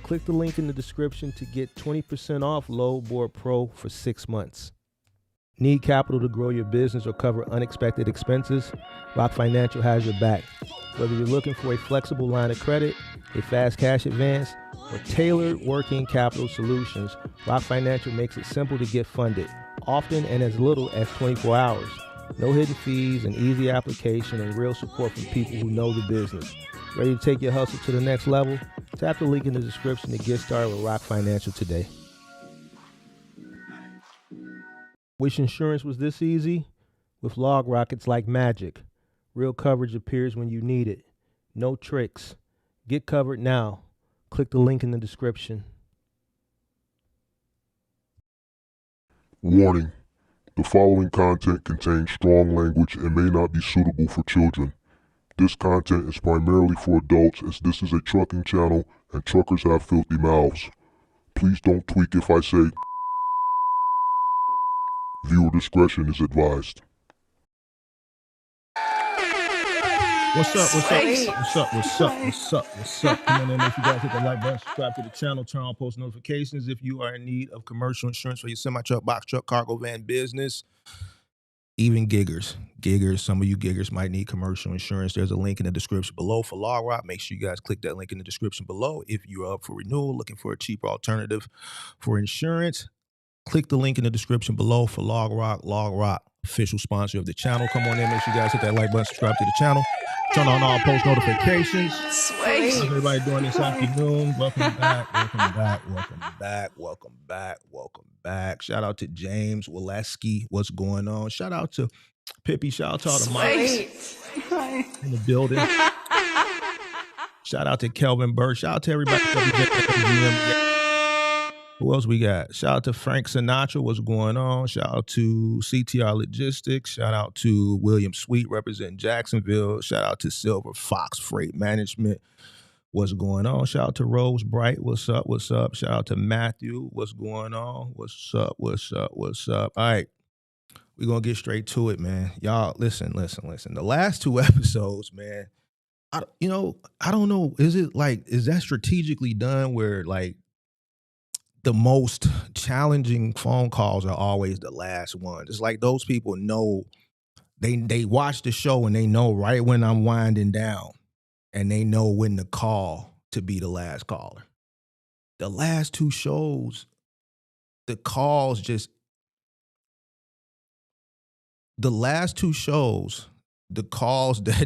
Click the link in the description to get 20% off Load Board Pro for 6 months. Need capital to grow your business or cover unexpected expenses? Rock Financial has your back. Whether you're looking for a flexible line of credit, a fast cash advance, or tailored working capital solutions, Rock Financial makes it simple to get funded, often in as little as 24 hours. No hidden fees, an easy application, and real support from people who know the business. Ready to take your hustle to the next level? Tap the link in the description to get started with Rock Financial today. Wish insurance was this easy? With LogRock, it's like magic. Real coverage appears when you need it. No tricks. Get covered now. Click the link in the description. Warning: the following content contains strong language and may not be suitable for children. This content is primarily for adults, as this is a trucking channel and truckers have filthy mouths. Please don't tweak if I say. Viewer discretion is advised. What's up? Come on in, if you guys hit the like button, subscribe to the channel, turn on post notifications if you are in need of commercial insurance for your semi-truck, box truck, cargo van business. Even giggers, some of you giggers might need commercial insurance. There's a link in the description below for LogRock. Make sure you guys click that link in the description below. If you're up for renewal, looking for a cheaper alternative for insurance, click the link in the description below for LogRock. LogRock, official sponsor of the channel. Come on in, make sure you guys hit that like button, subscribe to the channel, turn on all post notifications. How's everybody doing this afternoon? Welcome back. Shout out to James Waleski. What's going on? Shout out to Pippi. Shout out to all the mics in the building. Shout out to Kelvin Burr. Shout out to everybody. Who else we got? Shout out to Frank Sinatra. What's going on? Shout out to CTR Logistics. Shout out to William Sweet representing Jacksonville. Shout out to Silver Fox Freight Management. What's going on? Shout out to Rose Bright. What's up? Shout out to Matthew. What's going on? What's up? All right. We're going to get straight to it, man. Y'all, listen. The last two episodes, man, I don't know. Is that strategically done where, like, the most challenging phone calls are always the last one? It's like those people know, they watch the show and they know right when I'm winding down, and they know when to call to be the last caller. The last two shows, the calls that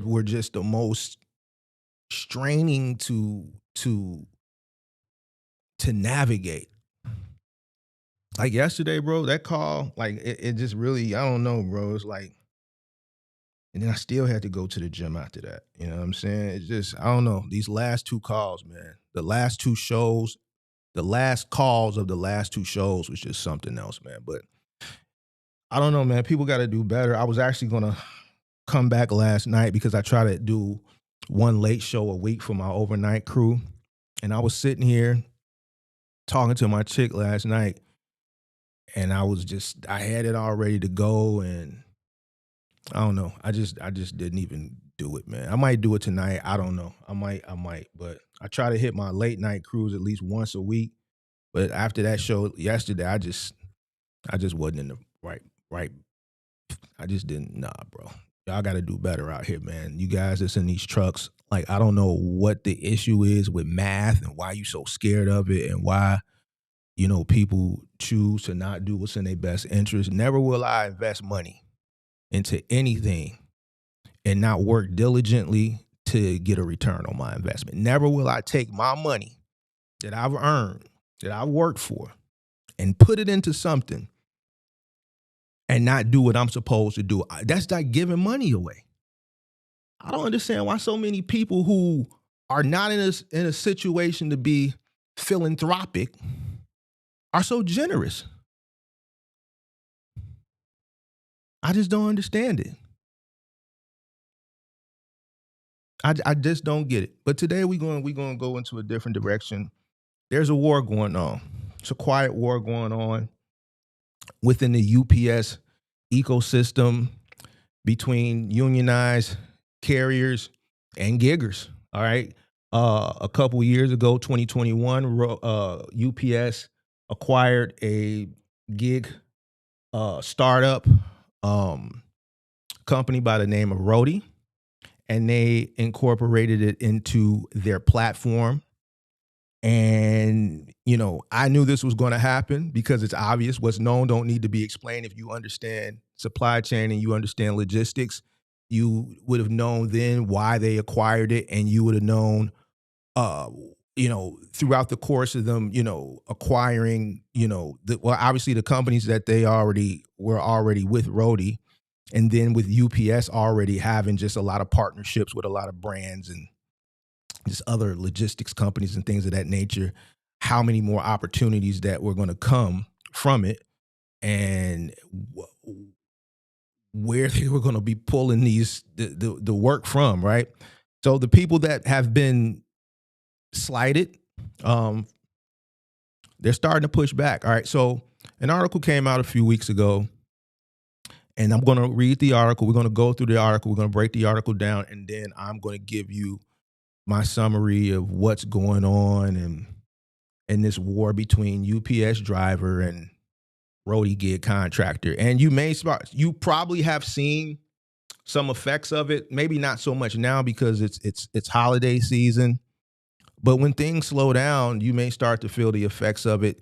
were just the most straining to navigate. Like yesterday, bro, that call, like it just really, I don't know, bro. It's like, and then I still had to go to the gym after that. You know what I'm saying? It's just, I don't know. These last two calls, man, the last two shows, the last calls of the last two shows was just something else, man. But I don't know, man. People got to do better. I was actually going to come back last night because I try to do one late show a week for my overnight crew. And I was sitting here talking to my chick last night, and I had it all ready to go, and I don't know. I just didn't even do it, man. I might do it tonight. I don't know. I might, but I try to hit my late night cruise at least once a week. But after that show yesterday, I just wasn't in the right. I just didn't, bro. Y'all got to do better out here, man. You guys that's in these trucks, like, I don't know what the issue is with math and why you so scared of it, and why, people choose to not do what's in their best interest. Never will I invest money into anything and not work diligently to get a return on my investment. Never will I take my money that I've earned, that I've worked for, and put it into something and not do what I'm supposed to do. That's like giving money away. I don't understand why so many people who are not in a situation to be philanthropic are so generous. I just don't understand it. I just don't get it. But today we're going to go into a different direction. There's a war going on. It's a quiet war going on within the UPS ecosystem between unionized carriers and giggers. All right. A couple years ago, 2021, UPS acquired a gig startup um, company by the name of Roadie, and they incorporated it into their platform. And I knew this was going to happen because it's obvious. What's known don't need to be explained. If you understand supply chain and you understand logistics, you would have known then why they acquired it, and you would have known uh throughout the course of them acquiring obviously the companies that they were already with Roadie, and then with UPS already having just a lot of partnerships with a lot of brands and just other logistics companies and things of that nature, how many more opportunities that were going to come from it, and where they were going to be pulling the work from, right? So the people that have been slighted, um, they're starting to push back. All right. So an article came out a few weeks ago, and I'm going to read the article. We're going to go through the article. We're going to break the article down, and then I'm going to give you my summary of what's going on and in this war between UPS driver and Roadie gig contractor. And you probably have seen some effects of it. Maybe not so much now because it's holiday season. But when things slow down, you may start to feel the effects of it.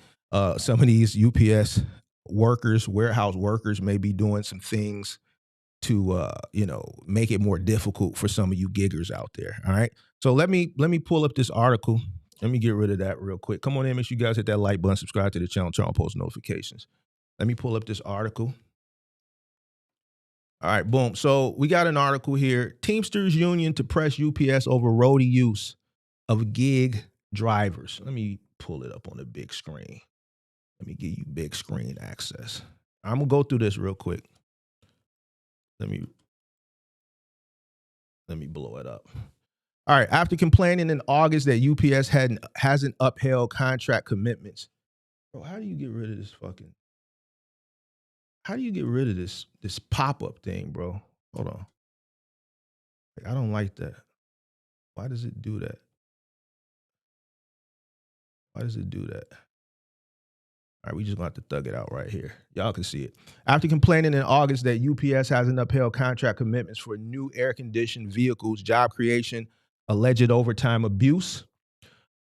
Some of these UPS workers, warehouse workers, may be doing some things to make it more difficult for some of you giggers out there. All right. So let me pull up this article. Let me get rid of that real quick. Come on in, make sure you guys hit that like button, subscribe to the channel, turn on post notifications. Let me pull up this article. All right, boom. So we got an article here. Teamsters union to press UPS over Roadie use of gig drivers. Let me pull it up on the big screen. Let me give you big screen access. I'm gonna go through this real quick. Let me blow it up. All right. After complaining in August that UPS hasn't upheld contract commitments. Bro, how do you get rid of this fucking? How do you get rid of this pop-up thing, bro? Hold on. I don't like that. Why does it do that? Why does it do that? All right, we just gonna have to thug it out right here. Y'all can see it. After complaining in August that UPS hasn't upheld contract commitments for new air-conditioned vehicles, job creation, alleged overtime abuse,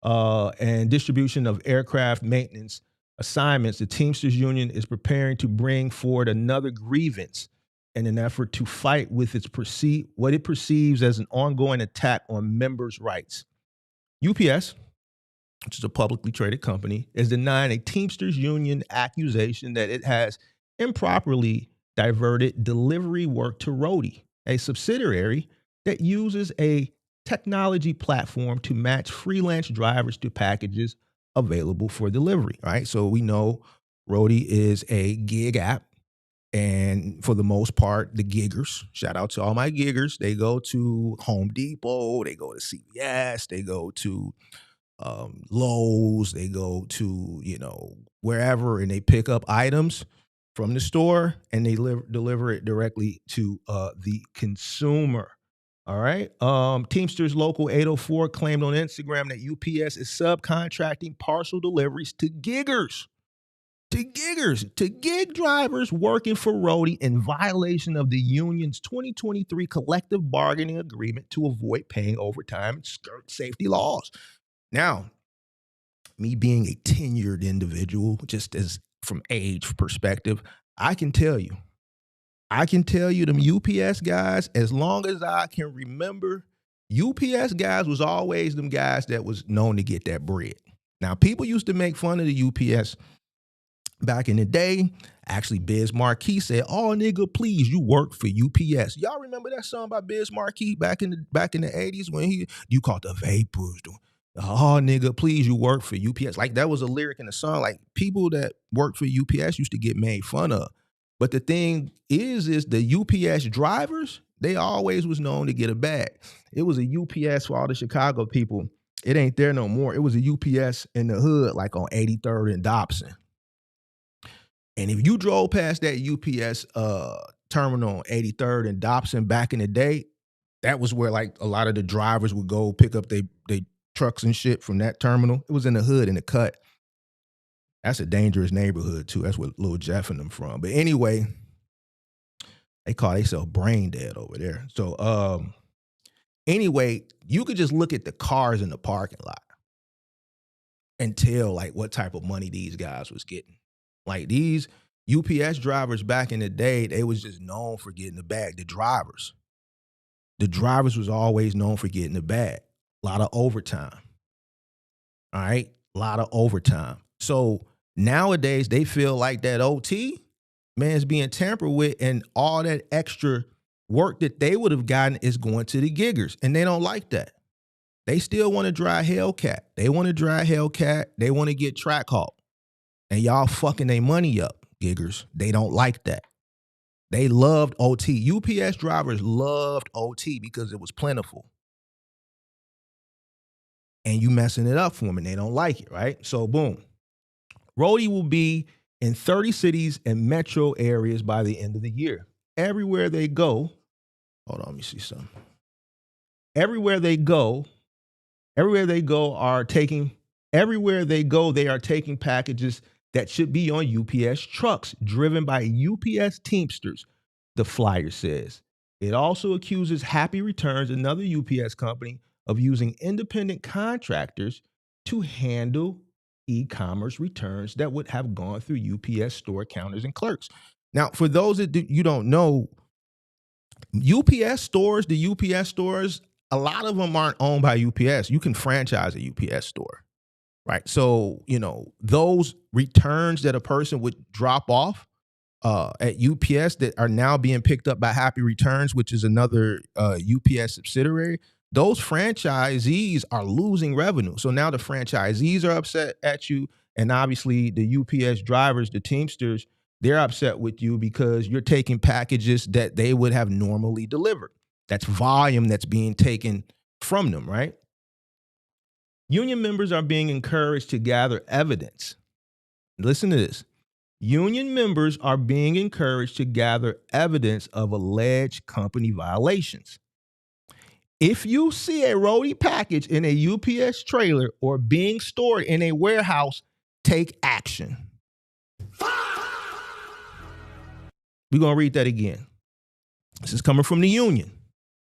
and distribution of aircraft maintenance assignments, the Teamsters Union is preparing to bring forward another grievance in an effort to fight with what it perceives as an ongoing attack on members' rights. UPS, which is a publicly traded company, is denying a Teamsters Union accusation that it has improperly diverted delivery work to Roadie, a subsidiary that uses a technology platform to match freelance drivers to packages available for delivery. Right. So we know Roadie is a gig app. And for the most part, the giggers, shout out to all my giggers, they go to Home Depot, they go to CVS, they go to Lowe's, they go to, wherever, and they pick up items from the store and they deliver it directly to the consumer. All right. Teamsters Local 804 claimed on Instagram that UPS is subcontracting parcel deliveries to giggers. To gig drivers working for Roadie in violation of the union's 2023 collective bargaining agreement to avoid paying overtime and skirt safety laws. Now, me being a tenured individual, just as from age perspective, I can tell you them UPS guys, as long as I can remember, UPS guys was always them guys that was known to get that bread. Now, people used to make fun of the UPS back in the day. Actually, Biz Marquis said, "Oh, nigga, please, you work for UPS." Y'all remember that song by Biz Marquis back in the 80s when you caught the vapors. Oh, nigga, please, you work for UPS. Like, that was a lyric in the song. Like, people that worked for UPS used to get made fun of. But the thing is the UPS drivers, they always was known to get a bag. It was a UPS for all the Chicago people. It ain't there no more. It was a UPS in the hood, like on 83rd and Dobson. And if you drove past that UPS terminal on 83rd and Dobson back in the day, that was where like a lot of the drivers would go pick up they trucks and shit from that terminal. It was in the hood, in the cut. That's a dangerous neighborhood too. That's where Lil Jeff and them from. But anyway, they call themselves brain dead over there. So anyway, you could just look at the cars in the parking lot and tell like what type of money these guys was getting. Like these UPS drivers back in the day, they was just known for getting the bag. The drivers was always known for getting the bag. A lot of overtime. All right, a lot of overtime. So nowadays they feel like that OT, man, is being tampered with, and all that extra work that they would have gotten is going to the giggers, and they don't like that. They still want to drive Hellcat. They want to drive Hellcat. They want to get track haul. And y'all fucking their money up, giggers. They don't like that. They loved OT. UPS drivers loved OT because it was plentiful. And you messing it up for them, and they don't like it, right? So boom. Roadie will be in 30 cities and metro areas by the end of the year. Everywhere they go, hold on, let me see something. Everywhere they go, they are taking packages that should be on UPS trucks driven by UPS Teamsters, the flyer says. It also accuses Happy Returns, another UPS company, of using independent contractors to handle e-commerce returns that would have gone through UPS store counters and clerks. Now, for those that you don't know, the UPS stores, a lot of them aren't owned by UPS. You can franchise a UPS store, right? So, those returns that a person would drop off at UPS that are now being picked up by Happy Returns, which is another UPS subsidiary, those franchisees are losing revenue. So now the franchisees are upset at you, and obviously the UPS drivers, the Teamsters, they're upset with you because you're taking packages that they would have normally delivered. That's volume that's being taken from them, right? Union members are being encouraged to gather evidence. Listen to this. Union members are being encouraged to gather evidence of alleged company violations. If you see a Roadie package in a UPS trailer or being stored in a warehouse, take action. We're going to read that again. This is coming from the union.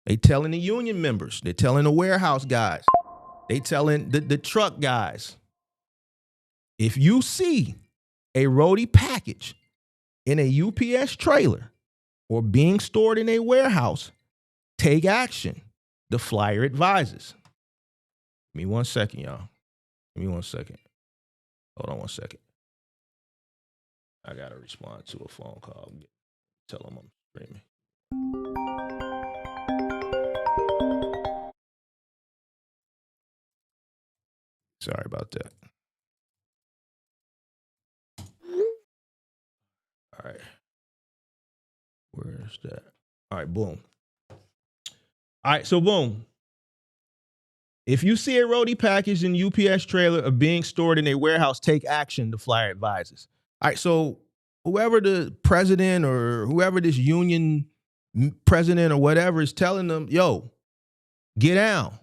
They telling the union members. They're telling the warehouse guys. They telling the truck guys. If you see a Roadie package in a UPS trailer or being stored in a warehouse, take action. The flyer advises. Give me 1 second, y'all. Give me 1 second. Hold on 1 second. I got to respond to a phone call. Tell them I'm streaming. Sorry about that. All right. Where's that? All right, boom. All right, so boom. If you see a Roadie package in UPS trailer or being stored in a warehouse, take action, the flyer advises. All right, so whoever the president or whoever this union president or whatever is telling them, yo, get down.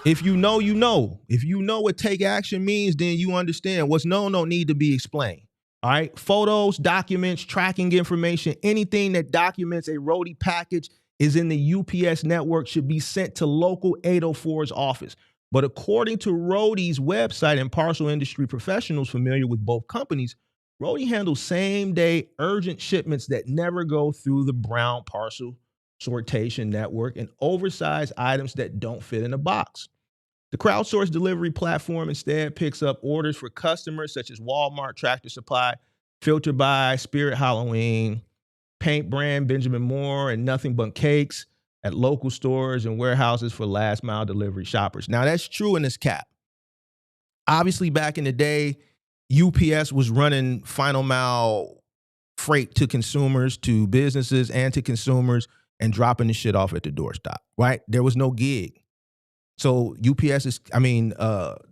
If you know, you know. If you know what take action means, then you understand what's known don't need to be explained. All right, photos, documents, tracking information, anything that documents a Roadie package is in the UPS network should be sent to local 804's office. But according to Roadie's website and parcel industry professionals familiar with both companies, Roadie handles same-day urgent shipments that never go through the brown parcel sortation network and oversized items that don't fit in a box. The crowdsourced delivery platform instead picks up orders for customers such as Walmart, Tractor Supply, Filter By, Spirit Halloween, Paint Brand, Benjamin Moore, and Nothing But Cakes at local stores and warehouses for last mile delivery shoppers. Now that's true in this cap. Obviously, back in the day, UPS was running final mile freight to consumers, to businesses, and to consumers, and dropping the shit off at the doorstop, right? There was no gig. So UPS is,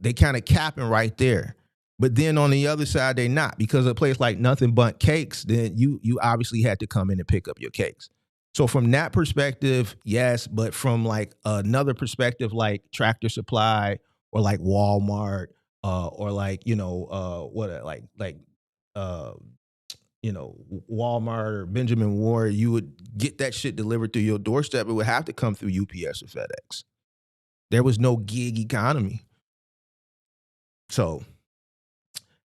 they kind of capping right there. But then on the other side, they not, because a place like Nothing But Cakes, then you obviously had to come in and pick up your cakes. So from that perspective, yes, but from like another perspective, like Tractor Supply or like Walmart, or like uh, Walmart or Benjamin Ward, you would get that shit delivered through your doorstep. It would have to come through UPS or FedEx. There was no gig economy. So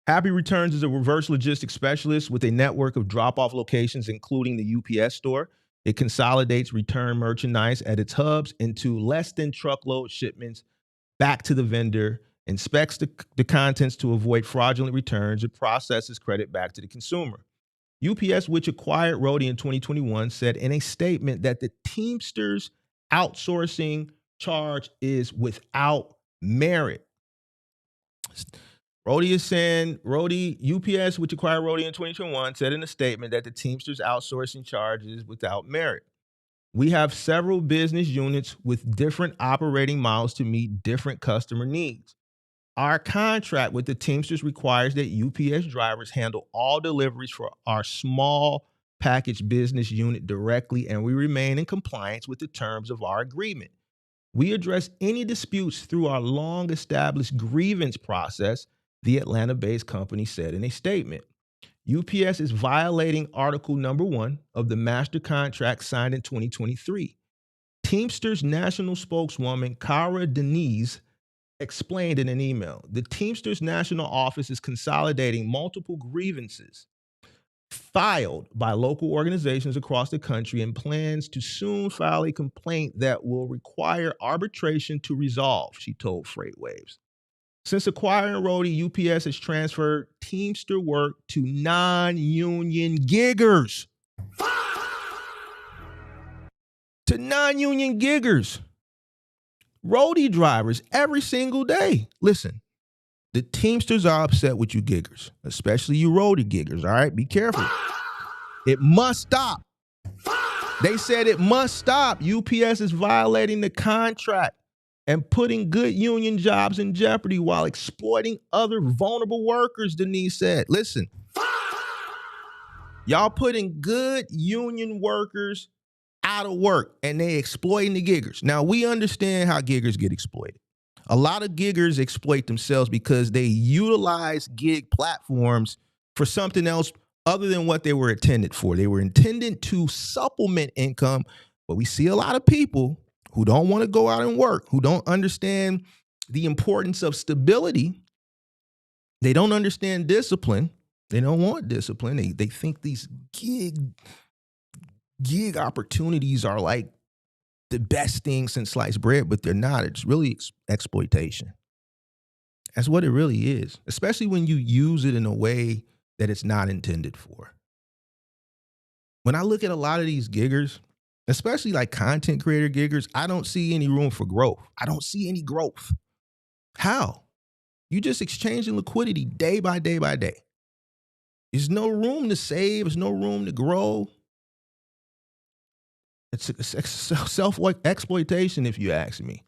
Happy Returns is a reverse logistics specialist with a network of drop-off locations, including the UPS store. It consolidates return merchandise at its hubs into less than truckload shipments back to the vendor, inspects the contents to avoid fraudulent returns, and processes credit back to the consumer. UPS, which acquired Roadie in 2021, said in a statement that the Teamsters outsourcing charge is without merit. UPS, which acquired Roadie in 2021, said in a statement that the Teamsters outsourcing charge is without merit. We have several business units with different operating models to meet different customer needs. Our contract with the Teamsters requires that UPS drivers handle all deliveries for our small package business unit directly, and we remain in compliance with the terms of our agreement. We address any disputes through our long-established grievance process, the Atlanta-based company said in a statement. UPS is violating Article Number 1 of the master contract signed in 2023. Teamsters National Spokeswoman Cara Denise explained in an email, the Teamsters National Office is consolidating multiple grievances filed by local organizations across the country and plans to soon file a complaint that will require arbitration to resolve, she told FreightWaves. Since acquiring Roadie, UPS has transferred Teamster work to non-union giggers. Roadie drivers every single day. Listen, the Teamsters are upset with you giggers, especially you Roadie giggers, all right? Be careful. It must stop. They said it must stop. UPS is violating the contract and putting good union jobs in jeopardy while exploiting other vulnerable workers, Denise said. Listen, y'all putting good union workers out of work and they exploiting the giggers. Now, we understand how giggers get exploited. A lot of giggers exploit themselves because they utilize gig platforms for something else other than what they were intended for. They were intended to supplement income, but we see a lot of people who don't want to go out and work, who don't understand the importance of stability. They don't understand discipline. They don't want discipline. They think these gig opportunities are like the best thing since sliced bread, but they're not. It's really exploitation. That's what it really is, especially when you use it in a way that it's not intended for. When I look at a lot of these giggers, especially like content creator giggers, I don't see any room for growth. I don't see any growth. How? You just exchanging liquidity day by day by day. There's no room to save. There's no room to grow. It's self-exploitation, if you ask me.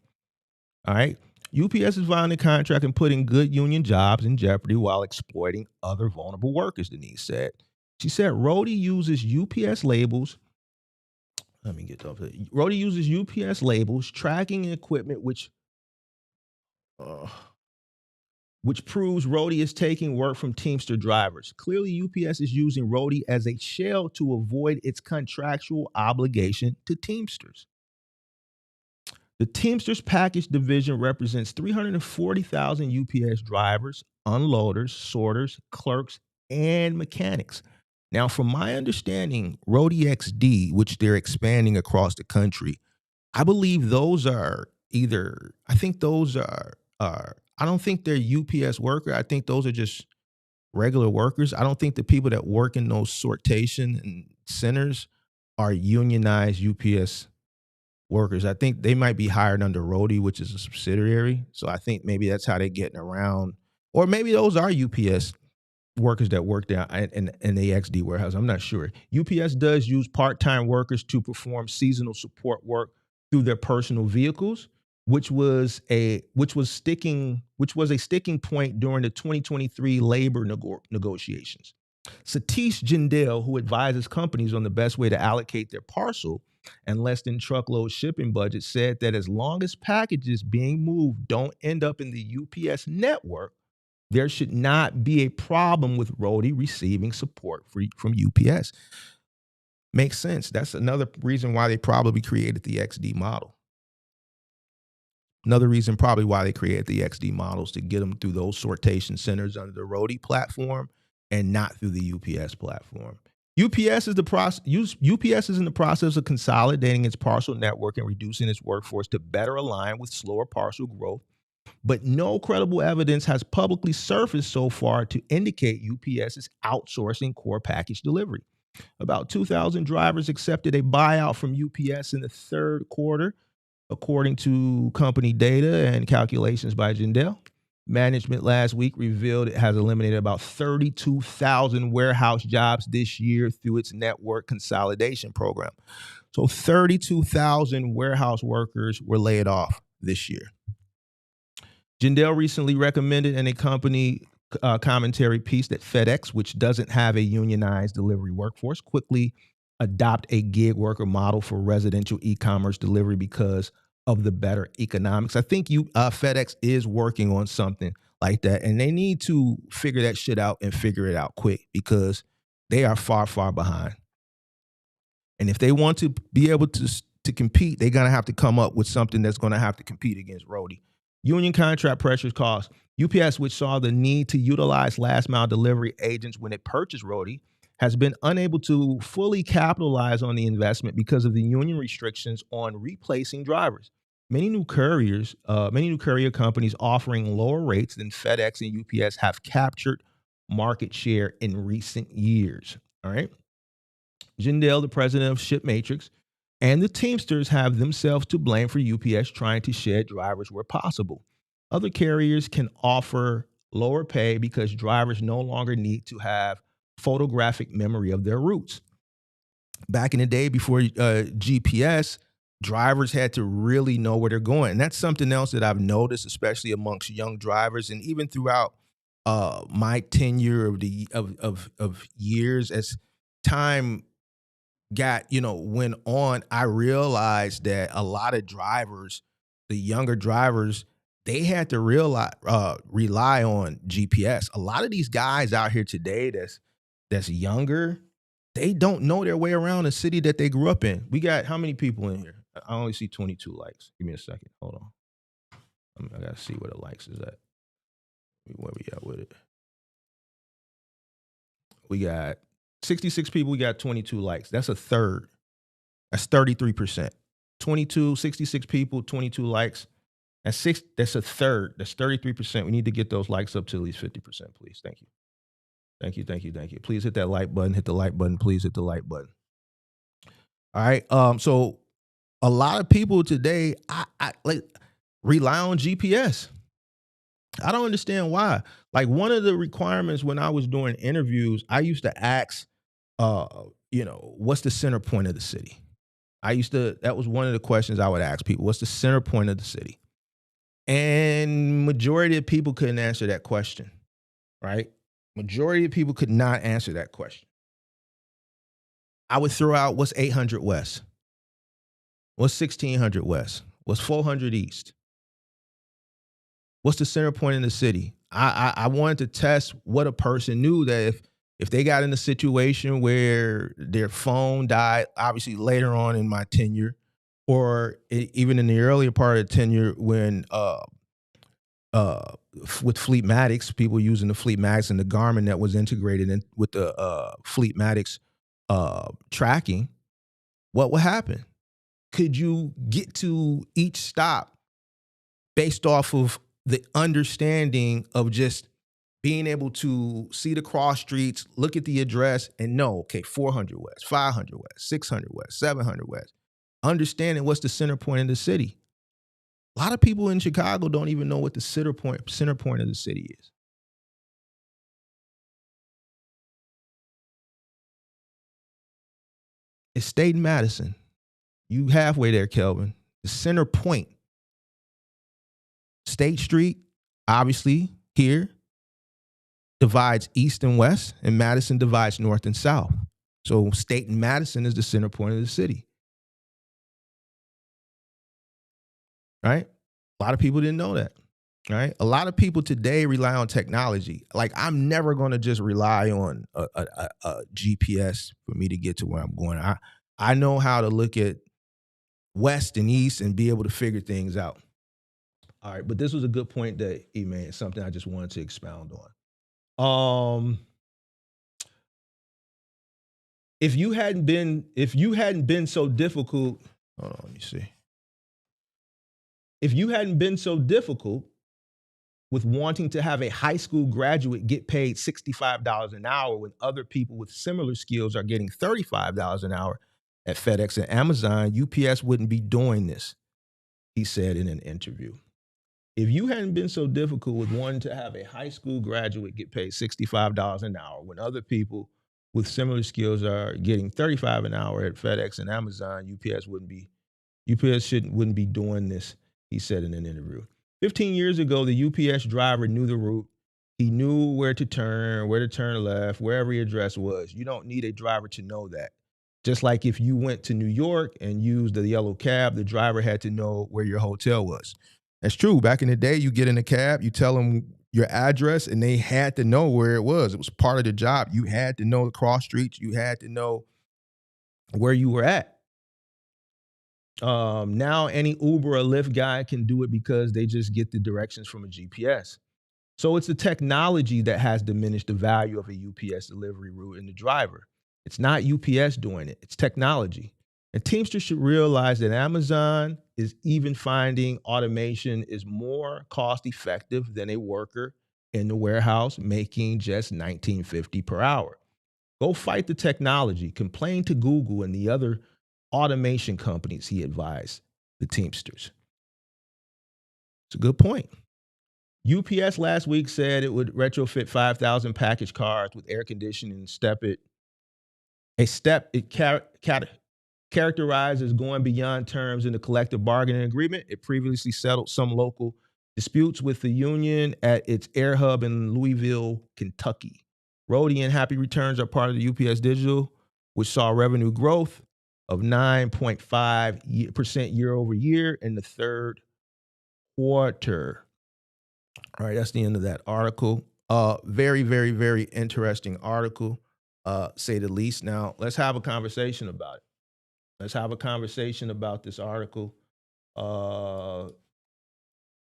All right. UPS is violating the contract and putting good union jobs in jeopardy while exploiting other vulnerable workers, Denise said. She said Roadie uses UPS labels. Let me get off it. Roadie uses UPS labels, tracking equipment, which proves Roadie is taking work from Teamster drivers. Clearly, UPS is using Roadie as a shell to avoid its contractual obligation to Teamsters. The Teamsters package division represents 340,000 UPS drivers, unloaders, sorters, clerks, and mechanics. Now, from my understanding, Roadie XD, which they're expanding across the country, I believe those are I don't think they're UPS workers. I think those are just regular workers. I don't think the people that work in those sortation and centers are unionized UPS workers. I think they might be hired under Roadie, which is a subsidiary. So I think maybe that's how they're getting around. Or maybe those are UPS workers that work there in the XD warehouse. I'm not sure. UPS does use part-time workers to perform seasonal support work through their personal vehicles, which was a sticking point during the 2023 labor negotiations. Satish Jindal, who advises companies on the best way to allocate their parcel, and less than truckload shipping budget said that as long as packages being moved don't end up in the UPS network, there should not be a problem with Roadie receiving support from UPS. Makes sense. That's another reason why they probably created the XD model. Another reason probably why they created the XD models to get them through those sortation centers under the Roadie platform and not through the UPS platform. UPS is in the process of consolidating its parcel network and reducing its workforce to better align with slower parcel growth, but no credible evidence has publicly surfaced so far to indicate UPS is outsourcing core package delivery. About 2,000 drivers accepted a buyout from UPS in the third quarter, according to company data and calculations by Jindal. Management last week revealed it has eliminated about 32,000 warehouse jobs this year through its network consolidation program. So 32,000 warehouse workers were laid off this year. Jindal recently recommended in a company commentary piece that FedEx, which doesn't have a unionized delivery workforce, quickly adopt a gig worker model for residential e-commerce delivery because of the better economics. I think FedEx is working on something like that, and they need to figure that shit out and figure it out quick because they are far, far behind. And if they want to be able to compete, they're going to have to come up with something that's going to have to compete against Roadie. Union contract pressures cost. UPS, which saw the need to utilize last mile delivery agents when it purchased Roadie, has been unable to fully capitalize on the investment because of the union restrictions on replacing drivers. Many new courier companies offering lower rates than FedEx and UPS have captured market share in recent years. All right. Jindal, the president of ShipMatrix, and the Teamsters have themselves to blame for UPS trying to shed drivers where possible. Other carriers can offer lower pay because drivers no longer need to have photographic memory of their routes. Back in the day before GPS, drivers had to really know where they're going. And that's something else that I've noticed, especially amongst young drivers and even throughout my tenure of years as time went on. I realized that a lot of drivers, the younger drivers, they had to rely on GPS. A lot of these guys out here today that's younger, they don't know their way around a city that they grew up in. We got how many people in here? I only see 22 likes. Give me a second. Hold on. I gotta see where the likes is at. Where we at with it? We got 66 people. We got 22 likes. That's a third. That's 33%. 66 people, 22 likes. That's a third. That's 33%. We need to get those likes up to at least 50%, please. Thank you. Thank you, thank you, thank you. Please hit that like button. Hit the like button. Please hit the like button. All right. So a lot of people today, I like rely on GPS. I don't understand why. Like one of the requirements when I was doing interviews, I used to ask, what's the center point of the city? That was one of the questions I would ask people. What's the center point of the city? And majority of people couldn't answer that question, right? Majority of people could not answer that question. I would throw out what's 800 West? What's 1600 West? What's 400 East? What's the center point in the city? I wanted to test what a person knew, that if they got in a situation where their phone died, obviously later on in my tenure, or even in the earlier part of the tenure when with Fleetmatics, people using the Fleetmatics and the Garmin that was integrated in with the Fleetmatics tracking, what would happen? Could you get to each stop based off of the understanding of just being able to see the cross streets, look at the address, and know, okay, 400 West, 500 West, 600 West, 700 West, understanding what's the center point of the city. A lot of people in Chicago don't even know what the center point of the city is. It's State and Madison. You halfway there, Kelvin. The center point. State Street, obviously, here, divides east and west, and Madison divides north and south. So State and Madison is the center point of the city. right? A lot of people didn't know that, right? A lot of people today rely on technology. Like I'm never going to just rely on a GPS for me to get to where I'm going. I know how to look at west and east and be able to figure things out. All right, but this was a good point that he made. Something I just wanted to expound on. If you hadn't been so difficult, hold on, let me see. If you hadn't been so difficult with wanting to have a high school graduate get paid $65 an hour when other people with similar skills are getting $35 an hour at FedEx and Amazon, UPS wouldn't be doing this, he said in an interview. If you hadn't been so difficult with wanting to have a high school graduate get paid $65 an hour when other people with similar skills are getting $35 an hour at FedEx and Amazon, UPS wouldn't be doing this, he said in an interview. 15 years ago, the UPS driver knew the route. He knew where to turn left, where every address was. You don't need a driver to know that. Just like if you went to New York and used the yellow cab, the driver had to know where your hotel was. That's true. Back in the day, you get in a cab, you tell them your address, and they had to know where it was. It was part of the job. You had to know the cross streets. You had to know where you were at. Now any Uber or Lyft guy can do it because they just get the directions from a GPS. So it's the technology that has diminished the value of a UPS delivery route and the driver. It's not UPS doing it. It's technology. And Teamsters should realize that Amazon is even finding automation is more cost effective than a worker in the warehouse making just $19.50 per hour. Go fight the technology. Complain to Google and the other automation companies, he advised the Teamsters. It's a good point. UPS last week said it would retrofit 5,000 package cars with air conditioning and characterized as going beyond terms in the collective bargaining agreement. It previously settled some local disputes with the union at its air hub in Louisville, Kentucky. Roadie and Happy Returns are part of the UPS Digital, which saw revenue growth of 9.5% year over year in the third quarter. All right, that's the end of that article. Very, very, very interesting article, say the least. Now, let's have a conversation about it. Let's have a conversation about this article because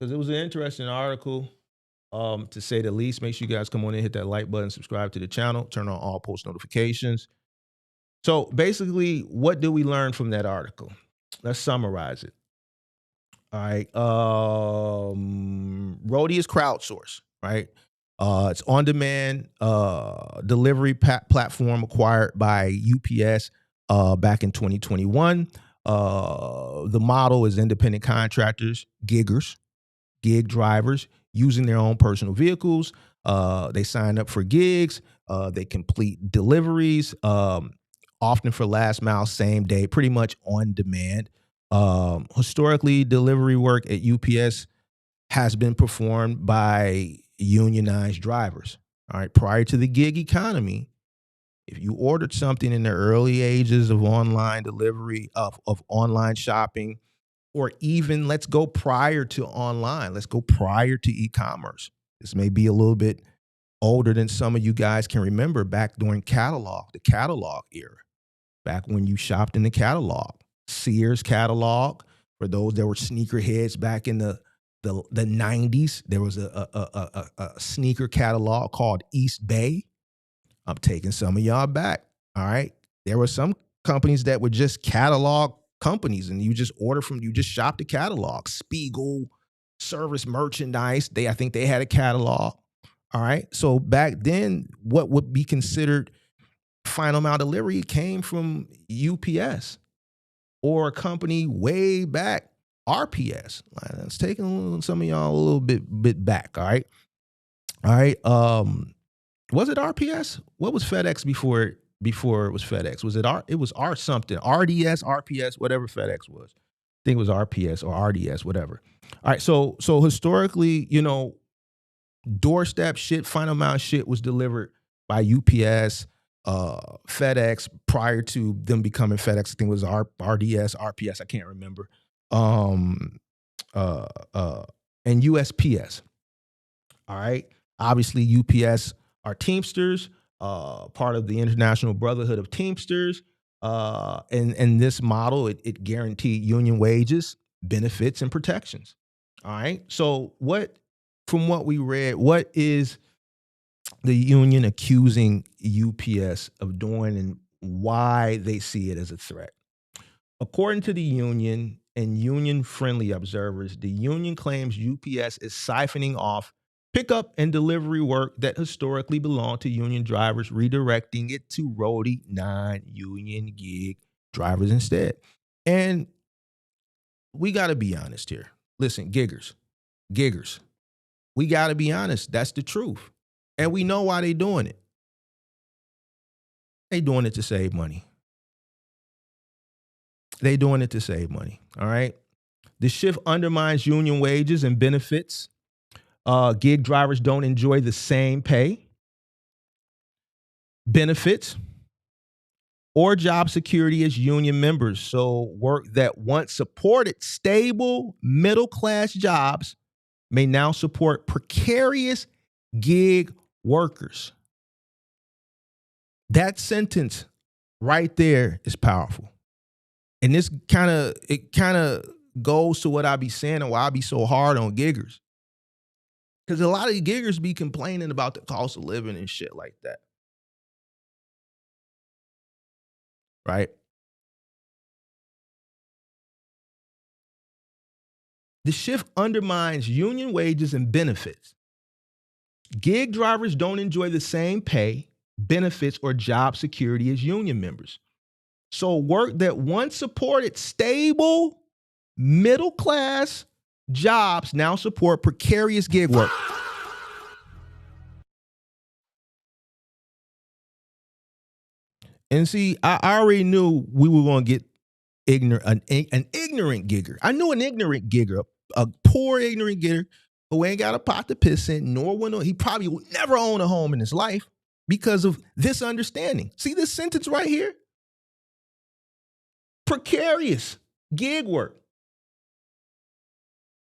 it was an interesting article, to say the least. Make sure you guys come on in, hit that like button, subscribe to the channel, turn on all post notifications. So basically, what do we learn from that article? Let's summarize it. All right. Roadie is crowdsourced, right? It's on-demand delivery platform acquired by UPS back in 2021. The model is independent contractors, gig drivers using their own personal vehicles. They sign up for gigs. They complete deliveries, often for last mile, same day, pretty much on demand. Historically, delivery work at UPS has been performed by unionized drivers. All right. Prior to the gig economy, if you ordered something in the early ages of online delivery, of online shopping, or even let's go prior to online, let's go prior to e-commerce. This may be a little bit older than some of you guys can remember, back during the catalog era, back when you shopped in the catalog. Sears catalog, for those that were sneakerheads back in the 90s, there was a sneaker catalog called East Bay. I'm taking some of y'all back. All right. There were some companies that were just catalog companies, and you just shop the catalog. Spiegel, Service Merchandise. I think they had a catalog. All right. So back then, what would be considered final mile delivery came from UPS or a company way back, RPS. Let's take some of y'all a little bit back. All right. All right. Was it RPS? What was FedEx before it was FedEx? Was it it was R something, RDS, RPS, whatever FedEx was. I think it was RPS or RDS, whatever. All right. So historically, doorstep shit, final mile shit was delivered by UPS, FedEx prior to them becoming FedEx. I think it was RDS, RPS. I can't remember. uh, uh, and USPS. All right. Obviously, UPS are Teamsters, part of the International Brotherhood of Teamsters. And this model, it guaranteed union wages, benefits, and protections. All right. So, from what we read, what is the union accusing UPS of doing and why they see it as a threat? According to the union and union friendly observers, the union claims UPS is siphoning off pickup and delivery work that historically belonged to union drivers, redirecting it to roadie non-union gig drivers instead. And we got to be honest here. Listen, giggers, we got to be honest. That's the truth. And we know why they doing it. They doing it to save money. They doing it to save money. All right. The shift undermines union wages and benefits. Gig drivers don't enjoy the same pay, benefits, or job security as union members. So, work that once supported stable middle class jobs may now support precarious gig workers. That sentence right there is powerful. And this kind of goes to what I be saying and why I be so hard on giggers. Because a lot of the giggers be complaining about the cost of living and shit like that. Right? The shift undermines union wages and benefits. Gig drivers don't enjoy the same pay, benefits, or job security as union members. So work that once supported stable, middle class jobs now support precarious gig work. And see, I already knew we were going to get an ignorant gigger. I knew an ignorant gigger, a poor ignorant gigger who ain't got a pot to piss in, nor will he probably will never own a home in his life because of this understanding. See this sentence right here? Precarious gig work.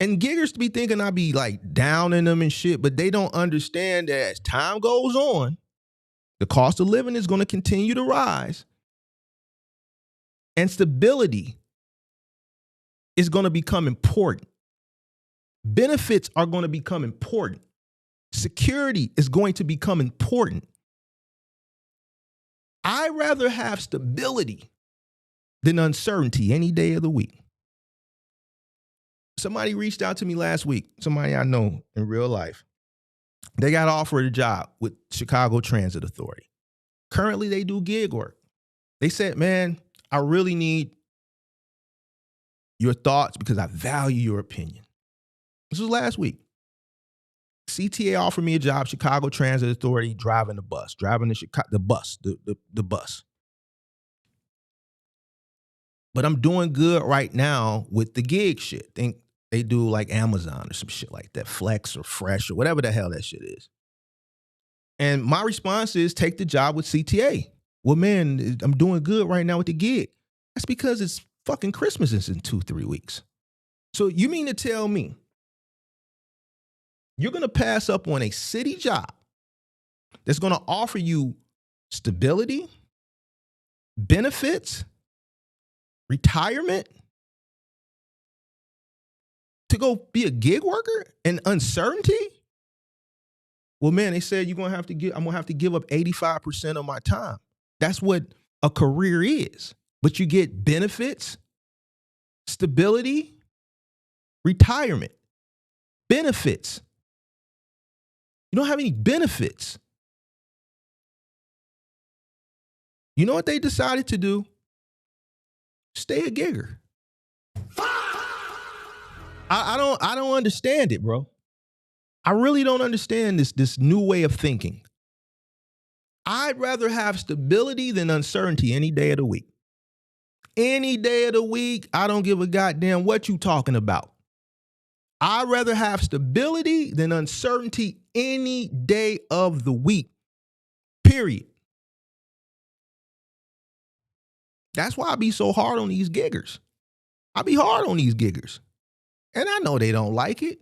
And giggers be thinking I be like downing them and shit, but they don't understand that as time goes on, the cost of living is going to continue to rise. And stability is going to become important. Benefits are going to become important. Security is going to become important. I'd rather have stability than uncertainty any day of the week. Somebody reached out to me last week, somebody I know in real life. They got offered a job with Chicago Transit Authority. Currently, they do gig work. They said, man, I really need your thoughts because I value your opinion. This was last week. CTA offered me a job, Chicago Transit Authority, driving the bus, the bus. But I'm doing good right now with the gig shit. Think they do like Amazon or some shit like that, Flex or Fresh or whatever the hell that shit is. And my response is take the job with CTA. Well, man, I'm doing good right now with the gig. That's because it's fucking Christmas is in 2-3 weeks. So you mean to tell me you're going to pass up on a city job that's going to offer you stability, benefits, retirement to go be a gig worker and uncertainty? Well, man, they said I'm going to have to give up 85% of my time. That's what a career is. But you get benefits, stability, retirement, benefits. You don't have any benefits. You know what they decided to do? Stay a gigger. I don't understand it, bro. I really don't understand this new way of thinking. I'd rather have stability than uncertainty any day of the week. Any day of the week, I don't give a goddamn what you talking about. I'd rather have stability than uncertainty any day of the week. Period. That's why I be so hard on these giggers. I be hard on these giggers. And I know they don't like it.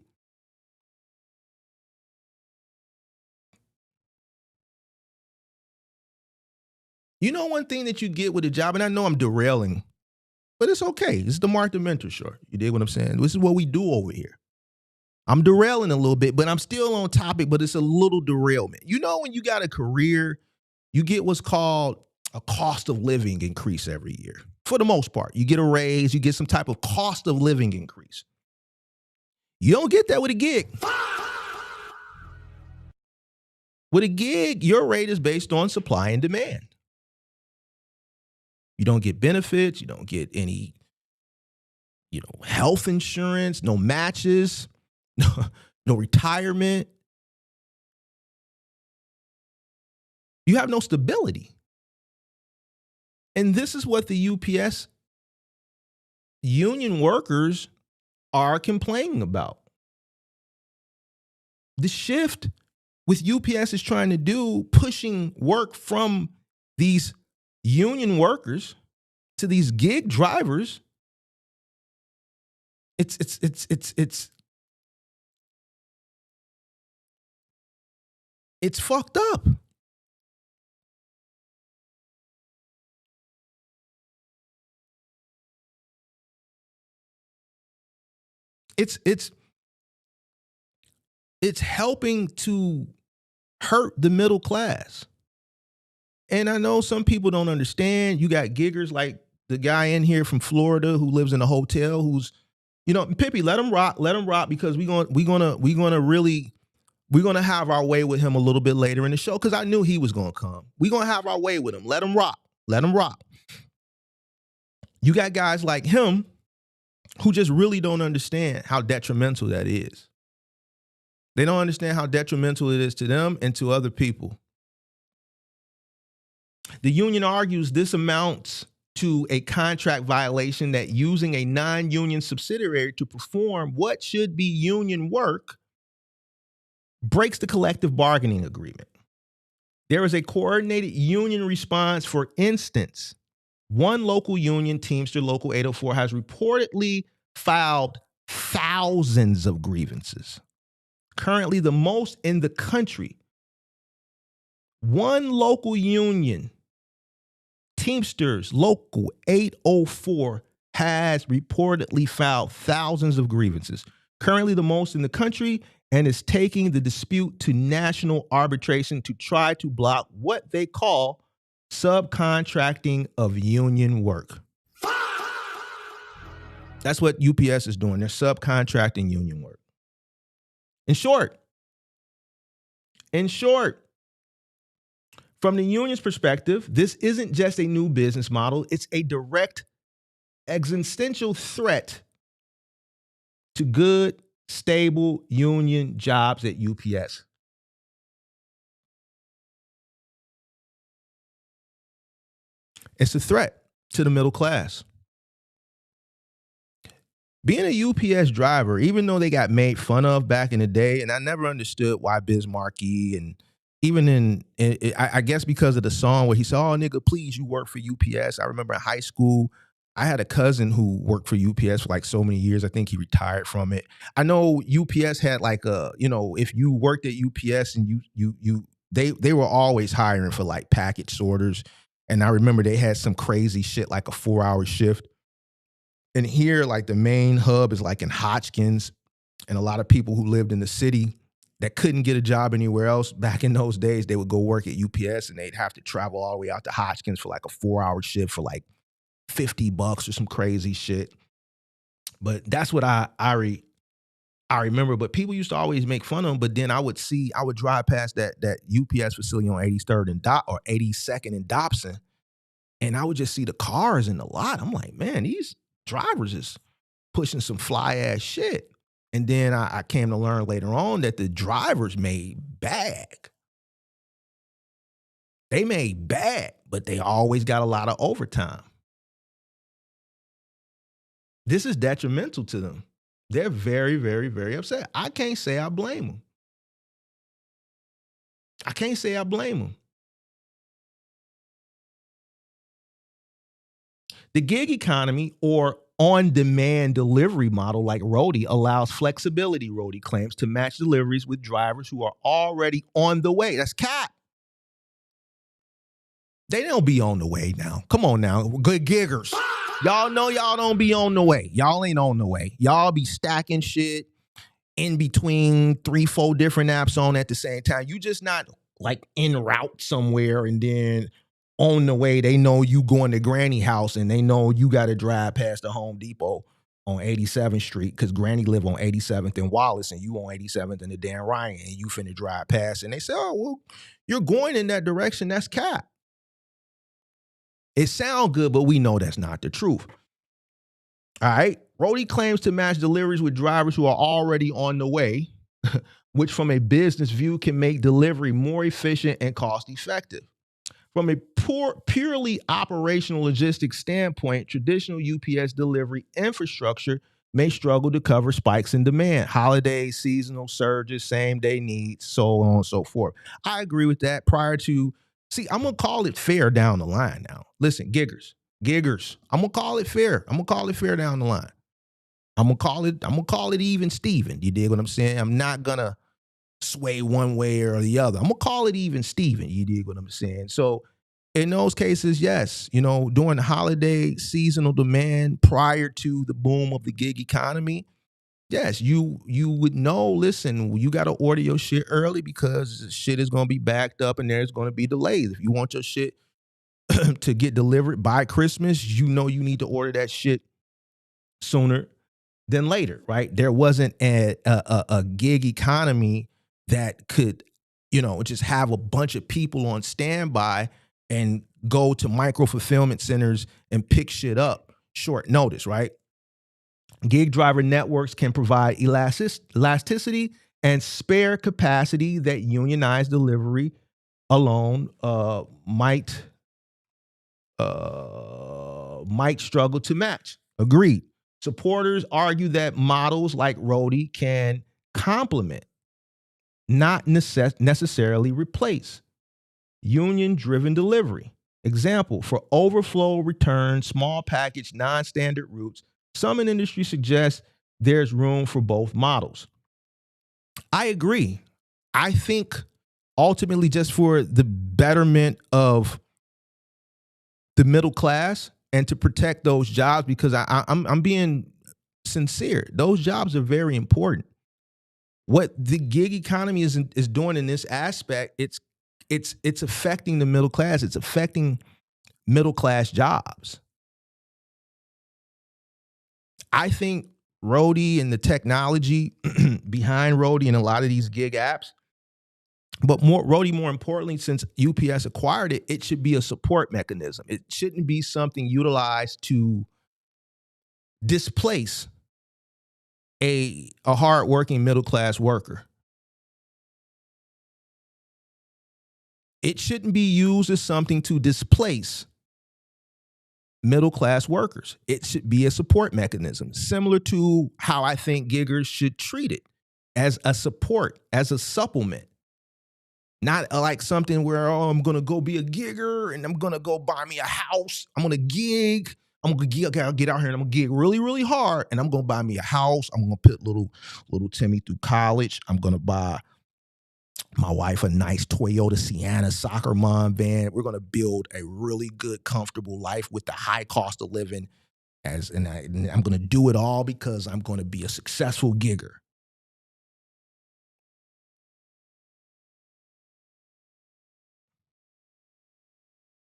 You know one thing that you get with a job, and I know I'm derailing, but it's okay. It's the Mark the Mentor Show. You dig what I'm saying? This is what we do over here. I'm derailing a little bit, but I'm still on topic, but it's a little derailment. You know, when you got a career, you get what's called a cost of living increase every year. For the most part, you get a raise, you get some type of cost of living increase. You don't get that with a gig. With a gig, your rate is based on supply and demand. You don't get benefits, you don't get any, health insurance, no matches, no retirement. You have no stability. And this is what the UPS union workers are complaining about. The shift with UPS is trying to do, pushing work from these union workers to these gig drivers. It's fucked up. It's helping to hurt the middle class. And I know some people don't understand. You got giggers like the guy in here from Florida who lives in a hotel who's, Pippi, let him rock because we're gonna have our way with him a little bit later in the show because I knew he was gonna come. We're gonna have our way with him. Let him rock. Let him rock. You got guys like him who just really don't understand how detrimental that is. They don't understand how detrimental it is to them and to other people. The union argues this amounts to a contract violation that using a non-union subsidiary to perform what should be union work breaks the collective bargaining agreement. There is a coordinated union response. For instance, one local union, Teamster Local 804, has reportedly filed thousands of grievances, currently the most in the country. One local union, Teamsters Local 804, has reportedly filed thousands of grievances, currently the most in the country, and is taking the dispute to national arbitration to try to block what they call subcontracting of union work. That's what UPS is doing. They're subcontracting union work. In short, from the union's perspective, this isn't just a new business model. It's a direct existential threat to good, stable union jobs at UPS. It's a threat to the middle class. Being a UPS driver, even though they got made fun of back in the day, and I never understood why Bismarcky, and even I guess because of the song where he said, "Oh, nigga, please, you work for UPS." I remember in high school, I had a cousin who worked for UPS for like so many years. I think he retired from it. I know UPS had like if you worked at UPS and they were always hiring for like package sorters. And I remember they had some crazy shit like a 4-hour shift. And here, like the main hub is like in Hotchkiss, and a lot of people who lived in the city that couldn't get a job anywhere else back in those days, they would go work at UPS and they'd have to travel all the way out to Hotchkiss for like a 4-hour shift for like $50 or some crazy shit. But that's what I remember. But people used to always make fun of them. But then I would drive past that UPS facility on 83rd and 82nd and Dobson, and I would just see the cars in the lot. I'm like, man, these drivers is pushing some fly ass shit. And then I came to learn later on that the drivers made bag. They made bag, but they always got a lot of overtime. This is detrimental to them. They're very, very, very upset. I can't say I blame them. The gig economy, or on-demand delivery model like Roadie allows flexibility, Roadie claims, to match deliveries with drivers who are already on the way. That's cap. They don't be on the way now. Come on now. Good giggers. Y'all know y'all don't be on the way. Y'all ain't on the way. Y'all be stacking shit in between 3-4 different apps on at the same time. You just not like en route somewhere and then on the way they know you going to Granny house and they know you got to drive past the Home Depot on 87th Street because Granny live on 87th and Wallace and you on 87th and the Dan Ryan and you finna drive past and they say, oh, well, you're going in that direction. That's cap. It sounds good, but we know that's not the truth. All right. Roadie claims to match deliveries with drivers who are already on the way, which from a business view can make delivery more efficient and cost effective. From a purely operational logistics standpoint, traditional UPS delivery infrastructure may struggle to cover spikes in demand, holidays, seasonal surges, same-day needs, so on and so forth. I agree with that. I'm going to call it fair down the line now. Listen, giggers, I'm going to call it fair. I'm going to call it fair down the line. I'm going to call it even Steven. You dig what I'm saying? I'm not going to sway one way or the other. I'm going to call it even Steven. You dig what I'm saying? So in those cases, yes, during the holiday seasonal demand prior to the boom of the gig economy, yes, you would know, listen, you got to order your shit early because shit is going to be backed up and there's going to be delays. If you want your shit to get delivered by Christmas, you need to order that shit sooner than later, right? There wasn't a gig economy that could, just have a bunch of people on standby and go to micro fulfillment centers and pick shit up short notice, right? Gig driver networks can provide elasticity and spare capacity that unionized delivery alone might struggle to match. Agreed. Supporters argue that models like Roadie can complement, not necessarily replace, union-driven delivery. Example, for overflow return, small package, non-standard routes, some in industry suggest there's room for both models. I agree. I think ultimately just for the betterment of the middle class and to protect those jobs, because I'm being sincere. Those jobs are very important. What the gig economy is doing in this aspect, it's affecting the middle class. It's affecting middle class jobs. I think Roadie and the technology behind Roadie and a lot of these gig apps, but Roadie, more importantly, since UPS acquired it, it should be a support mechanism. It shouldn't be something utilized to displace a hardworking middle class worker. It shouldn't be used as something to displace middle class workers. It should be a support mechanism, similar to how I think giggers should treat it, as a support, as a supplement. Not like something where, I'm going to go be a gigger and I'm going to go buy me a house. I'm going to gig. I'll get out here and I'm going to gig really, really hard. And I'm going to buy me a house. I'm going to put little Timmy through college. I'm going to buy my wife a nice Toyota Sienna soccer mom van. We're going to build a really good, comfortable life with the high cost of living. And I'm going to do it all because I'm going to be a successful gigger.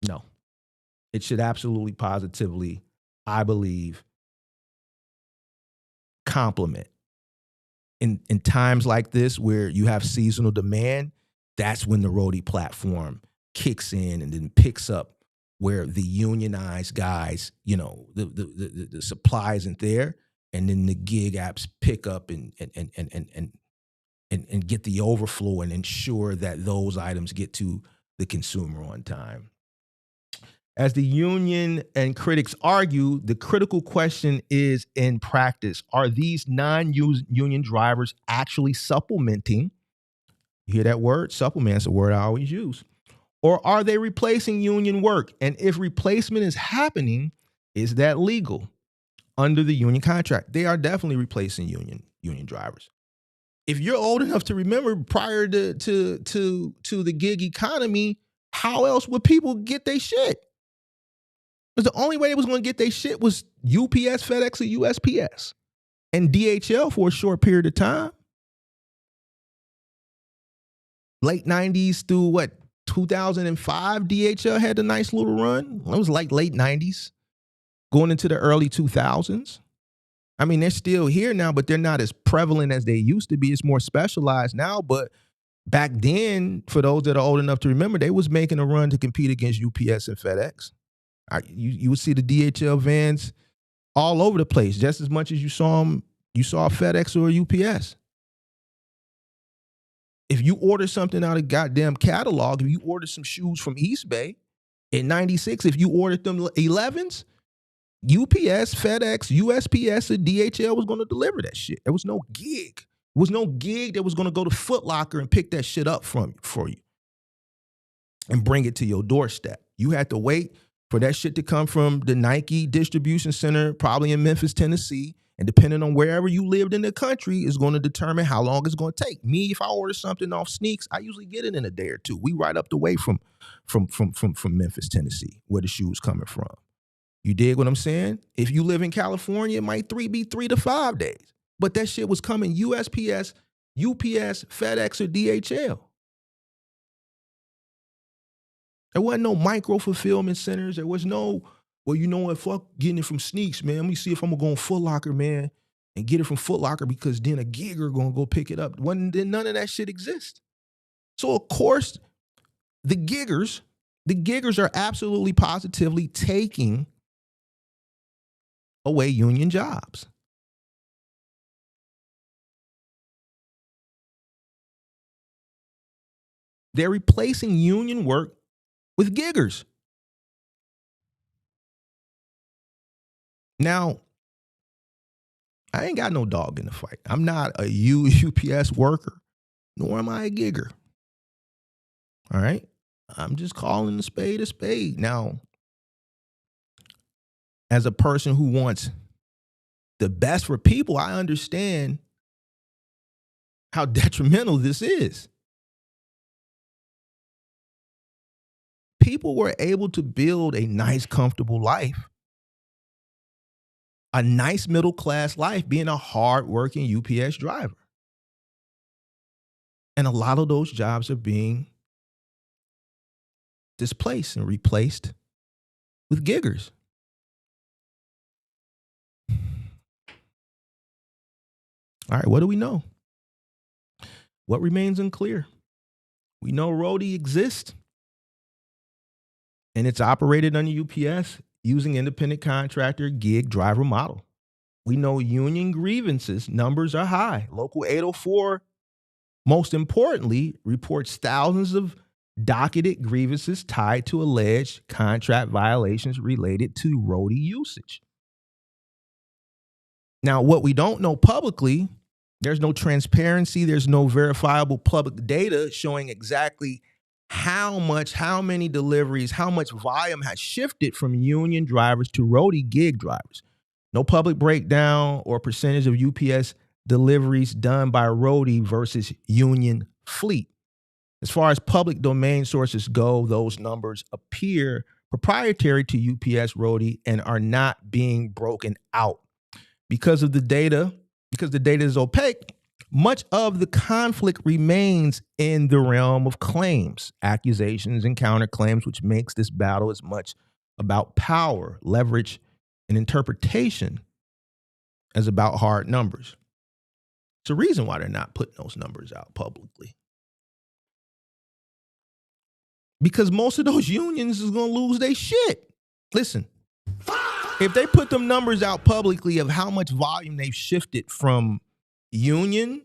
No, it should absolutely positively, I believe, complement. In times like this where you have seasonal demand, that's when the Roadie platform kicks in and then picks up where the unionized guys, the supply isn't there, and then the gig apps pick up and get the overflow and ensure that those items get to the consumer on time. As the union and critics argue, the critical question is, in practice, are these non-union drivers actually supplementing? You hear that word? Supplement's a word I always use. Or are they replacing union work? And if replacement is happening, is that legal? under the union contract. They are definitely replacing union drivers. If you're old enough to remember, prior to the gig economy, how else would people get their shit? Because the only way they was going to get their shit was UPS, FedEx, or USPS, and DHL for a short period of time. Late 90s through 2005, DHL had a nice little run. It was like late 90s, going into the early 2000s. I mean, they're still here now, but they're not as prevalent as they used to be. It's more specialized now. But back then, for those that are old enough to remember, they was making a run to compete against UPS and FedEx. You would see the DHL vans all over the place, just as much as you saw them. You saw FedEx or UPS. If you order something out of goddamn catalog, if you order some shoes from East Bay in 96, if you ordered them 11s, UPS, FedEx, USPS, and DHL was going to deliver that shit. There was no gig. There was no gig that was going to go to Foot Locker and pick that shit up for you and bring it to your doorstep. You had to wait for that shit to come from the Nike distribution center, probably in Memphis, Tennessee. And depending on wherever you lived in the country is going to determine how long it's going to take. Me, if I order something off Sneaks, I usually get it in a day or two. We right up the way from Memphis, Tennessee, where the shoe's coming from. You dig what I'm saying? If you live in California, it might be 3 to 5 days. But that shit was coming USPS, UPS, FedEx, or DHL. There wasn't no micro fulfillment centers. There was no, well, you know what, fuck getting it from Sneaks, man. Let me see if I'm going to go on Foot Locker, man, and get it from Foot Locker because then a gigger going to go pick it up. None of that shit exists. So, of course, the giggers are absolutely positively taking away union jobs. They're replacing union work with giggers. Now, I ain't got no dog in the fight. I'm not a UPS worker, nor am I a gigger. All right? I'm just calling a spade a spade. Now, as a person who wants the best for people, I understand how detrimental this is. People were able to build a nice, comfortable life, a nice middle-class life, being a hard-working UPS driver. And a lot of those jobs are being displaced and replaced with giggers. All right, what do we know? What remains unclear? We know Roadie exists, and it's operated under UPS using independent contractor gig driver model. We know union grievances numbers are high. Local 804, most importantly, reports thousands of docketed grievances tied to alleged contract violations related to Roadie usage. Now, what we don't know publicly, there's no transparency, there's no verifiable public data showing exactly how many deliveries, how much volume has shifted from union drivers to Roadie gig drivers. No public breakdown or percentage of UPS deliveries done by Roadie versus union fleet. As far as public domain sources go, those numbers appear proprietary to UPS Roadie and are not being broken out. Because the data is opaque, much of the conflict remains in the realm of claims, accusations, and counterclaims, which makes this battle as much about power, leverage, and interpretation as about hard numbers. It's a reason why they're not putting those numbers out publicly. Because most of those unions is going to lose their shit. Listen, if they put them numbers out publicly of how much volume they've shifted from union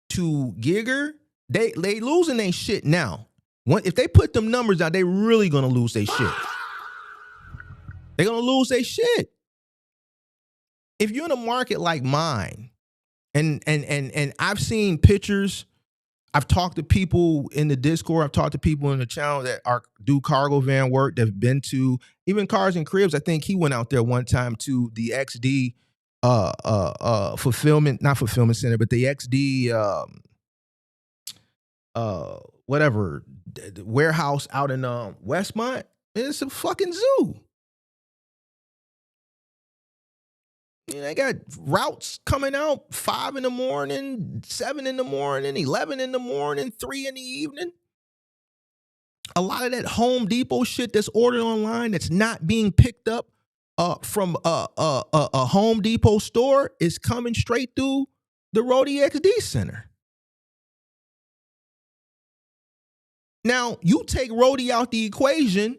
to gigger, they losing their shit now. If they put them numbers out, they really going to lose their shit. They're going to lose their shit. If you're in a market like mine, and I've seen pictures, I've talked to people in the Discord, I've talked to people in the channel that do cargo van work, that've been to even Cars and Cribs. I think he went out there one time to the XD fulfillment, not fulfillment center, but the XD whatever warehouse out in Westmont. It's a fucking zoo. They got routes coming out 5 in the morning, 7 in the morning, 11 in the morning, 3 in the evening. A lot of that Home Depot shit that's ordered online that's not being picked up from a Home Depot store is coming straight through the Roadie XD Center. Now, you take Roadie out the equation,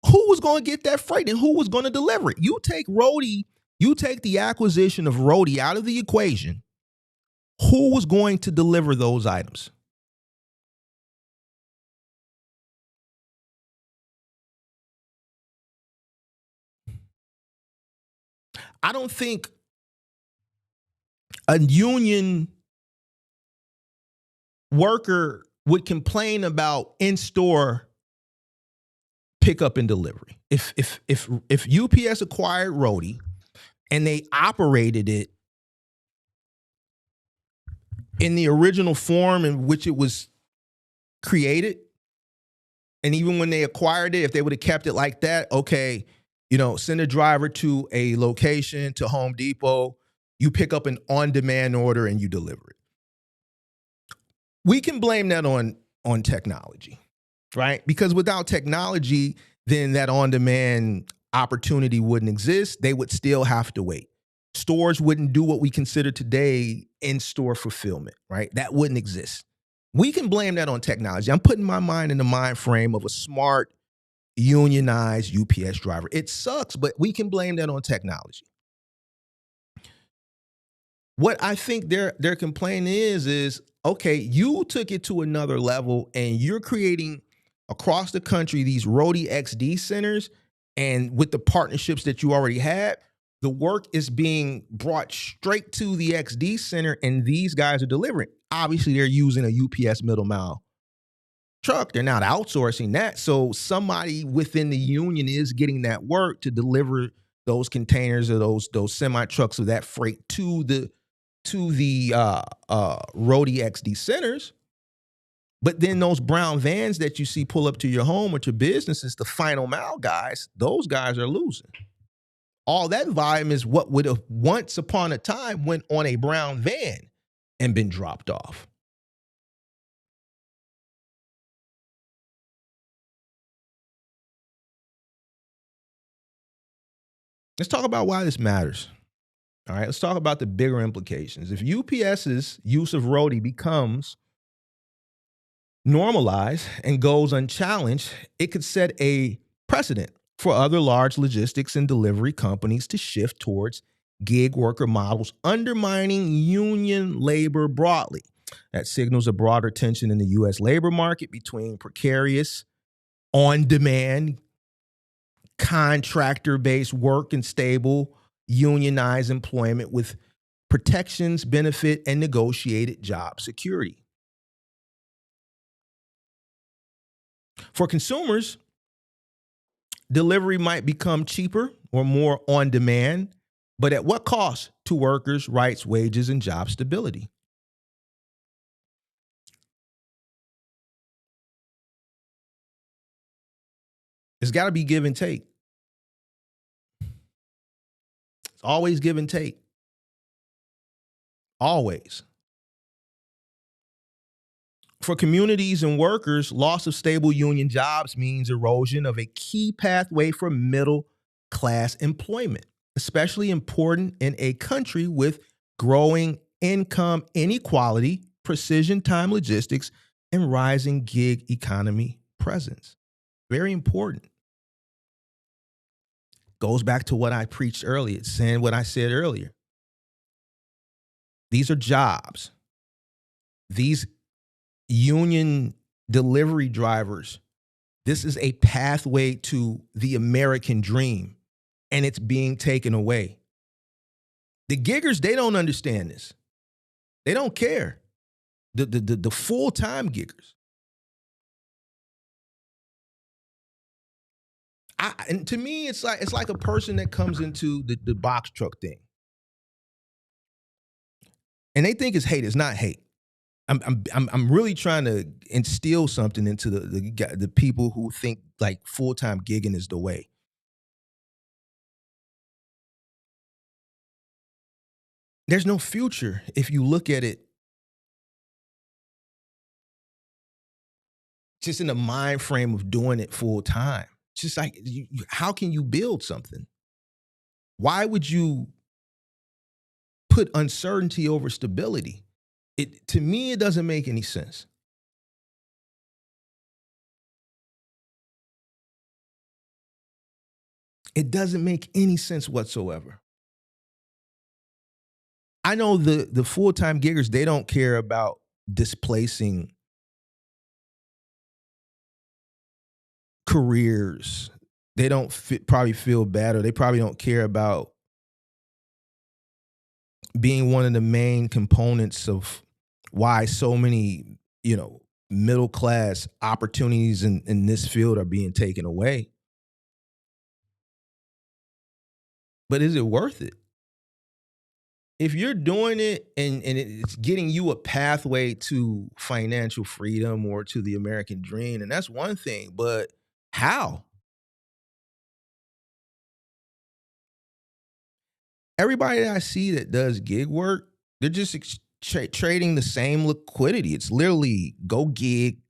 who was going to get that freight and who was going to deliver it? You take Roadie, you take the acquisition of Roadie out of the equation, who was going to deliver those items? I don't think a union worker would complain about in-store pickup and delivery. If UPS acquired Roadie and they operated it in the original form in which it was created, and even when they acquired it, if they would have kept it like that, okay, send a driver to a location, to Home Depot, you pick up an on-demand order and you deliver it. We can blame that on technology, right? Because without technology, then that on-demand opportunity wouldn't exist. They would still have to wait. Stores wouldn't do what we consider today in-store fulfillment, right? That wouldn't exist. We can blame that on technology. I'm putting my mind in the mind frame of a smart, unionized UPS driver. It sucks, but we can blame that on technology. What I think their complaint is okay, you took it to another level and you're creating across the country these Roadie XD centers, and with the partnerships that you already had, the work is being brought straight to the XD center and these guys are delivering. Obviously, they're using a UPS middle mile truck. They're not outsourcing that. So somebody within the union is getting that work to deliver those containers or those semi trucks of that freight to the Roadie XD centers. But then those brown vans that you see pull up to your home or to businesses, the final mile guys, those guys are losing. All that volume is what would have once upon a time went on a brown van and been dropped off. Let's talk about why this matters. All right, let's talk about the bigger implications. If UPS's use of Roadie becomes normalized and goes unchallenged, it could set a precedent for other large logistics and delivery companies to shift towards gig worker models, undermining union labor broadly. That signals a broader tension in the U.S. labor market between precarious, on-demand, contractor-based work and stable, unionized employment with protections, benefit, and negotiated job security. For consumers, delivery might become cheaper or more on demand, but at what cost to workers' rights, wages, and job stability? It's got to be give and take. It's always give and take. Always. For communities and workers, loss of stable union jobs means erosion of a key pathway for middle class employment, especially important in a country with growing income inequality, precision time logistics, and rising gig economy presence. Very important. Goes back to what I preached earlier, saying what I said earlier. These are jobs. These union delivery drivers, this is a pathway to the American dream, and it's being taken away. The giggers, they don't understand this. They don't care. The full-time giggers. And to me, it's like a person that comes into the box truck thing. And they think it's hate. It's not hate. I'm really trying to instill something into the people who think like full-time gigging is the way. There's no future if you look at it just in the mind frame of doing it full time. Just like how can you build something? Why would you put uncertainty over stability? It to me it doesn't make any sense. It doesn't make any sense whatsoever. I know the full-time giggers, they don't care about displacing careers. They don't probably feel bad, or they probably don't care about being one of the main components of why so many, middle class opportunities in this field are being taken away. But is it worth it? If you're doing it and it's getting you a pathway to financial freedom or to the American dream, and that's one thing, but how? Everybody that I see that does gig work, they're just trading the same liquidity. It's literally go gig,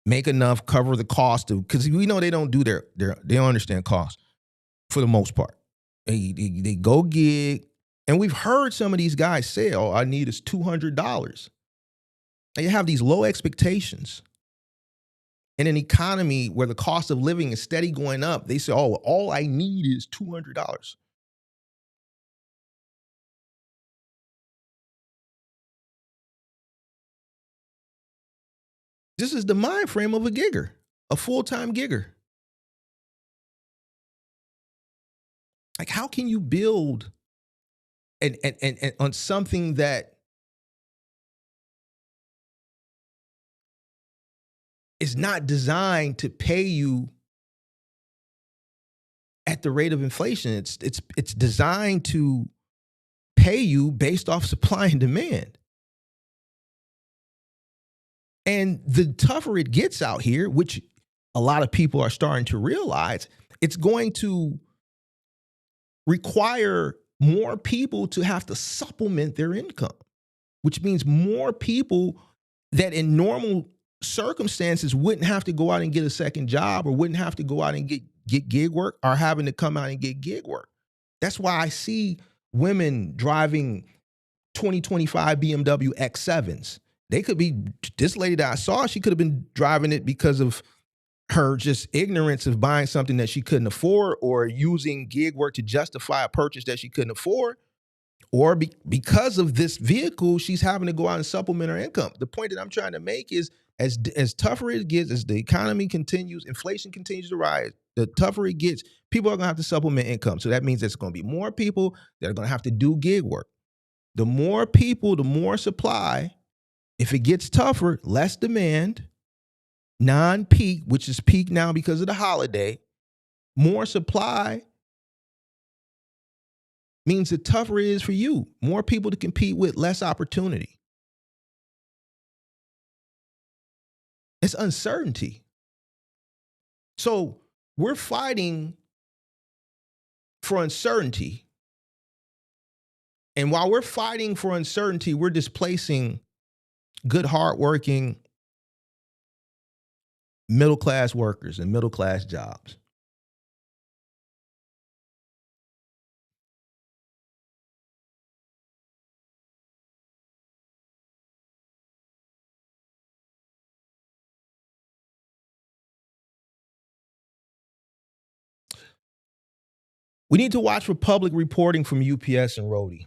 make enough, cover the cost of, because we know they don't do they don't understand cost for the most part. They go gig, and we've heard some of these guys say, "Oh, I need is $200." And you have these low expectations in an economy where the cost of living is steady going up. They say, "Oh, all I need is $200." This is the mind frame of a gigger, a full-time gigger. Like, how can you build and on something that is not designed to pay you at the rate of inflation? It's designed to pay you based off supply and demand. And the tougher it gets out here, which a lot of people are starting to realize, it's going to require more people to have to supplement their income, which means more people that in normal circumstances wouldn't have to go out and get a second job or wouldn't have to go out and get gig work are having to come out and get gig work. That's why I see women driving 2025 BMW X7s. They could be, this lady that I saw, she could have been driving it because of her just ignorance of buying something that she couldn't afford or using gig work to justify a purchase that she couldn't afford. Or because of this vehicle, she's having to go out and supplement her income. The point that I'm trying to make is as tougher it gets, as the economy continues, inflation continues to rise, the tougher it gets, people are going to have to supplement income. So that means there's going to be more people that are going to have to do gig work. The more people, the more supply. If it gets tougher, less demand, non-peak, which is peak now because of the holiday, more supply means the tougher it is for you. More people to compete with, less opportunity. It's uncertainty. So we're fighting for uncertainty. And while we're fighting for uncertainty, we're displacing good, hardworking, middle-class workers and middle-class jobs. We need to watch for public reporting from UPS and Roadie.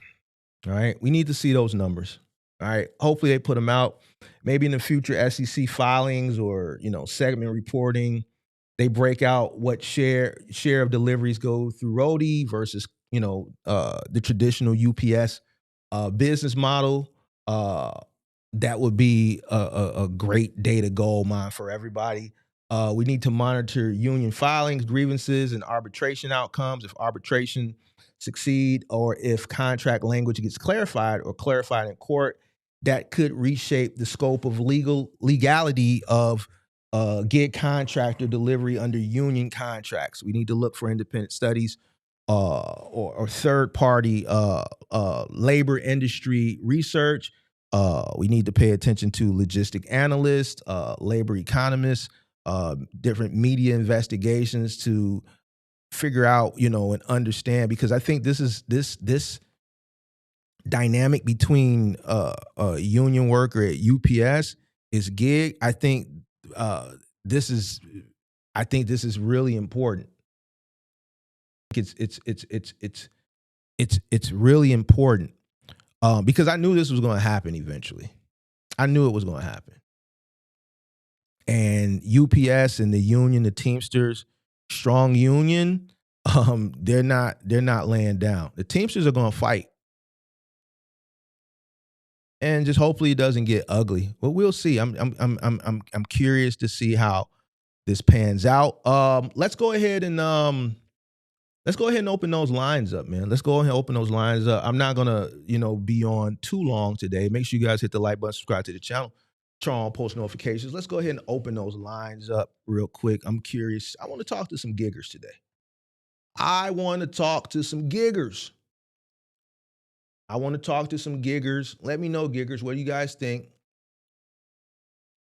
All right. We need to see those numbers. All right. Hopefully they put them out. Maybe in the future SEC filings or, segment reporting, they break out what share of deliveries go through Roadie versus, the traditional UPS business model. That would be a great data gold mine for everybody. We need to monitor union filings, grievances, and arbitration outcomes. If arbitration succeed, or if contract language gets clarified or clarified in court, that could reshape the scope of legality of gig contractor delivery under union contracts. We need to look for independent studies or third party labor industry research. We need to pay attention to logistic analysts, labor economists, different media investigations to figure out, and understand, because I think this dynamic between a union worker at UPS is gig. This is I think this is really important. It's really important because I knew this was going to happen eventually. I knew it was going to happen. And UPS and the union, the Teamsters, strong union, they're not laying down. The Teamsters are going to fight, and just hopefully it doesn't get ugly. But we'll see. I'm curious to see how this pans out. Let's go ahead and open those lines up, man. Let's go ahead and open those lines up. I'm not gonna, be on too long today. Make sure you guys hit the like button, subscribe to the channel, turn on post notifications. Let's go ahead and open those lines up real quick. I'm curious. I want to talk to some giggers today. I want to talk to some giggers. Let me know, giggers, what do you guys think?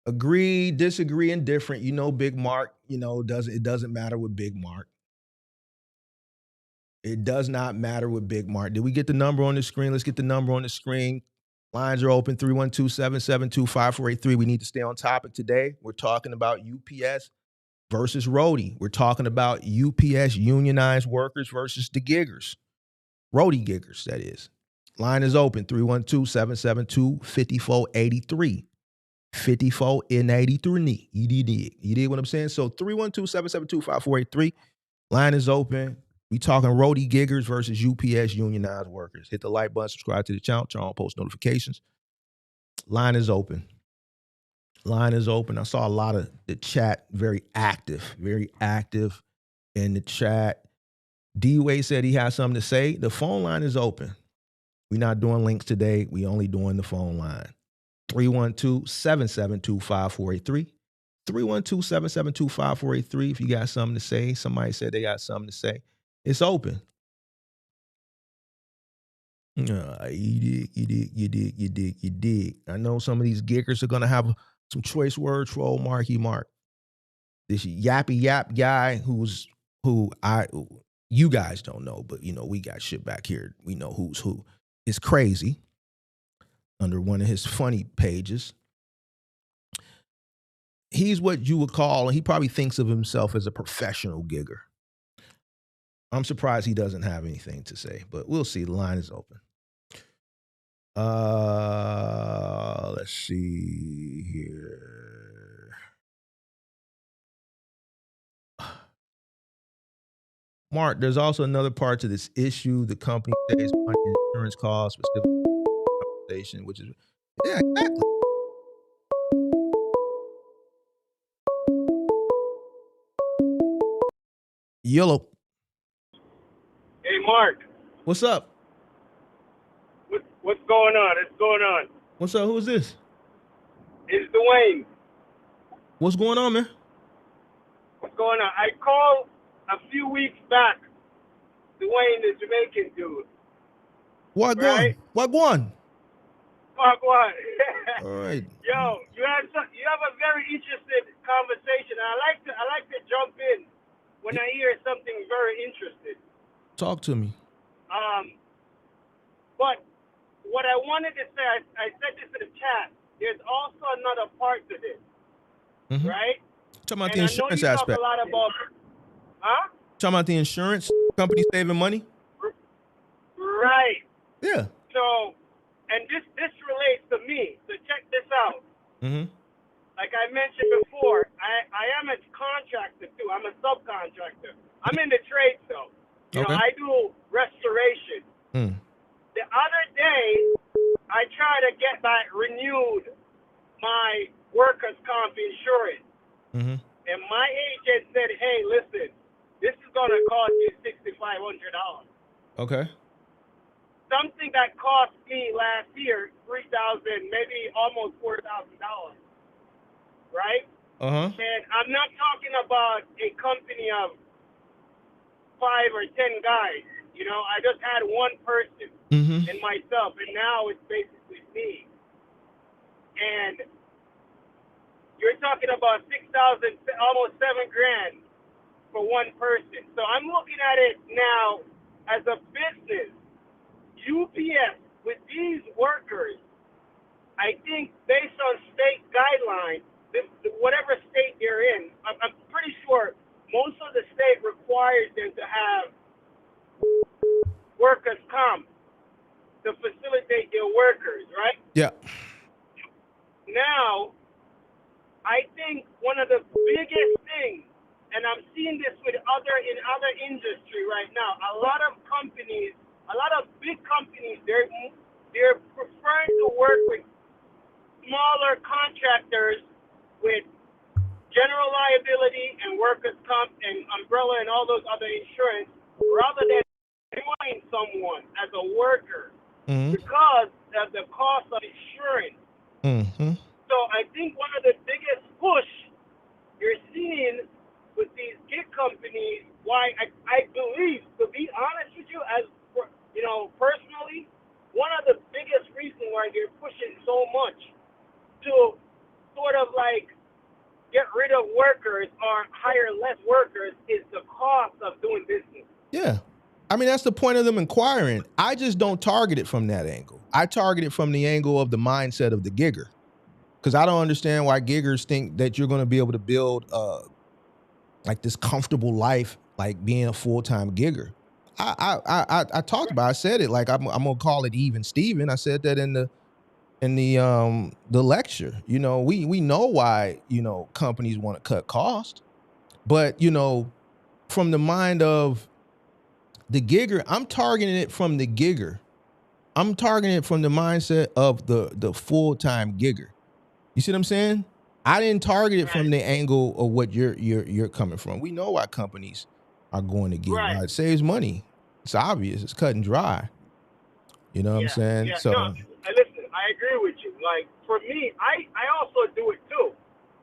Agree, disagree, indifferent. Big Mark, it doesn't matter with Big Mark. It does not matter with Big Mark. Did we get the number on the screen? Let's get the number on the screen. Lines are open, 312-772-5483. We need to stay on topic today. We're talking about UPS versus Roadie. We're talking about UPS unionized workers versus the giggers. Roadie giggers, that is. Line is open, 312-772-5483. 54 in 83. You dig what I'm saying? So 312-772-5483. Line is open. We talking Roadie giggers versus UPS unionized workers. Hit the like button, subscribe to the channel, turn on post notifications. Line is open. I saw a lot of the chat very active in the chat. D-Way said he has something to say. The phone line is open. We're not doing links today. We only doing the phone line. 312-772-5483. 312-772-5483. If you got something to say, somebody said they got something to say, it's open. You dig. I know some of these giggers are going to have some choice words for old Marky Mark. This yappy yap guy who you guys don't know, but we got shit back here. We know who's who. It's crazy. Under one of his funny pages, he's what you would call, and he probably thinks of himself as a professional gigger. I'm surprised he doesn't have anything to say, but we'll see. The line is open. Let's see here. Mark, there's also another part to this issue. The company saves money in insurance costs, specific compensation, which is, yeah, exactly. Yellow. Hey, Mark. What's up? What's going on? What's up? Who is this? It's Dwayne. What's going on, man? What's going on? I called a few weeks back. Dwayne, the Jamaican dude. What right? Wagwan? All right. Yo, you have a very interesting conversation. I like to jump in when I hear something very interesting. Talk to me. But what I wanted to say, I said this in the chat. There's also another part to this, right? Talking about the insurance aspect. Talk a lot about, huh? Talking about the insurance company saving money. Right. Yeah. So, and this relates to me. So check this out. Like I mentioned before, I am a contractor too. I'm a subcontractor. I'm in the trade though. You know, I do restoration. The other day, I tried to get renewed my workers' comp insurance. and my agent said, "Hey, listen, this is gonna cost you $6,500. Okay. Something that cost me last year $3,000, maybe almost $4,000, right? And I'm not talking about a company of 5 or 10 guys. You know, I just had one person and myself, and now it's basically me. And you're talking about 6,000, almost $7,000 for one person. So I'm looking at it now as a business. UPS with these workers, I think based on state guidelines, whatever state they're in, I'm pretty sure most of the state requires them to have workers' comp to facilitate their workers, right? Yeah. Now, I think one of the biggest things, and I'm seeing this in other industry right now, a lot of companies, a lot of big companies, they're preferring to work with smaller contractors with general liability and workers' comp and umbrella and all those other insurance, rather than employing someone as a worker because of the cost of insurance. So I think one of the biggest push you're seeing with these gig companies, why I believe, to be honest with you, as you know, personally, one of the biggest reasons why they're pushing so much to sort of like get rid of workers or hire less workers is the cost of doing business. Yeah. I mean, that's the point of them inquiring. I just don't target it from that angle. I target it from the angle of the mindset of the gigger. Because I don't understand why giggers think that you're going to be able to build like this comfortable life, like being a full-time gigger. I talked about it. I said it like I'm gonna call it even Steven. I said that in the lecture. You know, we know why, you know, companies want to cut costs, but you know, from the mind of the gigger, I'm targeting it from the gigger. I'm targeting it from the mindset of the full-time gigger. You see what I'm saying? I didn't target it from the angle of what you're coming from. We know why companies are going to gig. Right? It saves money. It's obvious. It's cut and dry. You know what I'm saying? Yeah. So No, listen, I agree with you. Like for me, I also do it too.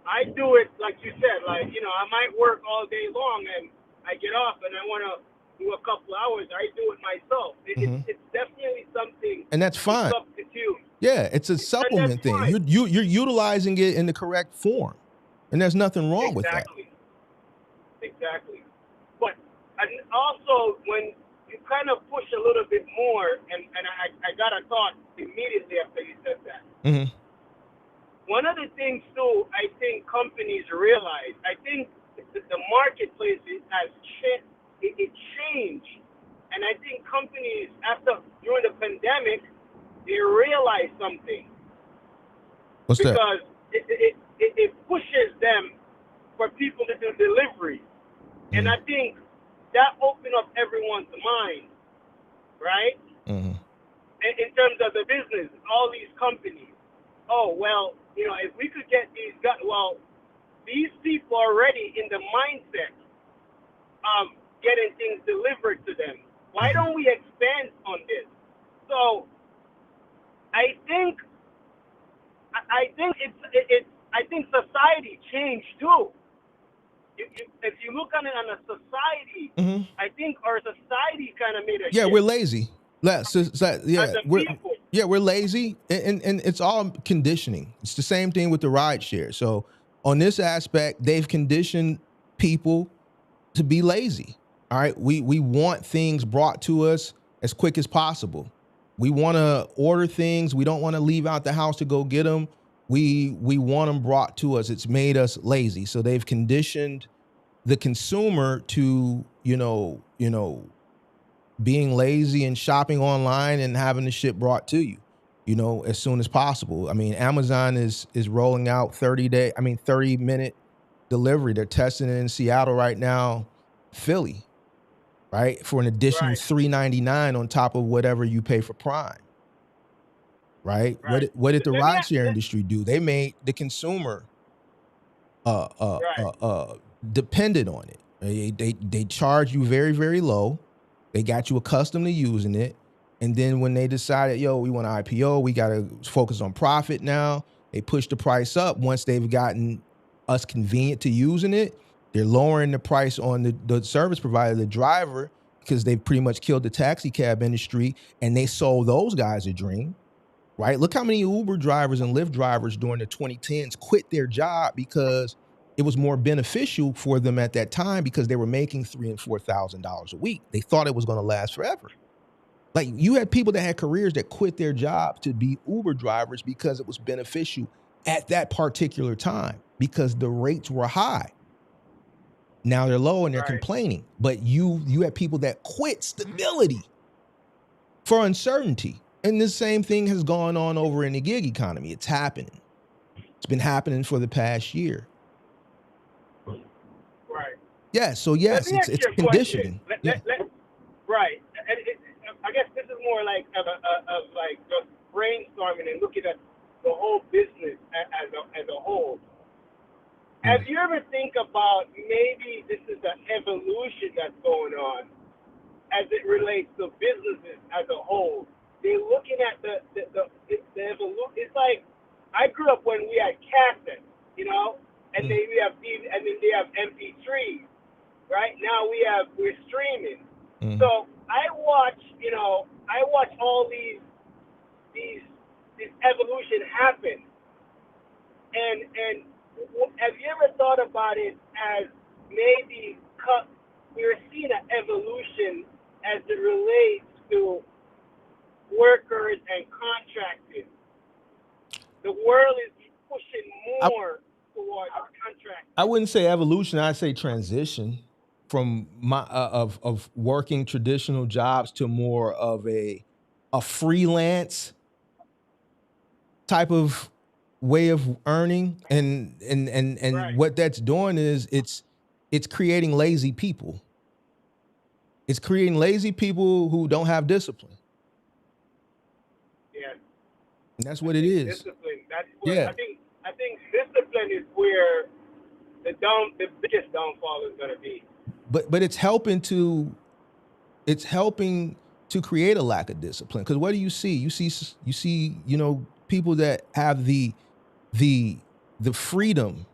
I do it like you said. Like, you know, I might work all day long and I get off and I want to do a couple hours. I do it myself. It's definitely something. And that's fine. Substitute. Yeah, it's a supplement thing. You're utilizing it in the correct form, and there's nothing wrong with that. Exactly. But and also when you kind of push a little bit more, and I got a thought immediately after you said that. One of the things too, I think companies realize. I think the marketplace has changed, and I think companies during the pandemic. They realize something. What's that? Because it pushes them for people to do delivery. And I think that opened up everyone's mind, right? In terms of the business, all these companies. Oh, well, you know, if we could get these guys, well, these people are already in the mindset of getting things delivered to them. Why don't we expand on this? So, I think society changed too. If you look on it on a society, I think our society kind of made a shift. We're lazy. We're lazy, and it's all conditioning. It's the same thing with the ride share. So on this aspect, they've conditioned people to be lazy. All right, we want things brought to us as quick as possible. We want to order things. We don't want to leave out the house to go get them. We want them brought to us. It's made us lazy. So they've conditioned the consumer to, you know, being lazy and shopping online and having the shit brought to you, you know, as soon as possible. I mean, Amazon is rolling out 30-minute delivery. They're testing it in Seattle right now, Philly. Right, for an additional $3.99 on top of whatever you pay for Prime. Right? What did the rideshare industry do? They made the consumer dependent on it. They charge you very, very low. They got you accustomed to using it. And then when they decided, yo, we want to IPO, we got to focus on profit now. They push the price up. Once they've gotten us convenient to using it, they're lowering the price on the service provider, the driver, because they've pretty much killed the taxi cab industry, and they sold those guys a dream, right? Look how many Uber drivers and Lyft drivers during the 2010s quit their job because it was more beneficial for them at that time because they were making $3,000 and $4,000 a week. They thought it was going to last forever. Like, you had people that had careers that quit their job to be Uber drivers because it was beneficial at that particular time because the rates were high. Now they're low and they're complaining. But you had people that quit stability for uncertainty. And the same thing has gone on over in the gig economy. It's happening. It's been happening for the past year. Right. Yeah, so yes, it's conditioning. Right. And I guess this is more like of like just brainstorming and looking at the whole business as a whole. Have you ever think about maybe this is an evolution that's going on as it relates to businesses as a whole? They're looking at the evolution. It's like, I grew up when we had cassettes, you know, and then we have and then they have MP3s. Right now we're streaming. So I watch all these evolution happen. And have you ever thought about it as maybe we're seeing an evolution as it relates to workers and contractors? The world is pushing more towards contractors. I wouldn't say evolution. I'd say transition from of working traditional jobs to more of a freelance type of way of earning, and what that's doing is it's creating lazy people. It's creating lazy people who don't have discipline. Yeah, and that's what it is. Discipline. That's where I think discipline is where the biggest downfall is going to be. But it's helping to create a lack of discipline. Because what do you see? You see people that have the freedom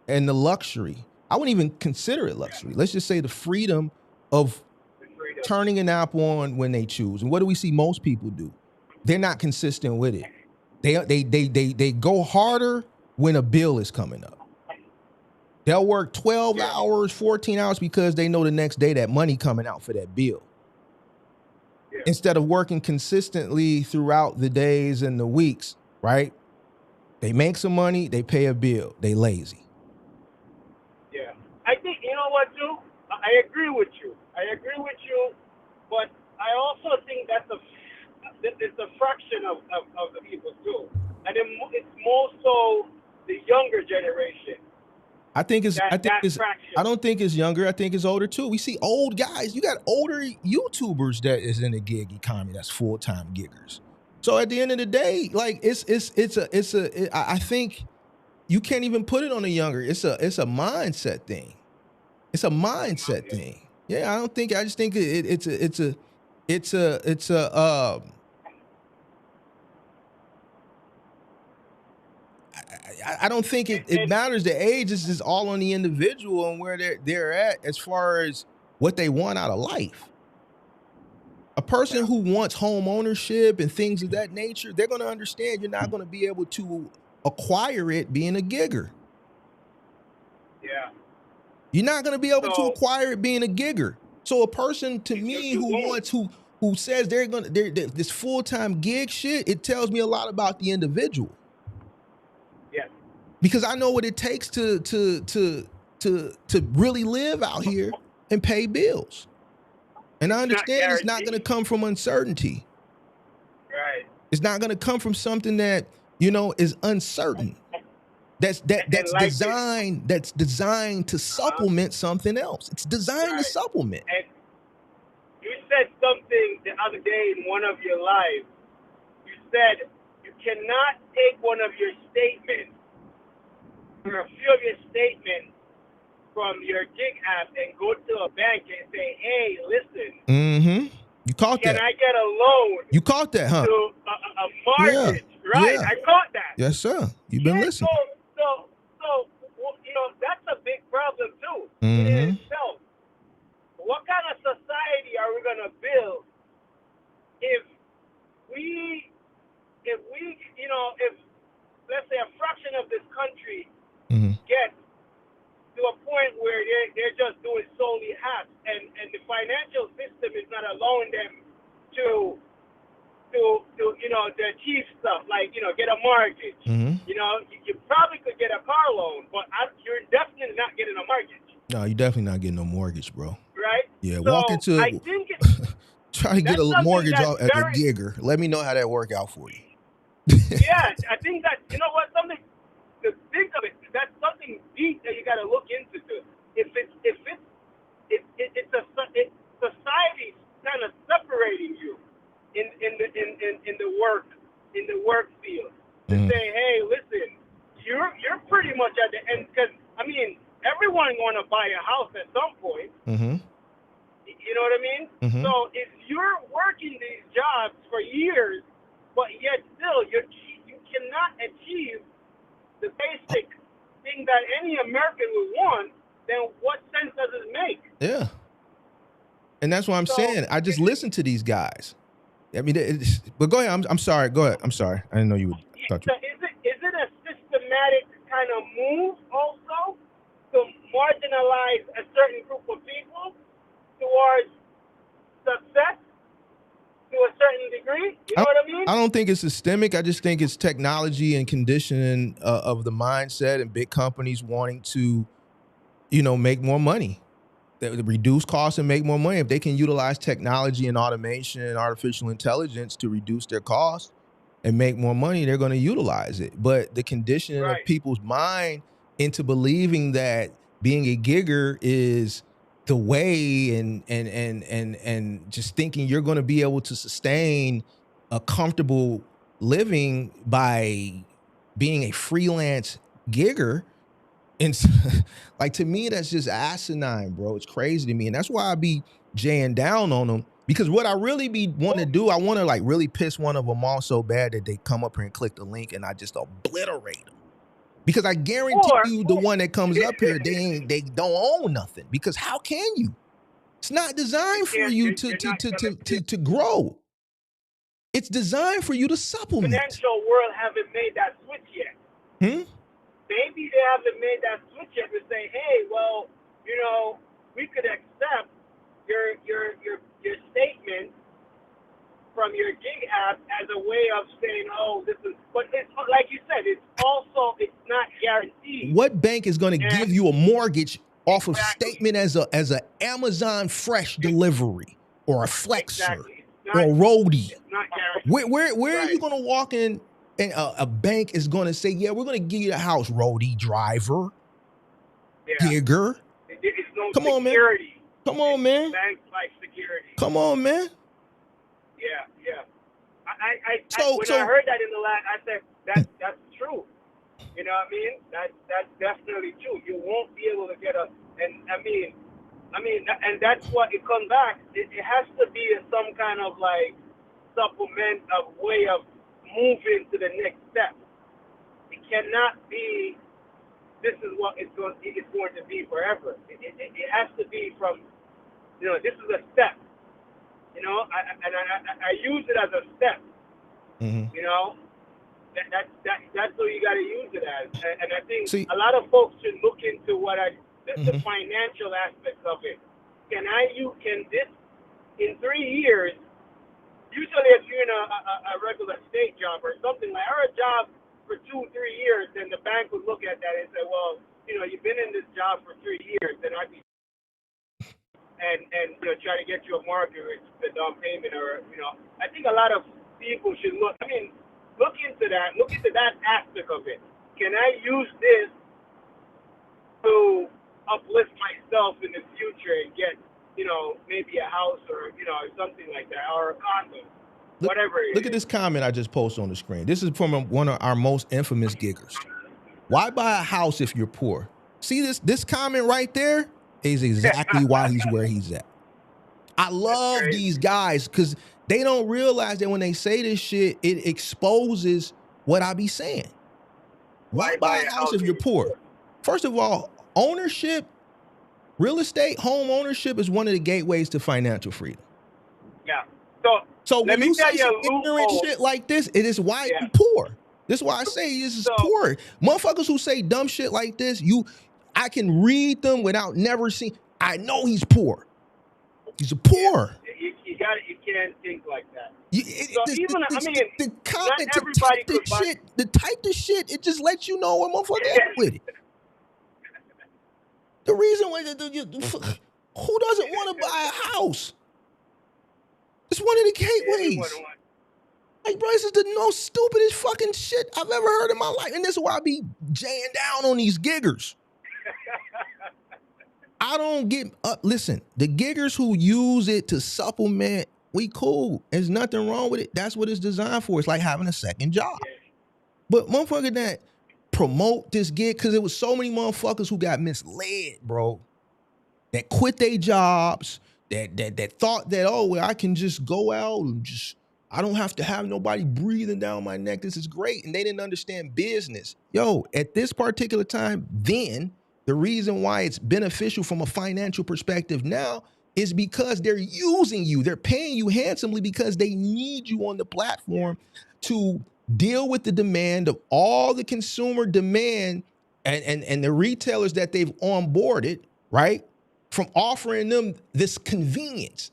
and the luxury. I wouldn't even consider it luxury. Let's just say the freedom of turning an app on when they choose. And what do we see most people do? They're not consistent with it. They go harder when a bill is coming up. They'll work 12 hours, 14 hours because they know the next day that money coming out for that bill. Yeah. Instead of working consistently throughout the days and the weeks, right? They make some money, they pay a bill, they lazy. Yeah. I think, you know what, too? I agree with you, but I also think it's a fraction of the people, too. And it's more so the younger generation. I don't think it's younger. I think it's older too. We see old guys. You got older YouTubers that is in the gig economy. That's full-time giggers. So at the end of the day, like I think you can't even put it on the younger. It's a mindset thing. It's a mindset thing. Yeah, I just think it's a I don't think it matters the age. It's just all on the individual and where they're at as far as what they want out of life. A person who wants home ownership and things of that nature, they're going to understand you're not going to be able to acquire it being a gigger. Yeah. You're not going to be able to acquire it being a gigger. So a person to me who says they're this full-time gig shit, it tells me a lot about the individual. Because I know what it takes to really live out here and pay bills. And I understand it's not going to come from uncertainty. Right. It's not going to come from something that, is uncertain. That's designed to supplement something else. It's designed to supplement. And you said something the other day in one of your lives. You said you cannot take one of your statements for a few of your statements from your gig app and go to a bank and say, hey, listen. Mm-hmm. You caught can that. I get a loan? You caught that, huh? To a mortgage, yeah. right? Yeah. I caught that. Yes, sir. You've been listening. So, you know, that's a big problem too Mm-hmm. in itself. What kind of society are we gonna build if we, you know, if let's say a fraction of this country gets to a point where they're just doing solely half, and the financial system is not allowing them to you know, to achieve stuff like, you know, get a mortgage. You know, you probably could get a car loan, but you're definitely not getting a mortgage. No, you're definitely not getting no mortgage, bro. Right? Yeah, so walk into I think it's try to get a mortgage as a gigger. Let me know how that work out for you. Yeah, I think that, you know what, something to think of it, that's something deep that you got to look into. If society's kind of separating you in the work field to say, hey, listen, you're pretty much at the end, because I mean, everyone want to buy a house at some point. You know what I mean? So if you're working these jobs for years, but yet still you cannot achieve the basic thing that any American would want, then what sense does it make? Yeah. And that's what I'm saying. I just listen to these guys. I mean, but go ahead. I'm sorry. Go ahead. I'm sorry. I didn't know you would. Is it a systematic kind of move also to marginalize a certain group of people towards success to a certain degree? You know what I mean? I don't think it's systemic. I just think it's technology and conditioning of the mindset and big companies wanting to, you know, make more money. They reduce costs and make more money. If they can utilize technology and automation and artificial intelligence to reduce their costs and make more money, they're going to utilize it. But the conditioning of people's mind into believing that being a gigger is the way, and just thinking you're going to be able to sustain a comfortable living by being a freelance gigger. And like, to me, that's just asinine, bro. It's crazy to me. And that's why I be jaying down on them, because what I really be wanting to do, I want to like really piss one of them off so bad that they come up here and click the link and I just obliterate them. Because I guarantee you the one that comes up here, they don't own nothing. Because how can you? It's not designed for you to grow. It's designed for you to supplement. Financial world haven't made that switch yet. Maybe they haven't made that switch yet to say, hey, well, you know, we could accept your statement from your gig app as a way of saying, oh, this is, but it's like you said, it's not guaranteed. What bank is going to give you a mortgage off of statement as a Amazon Fresh delivery or a Flexer or a Roadie? It's not guaranteed. Where are you going to walk in? And a bank is going to say, yeah, we're going to give you the house, Roadie, driver, gigger. It's no Come on, man. Come on, man. Banks like security. Come on, man. Yeah. When I heard that in the last, I said, that's true. You know what I mean? That's definitely true. You won't be able to get and that's what it comes back. It has to be some kind of like supplement of way of moving to the next step. It cannot be, this is what it's going to be forever. It has to be from, you know, this is a step. You know, I use it as a step. You know, that's what you got to use it as. And I think a lot of folks should look into the financial aspects of it. Can this, in 3 years, usually if you're in a regular state job or something like, or a job for 2-3 years, then the bank would look at that and say, well, you know, you've been in this job for 3 years, then I'd be and you know, try to get you a mortgage, a down payment, or, you know, I think a lot of people should look into that aspect of it. Can I use this to uplift myself in the future and get, you know, maybe a house or, you know, something like that, or a condo, whatever it is. Look at this comment I just posted on the screen. This is from one of our most infamous giggers. Why buy a house if you're poor? See this comment right there is exactly why he's where he's at. I love these guys because they don't realize that when they say this shit, it exposes what I be saying. Why buy a house if you're poor? First of all, ownership, real estate, home ownership is one of the gateways to financial freedom. Yeah. So when you say some ignorant shit like this, it is why you poor. This is why I say this is poor. Motherfuckers who say dumb shit like this, I can read them without never seeing. I know he's poor. He's poor. You can't think like that. The comment, the type of shit, it just lets you know what motherfucker at with it. The reason why who doesn't want to buy a house? It's one of the gateways. Like, bro, this is the most stupidest fucking shit I've ever heard in my life. And this is why I be jaying down on these giggers. I don't get listen, the giggers who use it to supplement, we cool. There's nothing wrong with it. That's what it's designed for. It's like having a second job. But motherfucker that promote this gig, because there was so many motherfuckers who got misled, bro, that quit their jobs, that thought that, oh, well, I can just go out and I don't have to have nobody breathing down my neck. This is great. And they didn't understand business. Yo, at this particular time, then the reason why it's beneficial from a financial perspective now is because they're using you. They're paying you handsomely because they need you on the platform to deal with the demand of all the consumer demand and the retailers that they've onboarded, right? From offering them this convenience,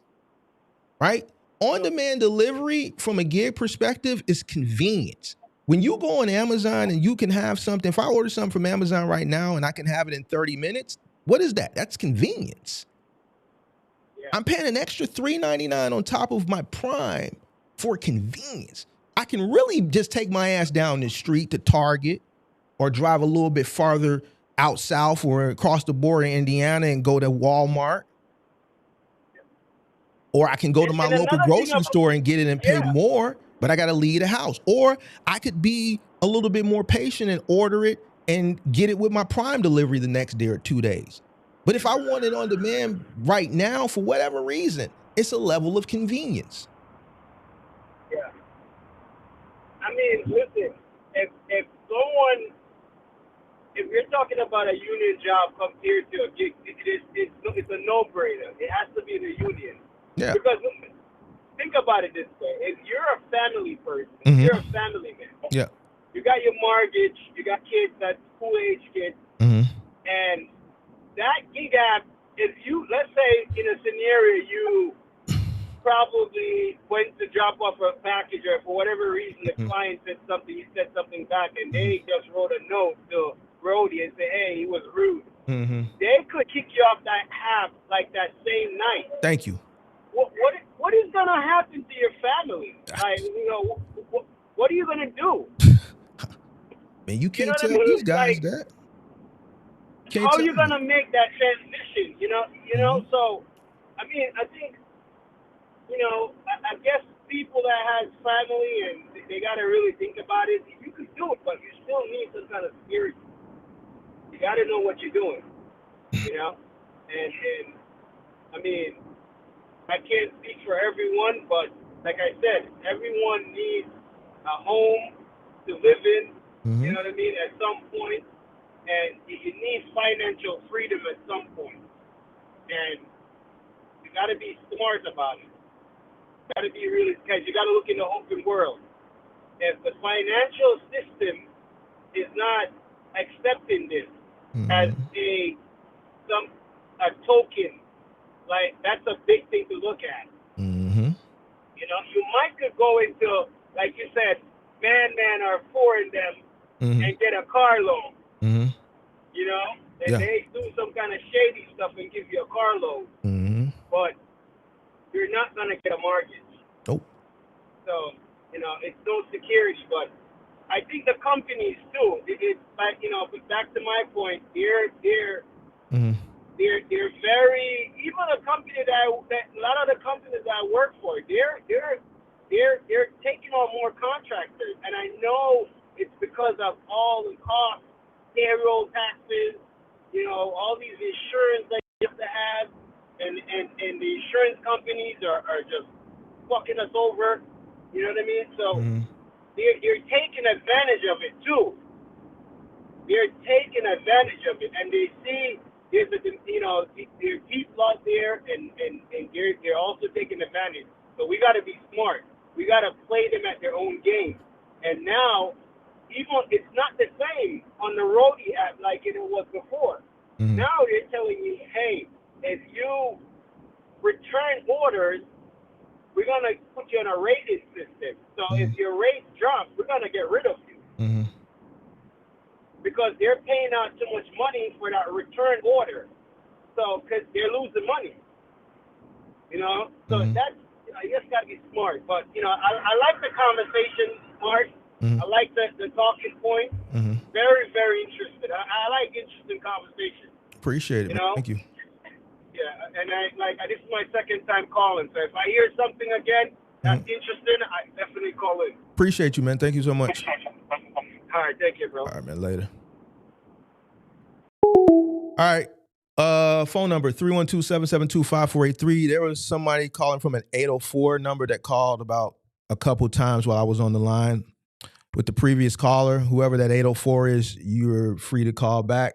right? On-demand delivery from a gig perspective is convenience. When you go on Amazon and you can have something, if I order something from Amazon right now and I can have it in 30 minutes, what is that? That's convenience. Yeah. I'm paying an extra $3.99 on top of my Prime for convenience. I can really just take my ass down the street to Target or drive a little bit farther out south or across the border in Indiana and go to Walmart. Or I can go to my local grocery store and get it and pay more, but I got to leave the house. Or I could be a little bit more patient and order it and get it with my Prime delivery the next day or 2 days. But if I want it on demand right now, for whatever reason, it's a level of convenience. Yeah. I mean, listen, if you're talking about a union job compared to a gig, it's a no-brainer. It has to be the union. Yeah. Because think about it this way: if you're a family person, you're a family man. Yeah. You got your mortgage, you got kids, that's school-age kids, and that gig app. If you, let's say, in a scenario, you probably went to drop off a package, or for whatever reason, the client said something, you said something back, and they just wrote a note to Roadie and say, "Hey, he was rude." They could kick you off that app like that same night. Thank you. What is gonna happen to your family? Like, what are you gonna do? Man, you can't tell these guys that. How are you gonna make that transition? You know. So, I mean, I think, I guess people that has family and they gotta really think about it. You can do it, but you still need some kind of security. You gotta know what you're doing. And I mean, I can't speak for everyone, but like I said, everyone needs a home to live in, you know what I mean, at some point. And you need financial freedom at some point. And you got to be smart about it. You got to be really, because you got to look in the open world. If the financial system is not accepting this as a token, like, that's a big thing to look at. You might could go into, like you said, man or four in them and get a car loan. And they do some kind of shady stuff and give you a car loan. But you're not going to get a mortgage. Nope. So, it's no security. But I think the companies, too, it's like, back to my point, they're very, even a company that a lot of the companies that I work for, they're taking on more contractors, and I know it's because of all the costs payroll taxes, you know, all these insurance that you have to have, and the insurance companies are just fucking us over. You know what I mean? So they're taking advantage of it too. They're taking advantage of it, and they see there's a, you know, there are people out there, and they're also taking advantage. So we got to be smart. We got to play them at their own game. And now, even it's not the same on the Roadie app like it was before. Now they're telling you, hey, if you return orders, we're gonna put you on a rating system. So if your rate drops, we're gonna get rid of you. Because they're paying out too much money for that return order. So, because they're losing money. You know? So that's, you know, you just got to be smart. But, you know, I like the conversation, Mark. I like the talking point. Very, very interested. I like interesting conversation. Appreciate it, man. Thank you. Yeah, and this is my second time calling. So if I hear something again that's interesting, I definitely call in. Appreciate you, man. Thank you so much. All right, thank you, bro. All right, man. Later. All right. Phone number 312-772-5483. There was somebody calling from an 804 number that called about a couple times while I was on the line with the previous caller. Whoever that 804 is, you're free to call back.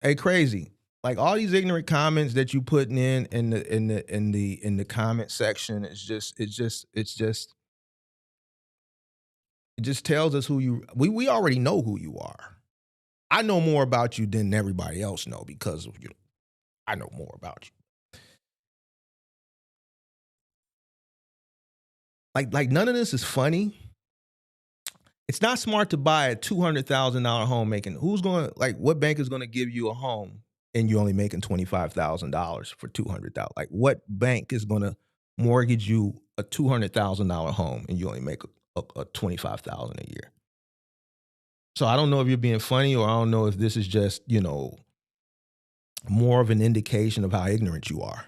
Hey, crazy. Like all these ignorant comments that you putting in the comment section, it just tells us who you. We already know who you are. I know more about you than everybody else know because of you. I know more about you. Like none of this is funny. It's not smart to buy a $200,000 home what bank is going to give you a home and you're only making $25,000 for $200,000? Like what bank is going to mortgage you a $200,000 home and you only make a $25,000 a year? So I don't know if you're being funny, or I don't know if this is just, you know, more of an indication of how ignorant you are.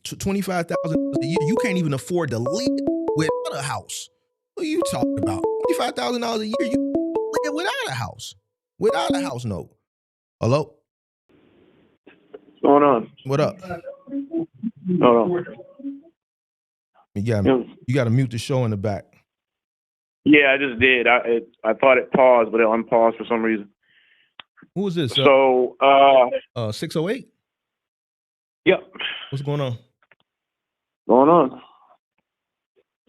$25,000 a year, you can't even afford to live without a house. What are you talking about? $25,000 a year, you live without a house. Without a house note. Hello? What's going on? What up? No. You got to mute the show in the back. Yeah, I just did. I thought it paused, but it unpaused for some reason. Who is this? So, 608? Yep. What's going on?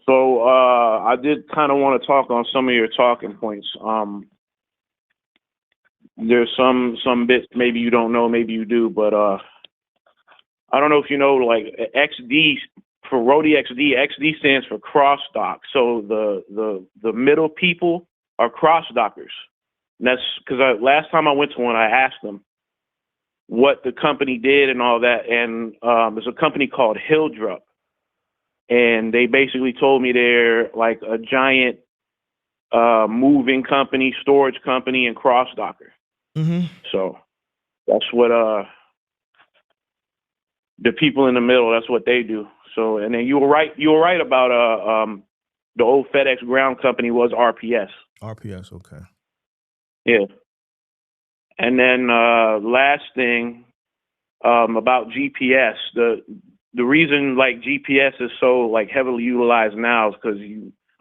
So, I did kind of want to talk on some of your talking points. There's some bits maybe you don't know, maybe you do, but I don't know if you know, like XD for Roadie XD stands for cross dock. So the middle people are cross dockers. And that's because last time I went to one, I asked them what the company did and all that. And there's a company called Hildrup. And they basically told me they're like a giant moving company, storage company, and cross docker. So that's what the people in the middle, that's what they do. So, and then you were right about the old FedEx ground company was RPS. RPS, okay. Yeah. And then last thing about GPS, the reason like GPS is so like heavily utilized now is because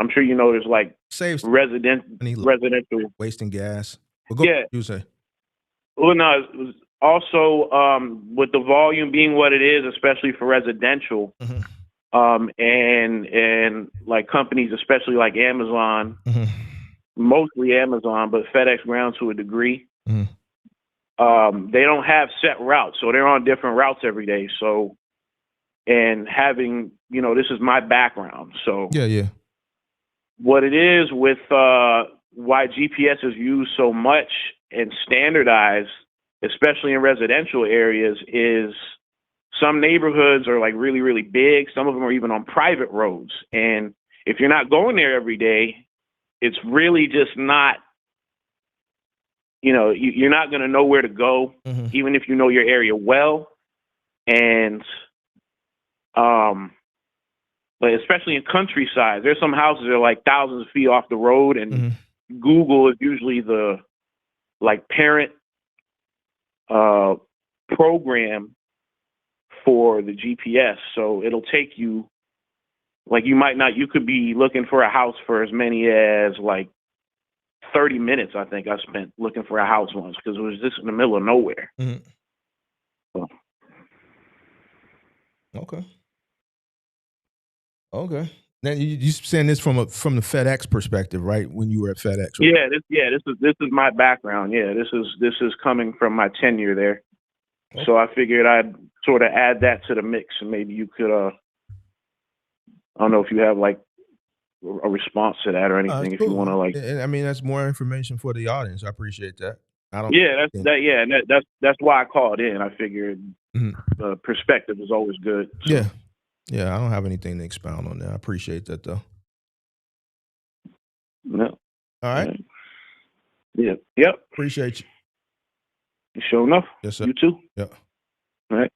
I'm sure you know there's like saves residential wasting gas. Yeah. You say. Well, no, it was also with the volume being what it is, especially for residential, and like companies, especially like Amazon, mostly Amazon, but FedEx ground to a degree. They don't have set routes, so they're on different routes every day. So, and having, you know, this is my background. So yeah. What it is with why GPS is used so much and standardized, especially in residential areas, is some neighborhoods are like really, really big. Some of them are even on private roads. And if you're not going there every day, it's really just not, you're not going to know where to go, even if you know your area well. And, but especially in countryside, there's some houses that are like thousands of feet off the road, and Google is usually the parent program for the GPS. So it'll take you, you could be looking for a house for as many as 30 minutes. I think I spent looking for a house once because it was just in the middle of nowhere. So. Okay. Now you saying this from the FedEx perspective, right? When you were at FedEx, right? This is my background. Yeah, this is coming from my tenure there. Okay. So I figured I'd sort of add that to the mix, and maybe you could. I don't know if you have a response to that or anything. If cool. You want to I mean, that's more information for the audience. I appreciate that. That's why I called in. I figured the perspective is always good. So. Yeah, I don't have anything to expound on that. I appreciate that, though. No. All right. Yeah. Yep. Appreciate you. Sure enough. Yes, sir. You too. Yeah. All right.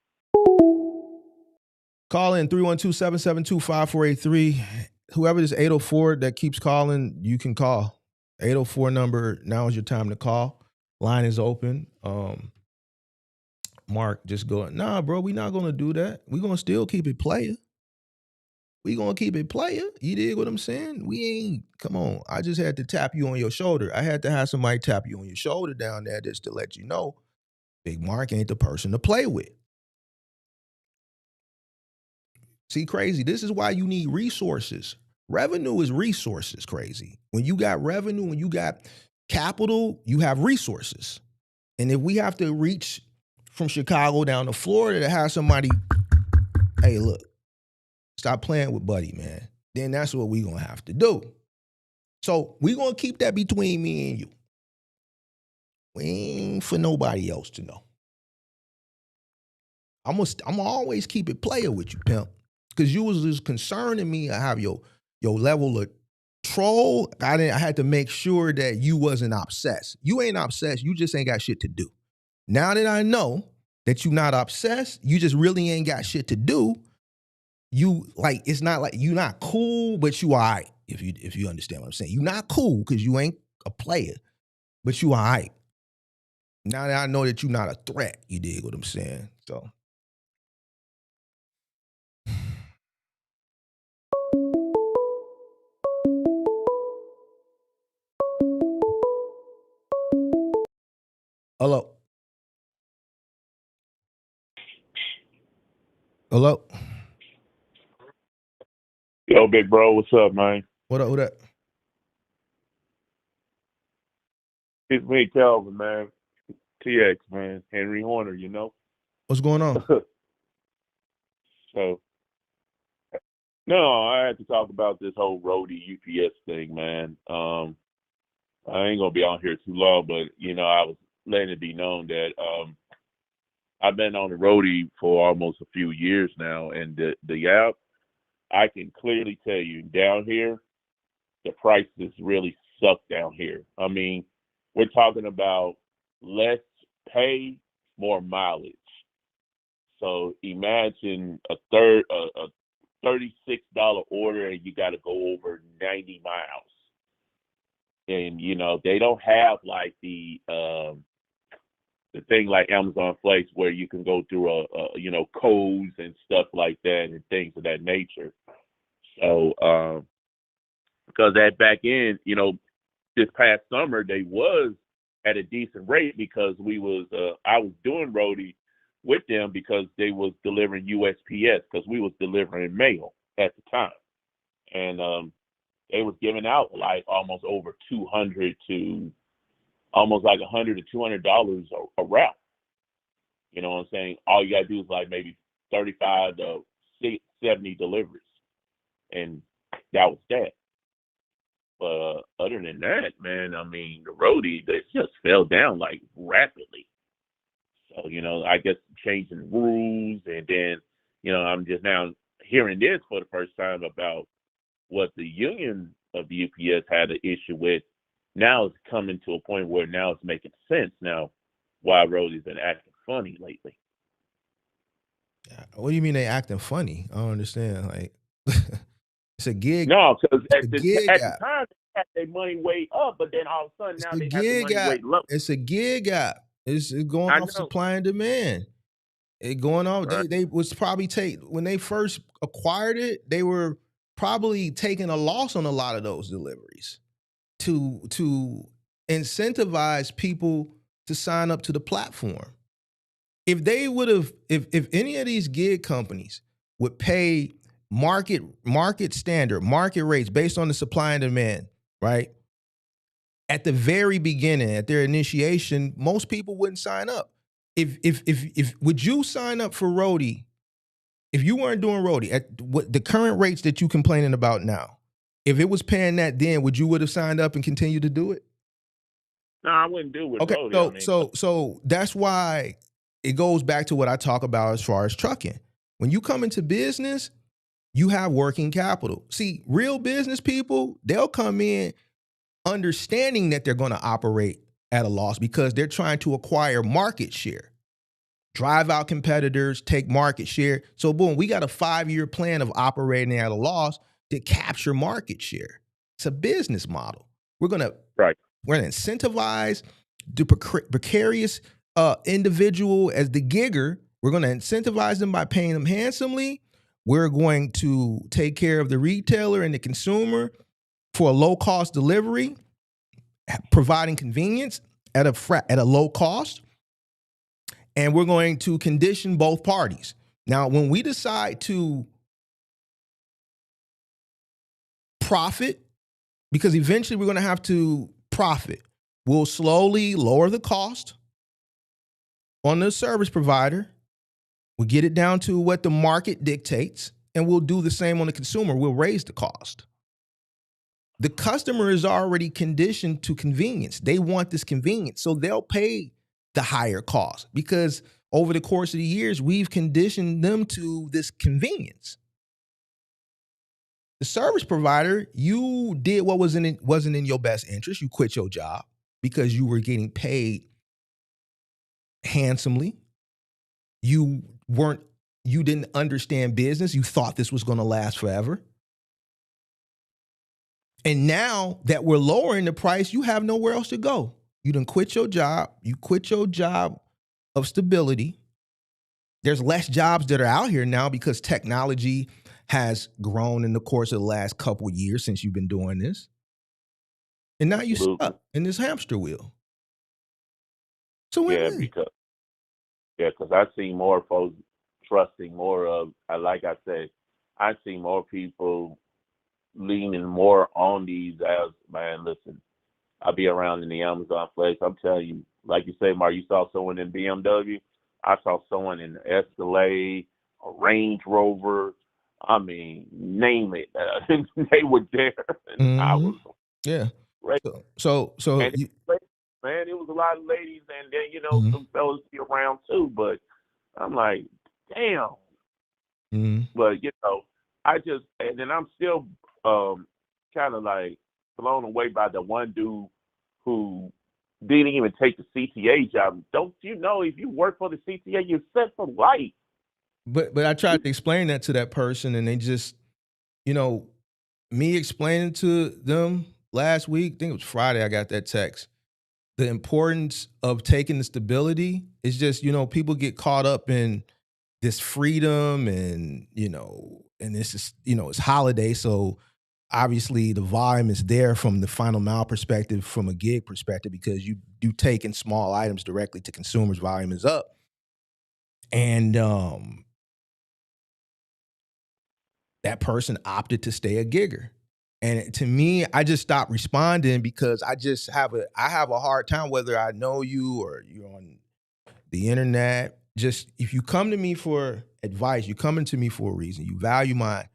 Call in 312-772-5483. Whoever is 804 that keeps calling, you can call. 804 number, now is your time to call. Line is open. Mark just going, nah, bro, we not going to do that. We going to still keep it player. We going to keep it player. You dig what I'm saying? We ain't, come on. I just had to tap you on your shoulder. I had to have somebody tap you on your shoulder down there just to let you know Big Mark ain't the person to play with. See, crazy. This is why you need resources. Revenue is resources, crazy. When you got revenue, when you got capital, you have resources. And if we have to reach from Chicago down to Florida to have somebody, hey, look, stop playing with Buddy, man. Then that's what we're going to have to do. So we're going to keep that between me and you. We ain't for nobody else to know. I'm gonna always keep it player with you, pimp. Because you was just concerning me. I have your level of troll. I had to make sure that you wasn't obsessed. You ain't obsessed. You just ain't got shit to do. Now that I know that you not obsessed, you just really ain't got shit to do. You it's not like you not cool, but you all right. If you understand what I'm saying, you not cool because you ain't a player, but you all right. Now that I know that you not a threat, you dig what I'm saying? So. Hello. Hello. Yo, big bro, what's up, man? What up? Who that? It's me, Calvin, man. TX, man. Henry Horner, you know? What's going on? So, no, I had to talk about this whole Roadie UPS thing, man. I ain't going to be on here too long, but, I was letting it be known that I've been on the Roadie for almost a few years now, and the app, I can clearly tell you, down here, the prices really suck down here. I mean, we're talking about less pay, more mileage. So imagine a $36 order and you got to go over 90 miles. And, they don't have like the thing like Amazon Flex where you can go through codes and stuff like that and things of that nature. So, because that back end, this past summer, they was at a decent rate because I was doing Roadie with them because they was delivering USPS because we was delivering mail at the time. And they was giving out like almost over $200 to almost like $100 to $200 a route. You know what I'm saying? All you got to do is like maybe 35 to 70 deliveries. And that was that. But other than that, man, I mean, the Roadie, they just fell down like rapidly. So, I guess changing rules. And then, I'm just now hearing this for the first time about what the union of the UPS had an issue with. Now it's coming to a point where now it's making sense now why Roadie's been acting funny lately. What do you mean they acting funny? I don't understand. Like, it's a gig. No, because at the the time they had their money way up, but then all of a sudden now they have the money way low. It's a gig gap. It's going off supply and demand. It going off. Right. They was probably when they first acquired it, they were probably taking a loss on a lot of those deliveries to incentivize people to sign up to the platform. If they would have, if any of these gig companies would pay market standard, market rates based on the supply and demand, right? At the very beginning, at their initiation, most people wouldn't sign up. If would you sign up for Roadie if you weren't doing Roadie at what the current rates that you complaining about now? If it was paying that then, would have signed up and continued to do it? No, I wouldn't do it with Roadie. So that's why it goes back to what I talk about as far as trucking. When you come into business, you have working capital. See, real business people, they'll come in understanding that they're going to operate at a loss because they're trying to acquire market share, drive out competitors, take market share. So boom, we got a 5-year plan of operating at a loss to capture market share. It's a business model. We're going to incentivize the precarious individual as the gigger. We're going to incentivize them by paying them handsomely. We're going to take care of the retailer and the consumer for a low-cost delivery, providing convenience at a low cost. And we're going to condition both parties. Now, when we decide to profit, because eventually we're going to have to profit, we'll slowly lower the cost on the service provider. We'll get it down to what the market dictates, and we'll do the same on the consumer. We'll raise the cost. The customer is already conditioned to convenience. They want this convenience, so they'll pay the higher cost because over the course of the years, we've conditioned them to this convenience. The service provider, you did what wasn't in your best interest. You quit your job because you were getting paid handsomely. You didn't understand business. You thought this was going to last forever. And now that we're lowering the price, you have nowhere else to go. You done quit your job. You quit your job of stability. There's less jobs that are out here now because technology has grown in the course of the last couple of years since you've been doing this. And now you're stuck in this hamster wheel. So because I see more folks trusting more of, like I said, I see more people leaning more on these as, man, listen, I'll be around in the Amazon place. I'm telling you, like you say, Mark, you saw someone in BMW. I saw someone in Escalade, a Range Rover. I mean, name it. They were there. And I was ready. So man, it was a lot of ladies, and then, some fellas be around too. But I'm like, damn. But, and then I'm still kind of like blown away by the one dude who didn't even take the CTA job. Don't you know if you work for the CTA, you're set for life? But I tried to explain that to that person, and they just, me explaining to them last week, I think it was Friday, I got that text. The importance of taking the stability is just, people get caught up in this freedom and, and this is, it's holiday. So obviously the volume is there from the final mile perspective, from a gig perspective, because you do take in small items directly to consumers, volume is up. And that person opted to stay a gigger. And to me, I just stopped responding because I have a hard time, whether I know you or you're on the internet. Just if you come to me for advice, you're coming to me for a reason. You value my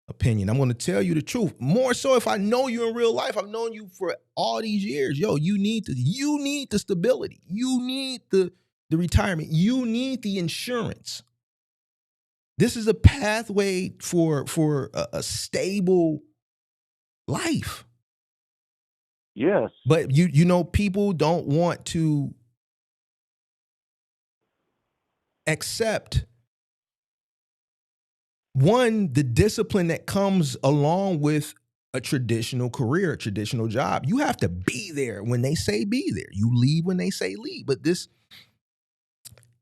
opinion. I'm going to tell you the truth. More so if I know you in real life. I've known you for all these years. Yo, you need the stability. You need the retirement. You need the insurance. This is a pathway for a stable life. Yes. But you know, people don't want to accept the discipline that comes along with a traditional career, a traditional job. You have to be there when they say be there. You leave when they say leave. But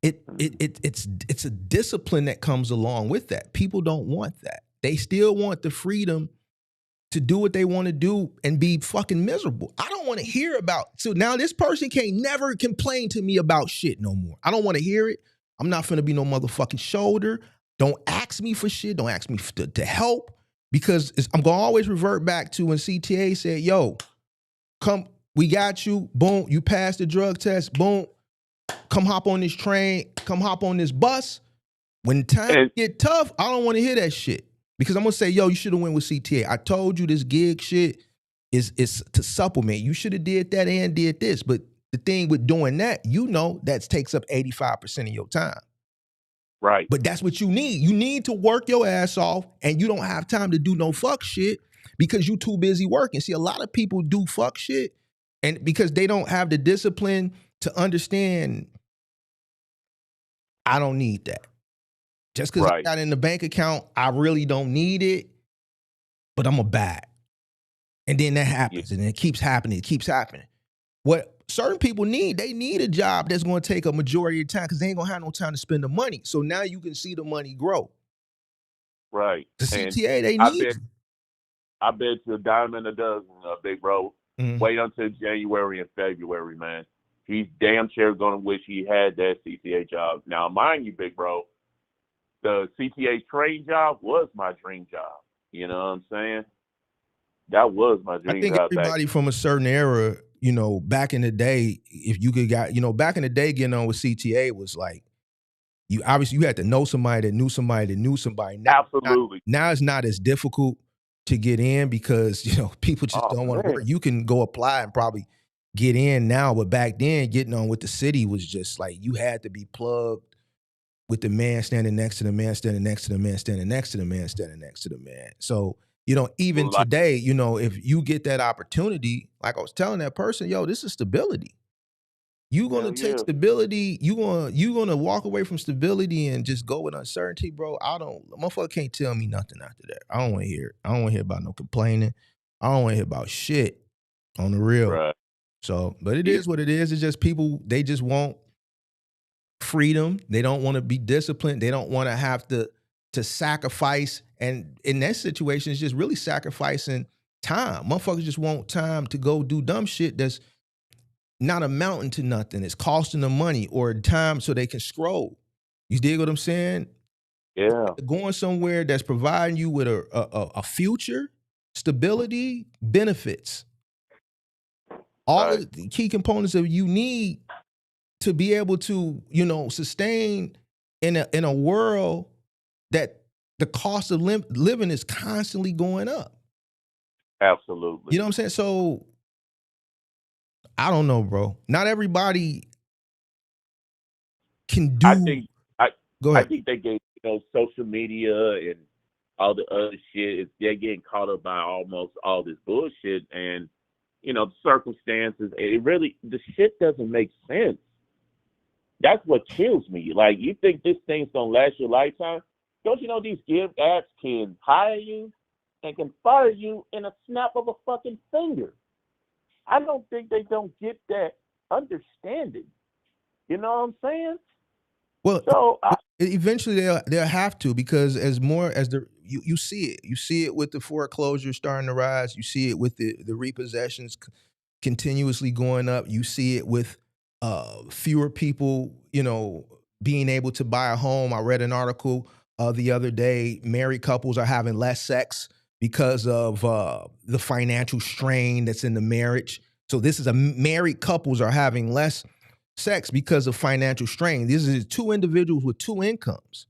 it's a discipline that comes along with that. People don't want that. They still want the freedom to do what they want to do and be fucking miserable. I don't want to hear about. So now this person can't never complain to me about shit no more. I don't want to hear it. I'm not finna be no motherfucking shoulder. Don't ask me for shit. Don't ask me to help, because I'm gonna always revert back to when CTA said, yo, come, we got you. Boom, you passed the drug test. Boom, come hop on this train. Come hop on this bus. When times get tough, I don't want to hear that shit. Because I'm gonna say, yo, you should have went with CTA. I told you this gig shit is to supplement. You should have did that and did this. But the thing with doing that, you know, that takes up 85% of your time. Right. But that's what you need. You need to work your ass off, and you don't have time to do no fuck shit because you too busy working. See, a lot of people do fuck shit, and because they don't have the discipline to understand, I don't need that. Just because I got it in the bank account, I really don't need it, but I'm a bad. And then that happens, and it keeps happening. It keeps happening. What certain people need, they need a job that's going to take a majority of the time because they ain't going to have no time to spend the money. So now you can see the money grow. Right. The CTA, they need you. I bet you a dime and a dozen, big bro. Wait until January and February, man. He's damn sure going to wish he had that CTA job. Now, mind you, big bro, the CTA trade job was my dream job. You know what I'm saying? That was my dream job. I think everybody from a certain era, you know, back in the day, if you could back in the day, getting on with CTA was like, you had to know somebody that knew somebody that knew somebody. Now, absolutely. Now it's not as difficult to get in because, you know, people just don't want to work. You can go apply and probably get in now, but back then, getting on with the city was just like, you had to be plugged with the man standing next to the man, standing next to the man, standing next to the man, standing next to the man. So, you know, even today, you know, if you get that opportunity, like I was telling that person, yo, this is stability. You're gonna take stability, you're gonna walk away from stability and just go with uncertainty, bro. Motherfucker can't tell me nothing after that. I don't want to hear it. I don't want to hear about no complaining. I don't want to hear about shit on the real. Right. So, but it is what it is. It's just people, they just want freedom. They don't want to be disciplined. They don't want to have to sacrifice. And in that situation, it's just really sacrificing time. Motherfuckers just want time to go do dumb shit that's not amounting to nothing. It's costing them money or time so they can scroll. You dig what I'm saying? Yeah. Going somewhere that's providing you with a future, stability, benefits. All of the key components that you need to be able to, you know, sustain in a world that the cost of living is constantly going up. Absolutely. You know what I'm saying? So I don't know, bro. Not everybody can do. I think they get, you know, social media and all the other shit. They're getting caught up by almost all this bullshit and, you know, the circumstances. The shit doesn't make sense. That's what kills me. Like, you think this thing's gonna last your lifetime? Don't you know these give ads can hire you and can fire you in a snap of a fucking finger? I don't think they don't get that understanding. You know what I'm saying? Well, so eventually they'll have to, because as you see it with the foreclosures starting to rise. You see it with the repossessions continuously going up. You see it with fewer people, you know, being able to buy a home. I read an article the other day. Married couples are having less sex because of the financial strain that's in the marriage. So this is married couples are having less sex because of financial strain. These are two individuals with two incomes.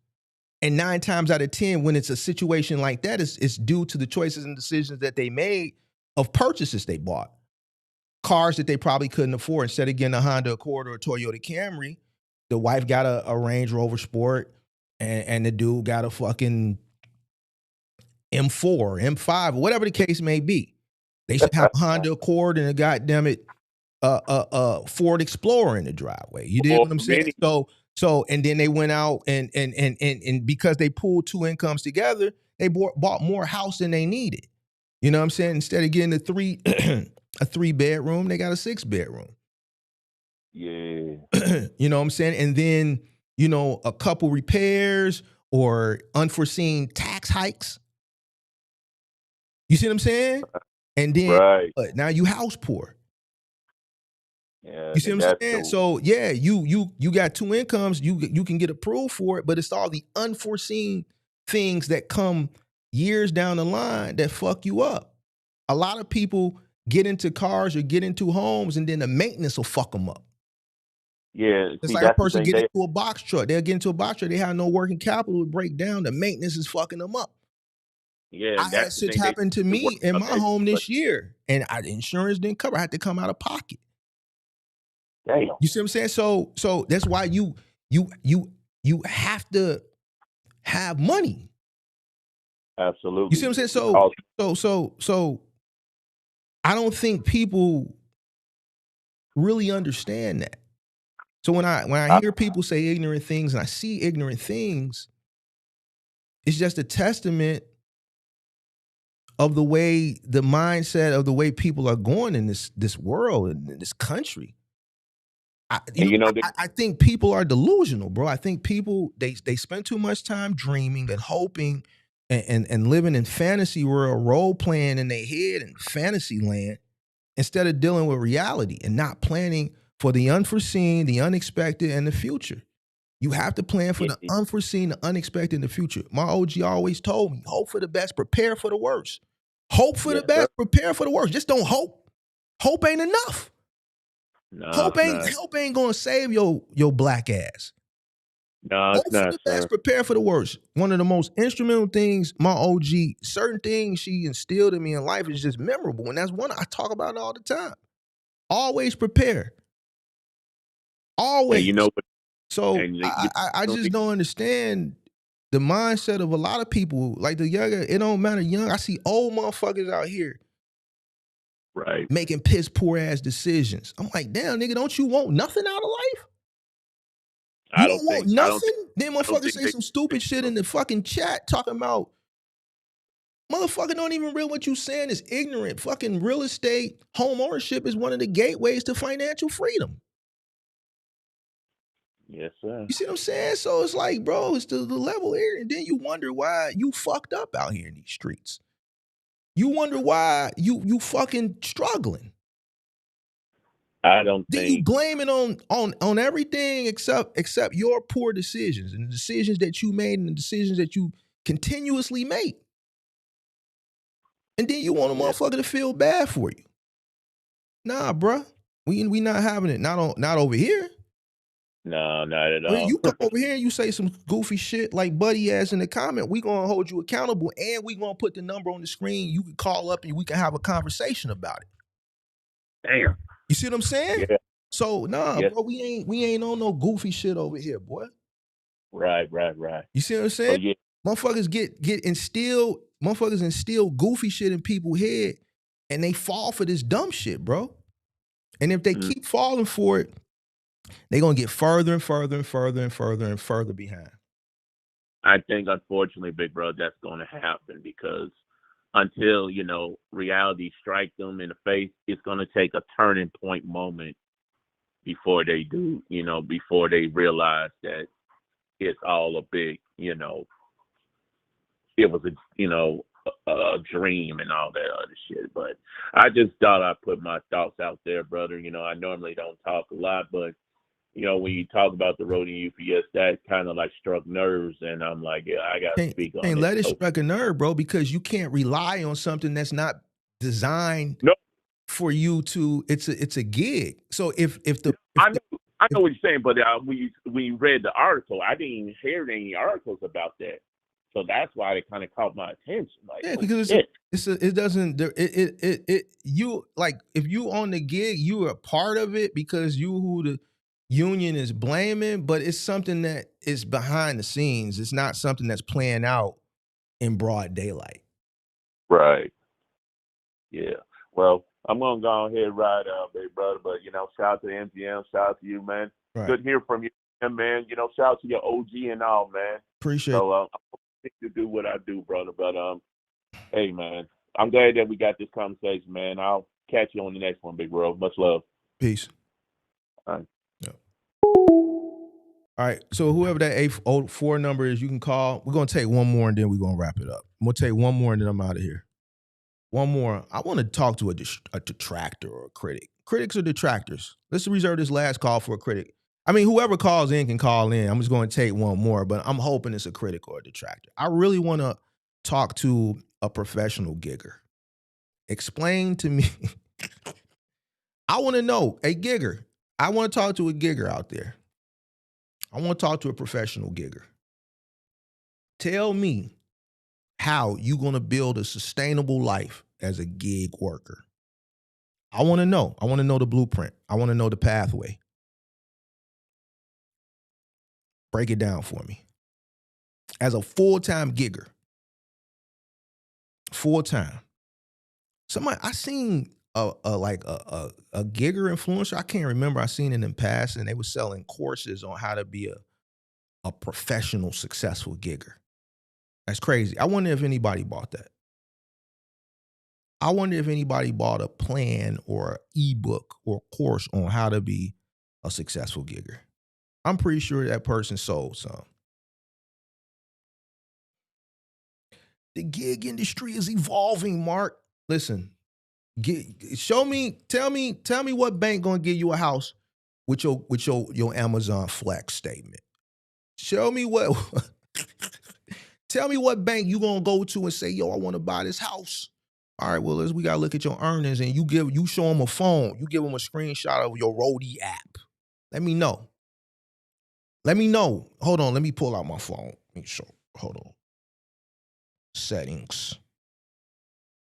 And 9 times out of 10, when it's a situation like that, it's due to the choices and decisions that they made of purchases they bought. Cars that they probably couldn't afford. Instead of getting a Honda Accord or a Toyota Camry, the wife got a Range Rover Sport and the dude got a fucking M4, M5, whatever the case may be. They should have a Honda Accord and a goddamn it Ford Explorer in the driveway. You dig what I'm saying? So and then they went out and because they pulled two incomes together, they bought more house than they needed. You know what I'm saying? Instead of getting a 3 bedroom, they got a 6 bedroom. Yeah. You know what I'm saying? And then, you know, a couple repairs or unforeseen tax hikes. You see what I'm saying? And then now you house poor. Yeah, you see what I'm saying? So yeah, you got 2 incomes, you can get approved for it, but it's all the unforeseen things that come years down the line that fuck you up. A lot of people get into cars or get into homes and then the maintenance will fuck them up. Yeah, it's like a person get into a box truck. They'll get into a box truck, they have no working capital to break down. The maintenance is fucking them up. Yeah, I had shit happen to me in my home this year, and insurance didn't cover. I had to come out of pocket. Damn. You see what I'm saying? So that's why you have to have money. Absolutely. You see what I'm saying? So I don't think people really understand that. So when I hear people say ignorant things and I see ignorant things, it's just a testament of the way, the mindset of the way people are going in this world, in this country. I think people are delusional, bro. I think people, they spend too much time dreaming and hoping and living in fantasy world, role playing in their head and fantasy land, instead of dealing with reality and not planning for the unforeseen, the unexpected, and the future. You have to plan for the unforeseen, the unexpected, and the future. My OG always told me, hope for the best, prepare for the worst. Hope for the best, prepare for the worst. Just don't hope. Hope ain't enough. No, hope ain't gonna save your black ass. No, hope for the best, prepare for the worst. One of the most instrumental things, my OG, certain things she instilled in me in life is just memorable. And that's one I talk about all the time. Always prepare. Always. And you know what? So I just don't understand the mindset of a lot of people. Like the younger, it don't matter young. I see old motherfuckers out here making piss poor ass decisions. I'm like, damn, nigga, don't you want nothing out of life? You don't want nothing? Then motherfuckers say some stupid shit in the fucking chat talking about, motherfucker don't even realize what you saying is ignorant. Fucking real estate, home ownership is one of the gateways to financial freedom. Yes, sir. You see what I'm saying? So it's like, bro, it's the level here. And then you wonder why you fucked up out here in these streets. You wonder why you fucking struggling. I don't then think. You blame it on everything except your poor decisions and the decisions that you made and the decisions that you continuously make. And then you want a motherfucker to feel bad for you. Nah, bruh. We not having it. Not over here. No, not at all. You come over here and you say some goofy shit like Buddy ass in the comment, we gonna hold you accountable and we gonna put the number on the screen. You can call up and we can have a conversation about it. Damn. You see what I'm saying? Yeah. So bro, we ain't on no goofy shit over here, boy. Right. You see what I'm saying? Oh, yeah. Motherfuckers instill goofy shit in people's head and they fall for this dumb shit, bro. And if they keep falling for it, they're going to get further and further and further and further and further behind. I think, unfortunately, big bro, that's going to happen because until, reality strikes them in the face, it's going to take a turning point moment before they do, before they realize that it's all a big, it was a dream and all that other shit. But I just thought I'd put my thoughts out there, brother. I normally don't talk a lot, but when you talk about the Roadie UPS, that kind of like struck nerves, and I'm like, yeah, I got to speak on it. And let it strike a nerve, bro, because you can't rely on something that's not designed for you to. It's a gig. So I know what you're saying, but when you read the article, I didn't even hear any articles about that. So that's why it kind of caught my attention. Like, because you like if you on the gig, you are a part of it because you who the union is blaming, but it's something that is behind the scenes. It's not something that's playing out in broad daylight. Right. Yeah. Well, I'm gonna go ahead and ride out, big brother. But shout out to MGM, shout out to you, man. Right. Good to hear from you, man. Shout out to your OG and all, man. Appreciate So I'm going to do what I do, brother. But hey, man, I'm glad that we got this conversation, man. I'll catch you on the next one, big bro. Much love. Peace. All right. Yeah. All right. So whoever that 804 number is, you can call. We're gonna take one more and then we're gonna wrap it up. I'm gonna take one more and then I'm out of here. One more. I want to talk to a detractor or a critic. Critics or detractors. Let's reserve this last call for a critic. I mean, whoever calls in can call in. I'm just going to take one more, but I'm hoping it's a critic or a detractor. I really want to talk to a professional gigger. Explain to me. I want to know, a gigger. I want to talk to a gigger out there. I want to talk to a professional gigger. Tell me how you going to build a sustainable life as a gig worker. I want to know. I want to know the blueprint. I want to know the pathway. Break it down for me. As a full-time gigger. Full-time. Somebody, I seen a gigger influencer. I can't remember. I seen it in past, and they were selling courses on how to be a professional, successful gigger. That's crazy. I wonder if anybody bought that. I wonder if anybody bought a plan or ebook or course on how to be a successful gigger. I'm pretty sure that person sold some. The gig industry is evolving, Mark. Listen, tell me what bank gonna give you a house with your Amazon Flex statement. Show me what. Tell me what bank you gonna go to and say, yo, I want to buy this house. All right, well, we gotta look at your earnings, and you show them a phone. You give them a screenshot of your Roadie app. Let me know. Hold on, let me pull out my phone. Hold on. Settings.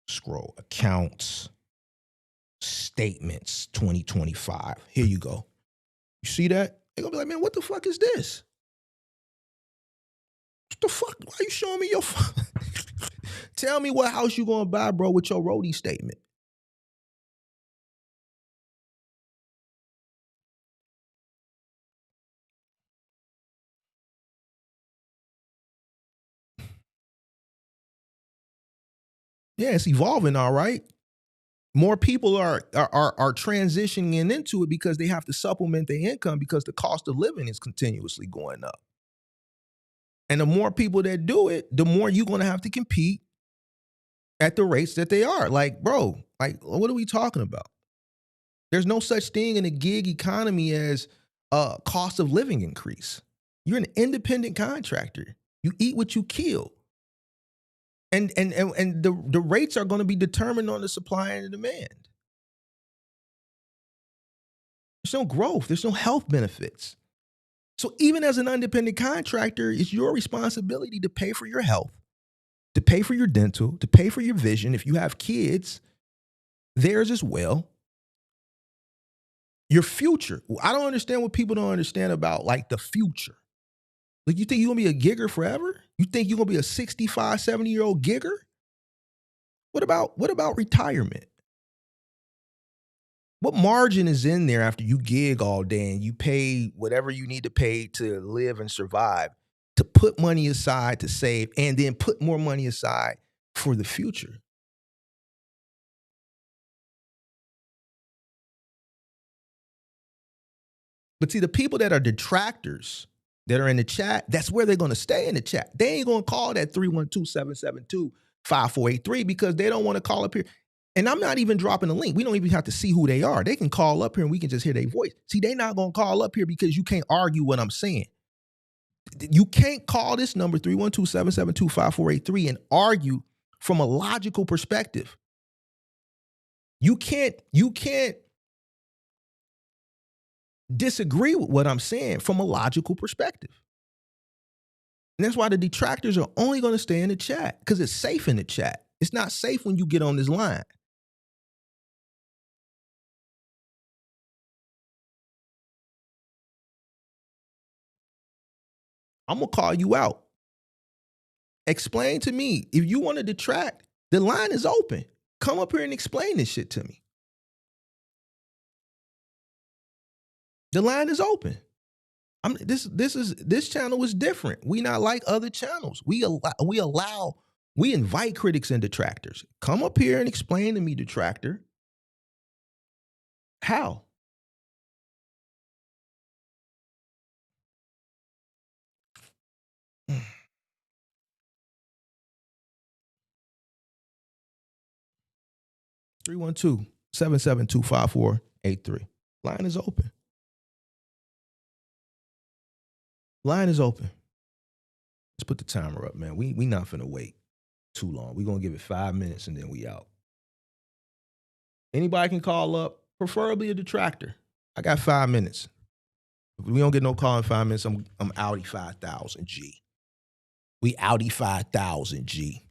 Scroll. Accounts. Statements 2025. Here you go. You see that? They're gonna be like, man, what the fuck is this? What the fuck? Why are you showing me your phone? Tell me what house you gonna buy, bro, with your Roadie statement. Yeah, it's evolving, all right. More people are transitioning into it because they have to supplement their income because the cost of living is continuously going up. And the more people that do it, the more you're going to have to compete at the rates that they are. Like, bro, what are we talking about? There's no such thing in a gig economy as a cost of living increase. You're an independent contractor. You eat what you kill. And the rates are going to be determined on the supply and the demand. There's no growth. There's no health benefits. So even as an independent contractor, it's your responsibility to pay for your health, to pay for your dental, to pay for your vision. If you have kids, theirs as well. Your future. I don't understand what people don't understand about like the future. Like, you think you're going to be a gigger forever? You think you're going to be a 65, 70-year-old gigger? What about retirement? What margin is in there after you gig all day and you pay whatever you need to pay to live and survive, to put money aside to save, and then put more money aside for the future? But see, the people that are detractors that are in the chat, that's where they're going to stay in the chat. They ain't going to call that 312-772-5483 because they don't want to call up here. And I'm not even dropping a link. We don't even have to see who they are. They can call up here and we can just hear their voice. See, they're not going to call up here because you can't argue what I'm saying. You can't call this number 312-772-5483 and argue from a logical perspective. You can't disagree with what I'm saying from a logical perspective. And that's why the detractors are only going to stay in the chat because it's safe in the chat. It's not safe when you get on this line. I'm going to call you out. Explain to me. If you want to detract, the line is open. Come up here and explain this shit to me. The line is open. This channel is different. We not like other channels. We invite critics and detractors. Come up here and explain to me, detractor, how. Three 312-772-5483. Line is open. Line is open. Let's put the timer up, man. We not finna wait too long. We're gonna give it 5 minutes and then we out. Anybody can call up, preferably a detractor. I got 5 minutes. If we don't get no call in 5 minutes, I'm outie 5,000 G. We outie 5,000 G.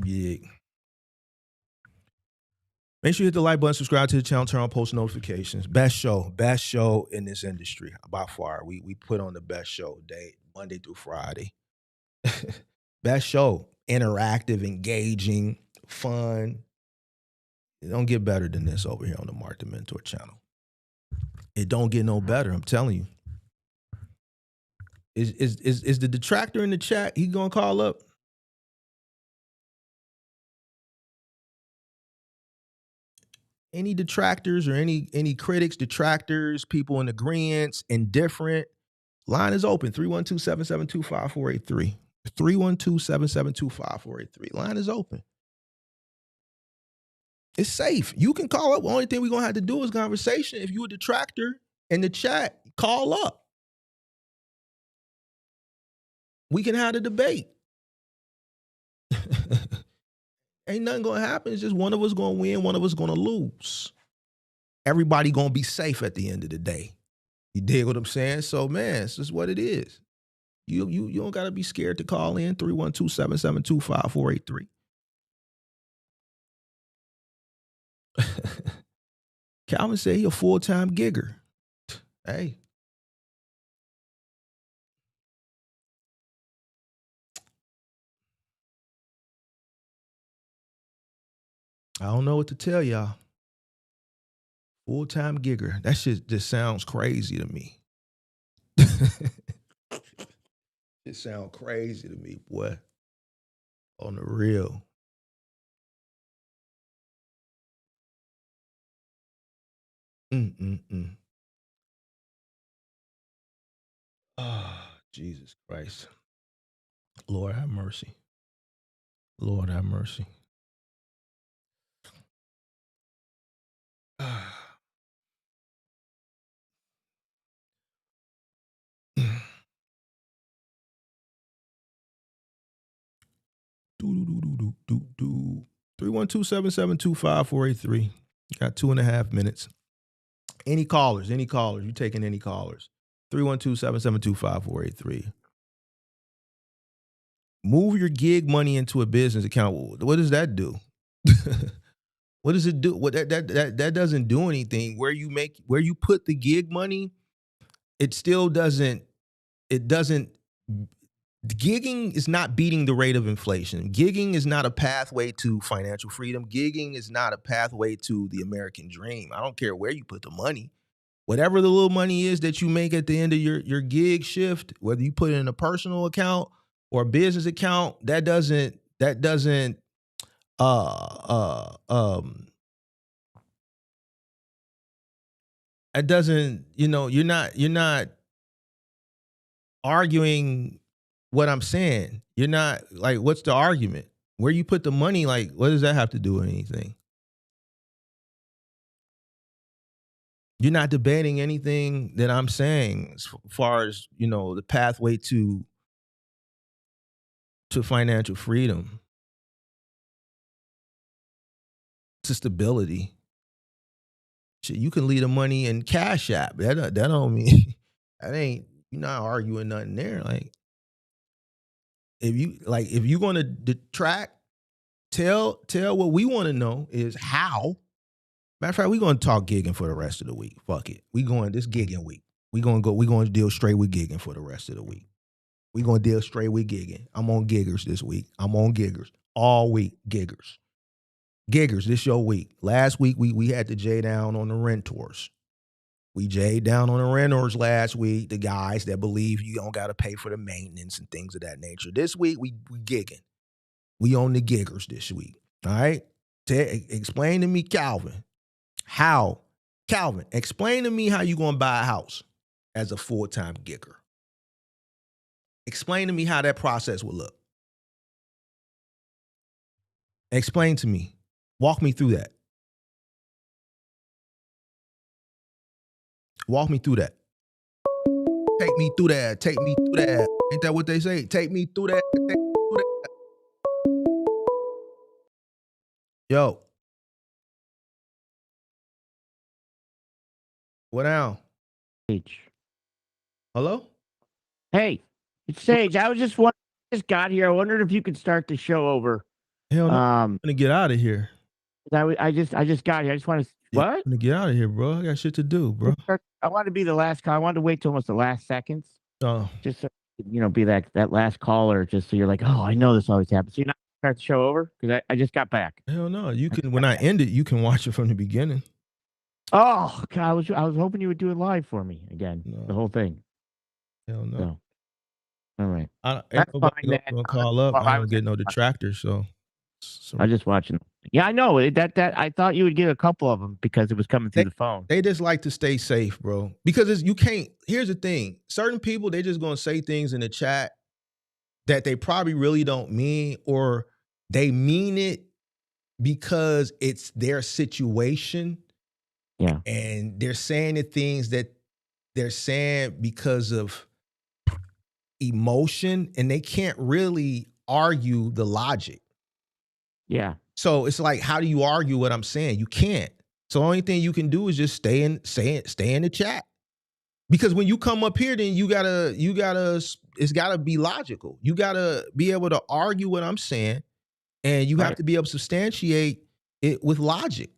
Yeah. Make sure you hit the like button, subscribe to the channel, turn on post notifications. Best show in this industry by far. We put on the best show day, Monday through Friday. Best show, interactive, engaging, fun. It don't get better than this over here on the Mark the Mentor channel. It don't get no better, I'm telling you. Is the detractor in the chat? He gonna call up? Any detractors or any critics, detractors, people in agreement, indifferent, line is open. 312-772-5483. 312-772-5483. Line is open. It's safe. You can call up. The only thing we're going to have to do is conversation. If you a detractor in the chat, call up. We can have a debate. Ain't nothing going to happen. It's just one of us going to win, one of us going to lose. Everybody going to be safe at the end of the day. You dig what I'm saying? So, man, it's just what it is. You don't got to be scared to call in. 312-772-5483. Calvin said he a full-time gigger. Hey. I don't know what to tell y'all. Full-time gigger. That shit just sounds crazy to me. It sounds crazy to me, boy. On the real. Oh, Jesus Christ. Lord have mercy. Lord have mercy. Do. 312-772-5483. Got 2.5 minutes. Any callers? You taking any callers? 312-772-5483. Move your gig money into a business account. What does that do? What does it do? What that doesn't do anything. Where you put the gig money, it still doesn't. Gigging is not beating the rate of inflation. Gigging is not a pathway to financial freedom. Gigging is not a pathway to the American dream. I don't care where you put the money. Whatever the little money is that you make at the end of your gig shift, whether you put it in a personal account or a business account, that doesn't you're not arguing what I'm saying. You're not like, what's the argument? Where you put the money, like, what does that have to do with anything? You're not debating anything that I'm saying as far as, the pathway to financial freedom, to stability. Shit, you can leave the money in Cash App. That don't mean you're not arguing nothing there. Like, if you're going to detract, tell what we want to know is how. Matter of fact, we're going to talk gigging for the rest of the week. Fuck it. We going this gigging week. We're going to deal straight with gigging for the rest of the week. We're going to deal straight with gigging. I'm on giggers this week. I'm on giggers. all week. Giggers, this your week. Last week we had to J down on the renters. We J'd down on the renters last week, the guys that believe you don't got to pay for the maintenance and things of that nature. This week, we gigging. We on the giggers this week, all right? Explain to me, Calvin, explain to me how you going to buy a house as a full-time gigger. Explain to me how that process would look. Explain to me. Walk me through that. Walk me through that. Take me through that. Take me through that. Ain't that what they say? Take me through that. Take me through that. Yo. What now? Sage. Hello? Hey, it's Sage. I was just got here. I wondered if you could start the show over. Hell no. I'm gonna get out of here. I just got here. I just want to what? I'm gonna get out of here, bro. I got shit to do, bro. I want to be the last call. I wanted to wait till almost the last seconds. Oh. Just so, be that last caller, just so you're like, oh, I know this always happens. So you're not gonna start the show over? Because I just got back. Hell no. You can when I end it, you can watch it from the beginning. Oh God, I was hoping you would do it live for me again. No. The whole thing. Hell no. So, all right. Ain't nobody gonna call up. I don't get no detractors, so I'm just watching. Yeah, I know that. I thought you would get a couple of them because it was coming through the phone. They just like to stay safe, bro. Because you can't. Here's the thing: certain people, they just gonna say things in the chat that they probably really don't mean, or they mean it because it's their situation. Yeah, and they're saying the things that they're saying because of emotion, and they can't really argue the logic. Yeah. So it's like, how do you argue what I'm saying? You can't. So the only thing you can do is just stay in the chat. Because when you come up here, then it's gotta be logical. You gotta be able to argue what I'm saying, and you have to be able to substantiate it with logic.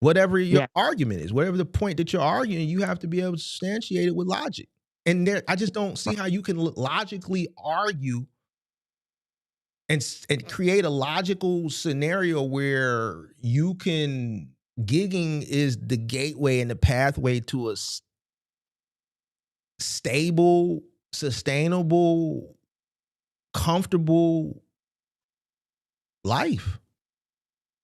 Whatever your argument is, whatever the point that you're arguing, you have to be able to substantiate it with logic. And I just don't see how you can logically argue and create a logical scenario where you can gigging is the gateway and the pathway to a stable, sustainable, comfortable life.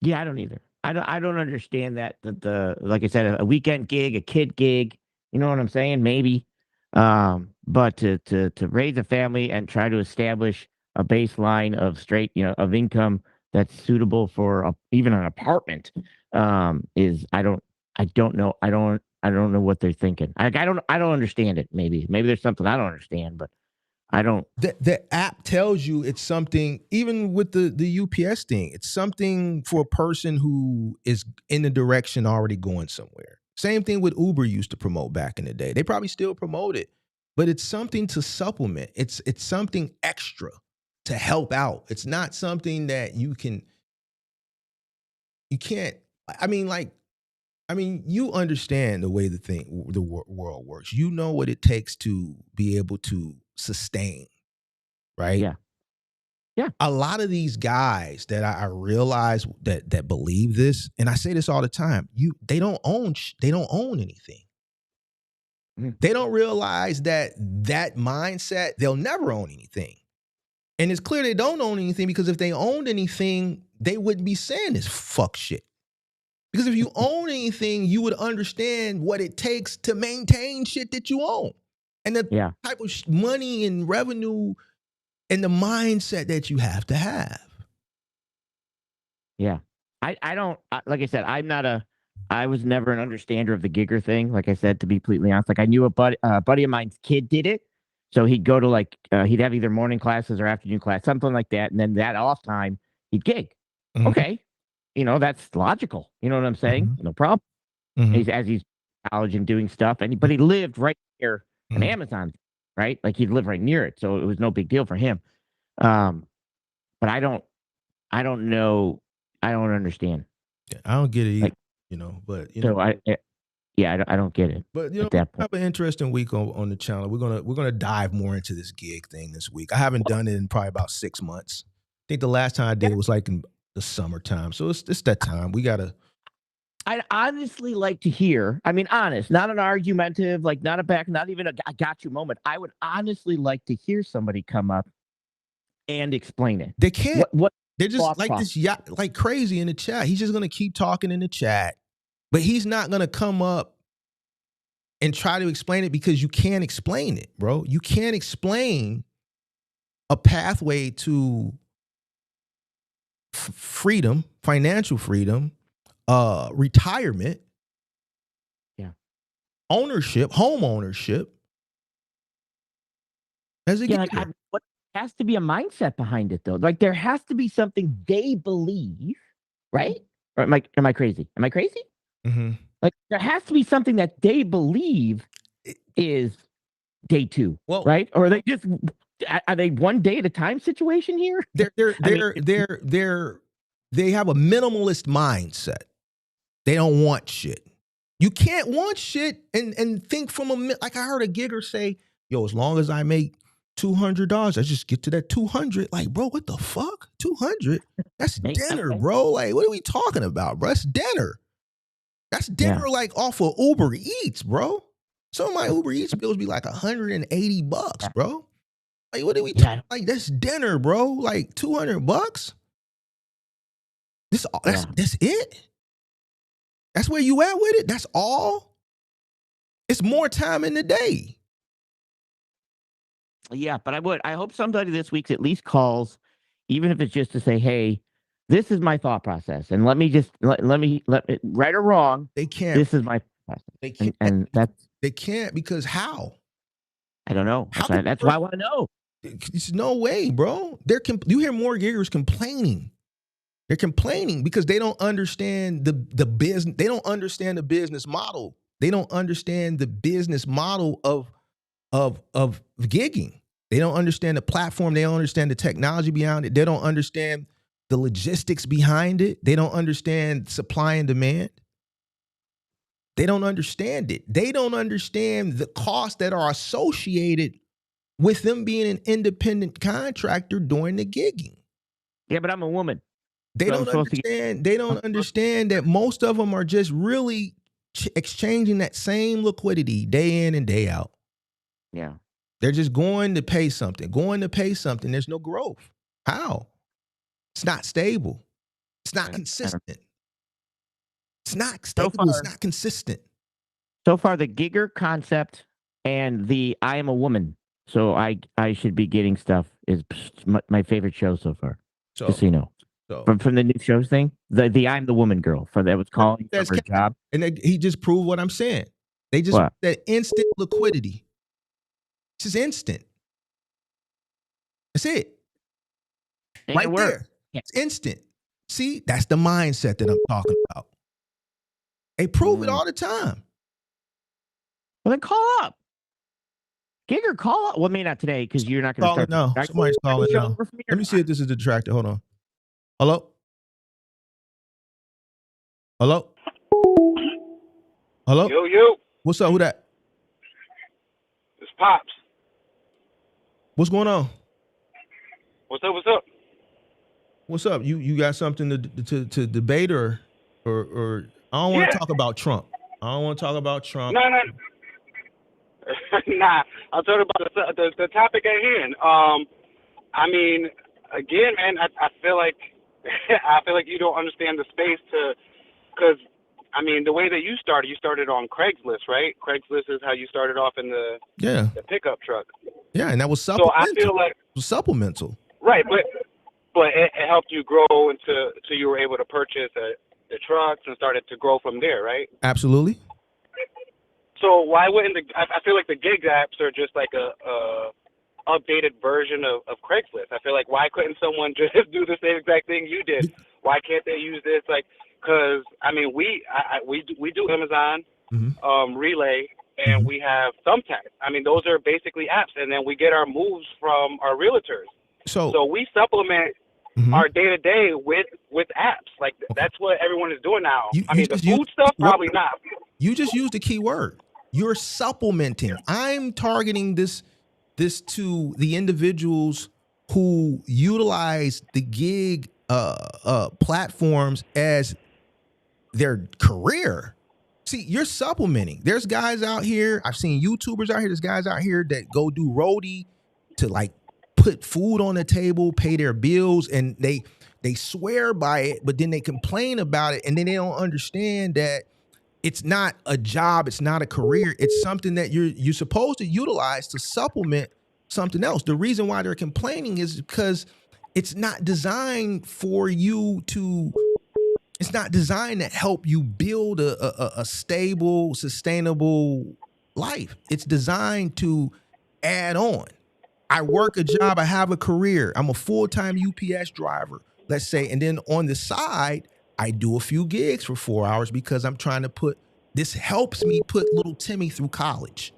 Yeah, I don't either. I don't understand that the like I said, a weekend gig, a kid gig, you know what I'm saying? Maybe. But to raise a family and try to establish a baseline of straight, of income that's suitable for even an apartment, is I don't know. I don't know what they're thinking. I don't understand it. Maybe there's something I don't understand, but I don't. The app tells you it's something, even with the UPS thing, it's something for a person who is in the direction already going somewhere. Same thing with Uber used to promote back in the day. They probably still promote it, but it's something to supplement. It's something extra to help out. It's not something that you can't. You understand the way the world works. You know what it takes to be able to sustain, right? Yeah. Yeah. A lot of these guys that I realize that believe this, and I say this all the time, they don't own anything. Mm-hmm. They don't realize that mindset, they'll never own anything. And it's clear they don't own anything, because if they owned anything, they wouldn't be saying this fuck shit. Because if you own anything, you would understand what it takes to maintain shit that you own. And the type of money and revenue and the mindset that you have to have. Yeah. I don't, like I said, I was never an understander of the gigger thing. Like I said, to be completely honest, like I knew a buddy of mine's kid did it. So he'd go to he'd have either morning classes or afternoon class, something like that. And then that off time, he'd gig. Mm-hmm. Okay. That's logical. You know what I'm saying? Mm-hmm. No problem. Mm-hmm. He's in college and doing stuff. But he lived right near an Amazon, right? Like he'd live right near it. So it was no big deal for him. But I don't know. I don't understand. Yeah, I don't get it either, but I don't get it. But we have an interesting week on the channel. We're gonna dive more into this gig thing this week. I haven't done it in probably about 6 months. think the last time I did it was like in the summertime. So it's that time. We gotta. I'd honestly like to hear. I mean, honest, not an argumentative, like not a back, not even a I got you moment. I would honestly like to hear somebody come up and explain it. They can't. What they're just like this like crazy in the chat. He's just gonna keep talking in the chat, but he's not gonna come up and try to explain it because you can't explain it, bro. You can't explain a pathway to freedom, financial freedom, retirement, ownership, home ownership. As a what has to be a mindset behind it though? Like there has to be something they believe, right? Or am I crazy? Am I crazy? Mm-hmm. Like there has to be something that they believe is day two, right? Or are they just are they one day at a time situation here? They have a minimalist mindset. They don't want shit. You can't want shit and think from like I heard a gigger say, yo, as long as I make $200, I just get to that 200. Like, bro, what the fuck? 200? That's dinner, bro. Like, what are we talking about, bro? That's dinner. That's dinner like off of Uber Eats, bro. Some of my Uber Eats bills be like $180, bro. Like, what are we talking? Like, that's dinner, bro. Like $200. That's it. That's where you at with it. That's all. It's more time in the day. Yeah, but I hope somebody this week at least calls, even if it's just to say, hey, this is my thought process, and let me right or wrong. They can't. This is my process. They can't, and that's they can't because how? I don't know. That's why I want to know. There's no way, bro. You hear more giggers complaining. They're complaining because they don't understand the business. They don't understand the business model. They don't understand the business model of gigging. They don't understand the platform. They don't understand the technology behind it. They don't understand the logistics behind it. They don't understand supply and demand. They don't understand it. They don't understand the costs that are associated with them being an independent contractor doing the gigging. Yeah, but I'm a woman. They don't understand. They don't understand that most of them are just really exchanging that same liquidity day in and day out. Yeah. They're just going to pay something. There's no growth. How? It's not stable. It's not consistent. It's not stable. It's not consistent. So far, the gigger concept and the I am a woman, so I should be getting stuff is my favorite show so far. Just so you know. From the new shows thing, the I'm the woman girl for that was calling for her job. And he just proved what I'm saying. They just that instant liquidity. It's just instant. That's it. Right there. Yeah. It's instant. See, that's the mindset that I'm talking about. They prove it all the time. Well, then call up. Gigger, call up. Well, maybe not today because you're not going to start. No, somebody's calling now. Let me see if this is the detractor. Hold on. Hello? Hello? Hello? Yo. What's up? Who that? It's Pops. What's going on? What's up? What's up? You got something to debate or I don't want to talk about Trump. No. Nah, I'll talk about the topic at hand. I mean, again, man, I feel like you don't understand the space because I mean, the way that you started on Craigslist, right? Craigslist is how you started off in the pickup truck. Yeah, and that was supplemental. So I feel like it was supplemental. Right, but it helped you grow into you were able to purchase the trucks and started to grow from there, right? Absolutely. So why wouldn't I feel like the gig apps are just like a updated version of Craigslist. I feel like why couldn't someone just do the same exact thing you did? Why can't they use this? Like, because I mean, we do Amazon, Relay, and we have Thumbtack. I mean, those are basically apps, and then we get our moves from our realtors. So we supplement our day to day with apps. Like that's what everyone is doing now. I mean, the food stuff probably not. You just used the key word. You're supplementing. I'm targeting this to the individuals who utilize the gig platforms as their career. See, you're supplementing. There's guys out here. I've seen YouTubers out here. There's guys out here that go do roadie to like put food on the table, pay their bills, and they swear by it, but then they complain about it, and then they don't understand that it's not a job, it's not a career, it's something that you're supposed to utilize to supplement something else. The reason why they're complaining is because it's not designed for you to. It's not designed to help you build a stable, sustainable life. It's designed to add on. I work a job, I have a career. I'm a full-time UPS driver, let's say, and then on the side, I do a few gigs for 4 hours because I'm trying to this helps me put little Timmy through college.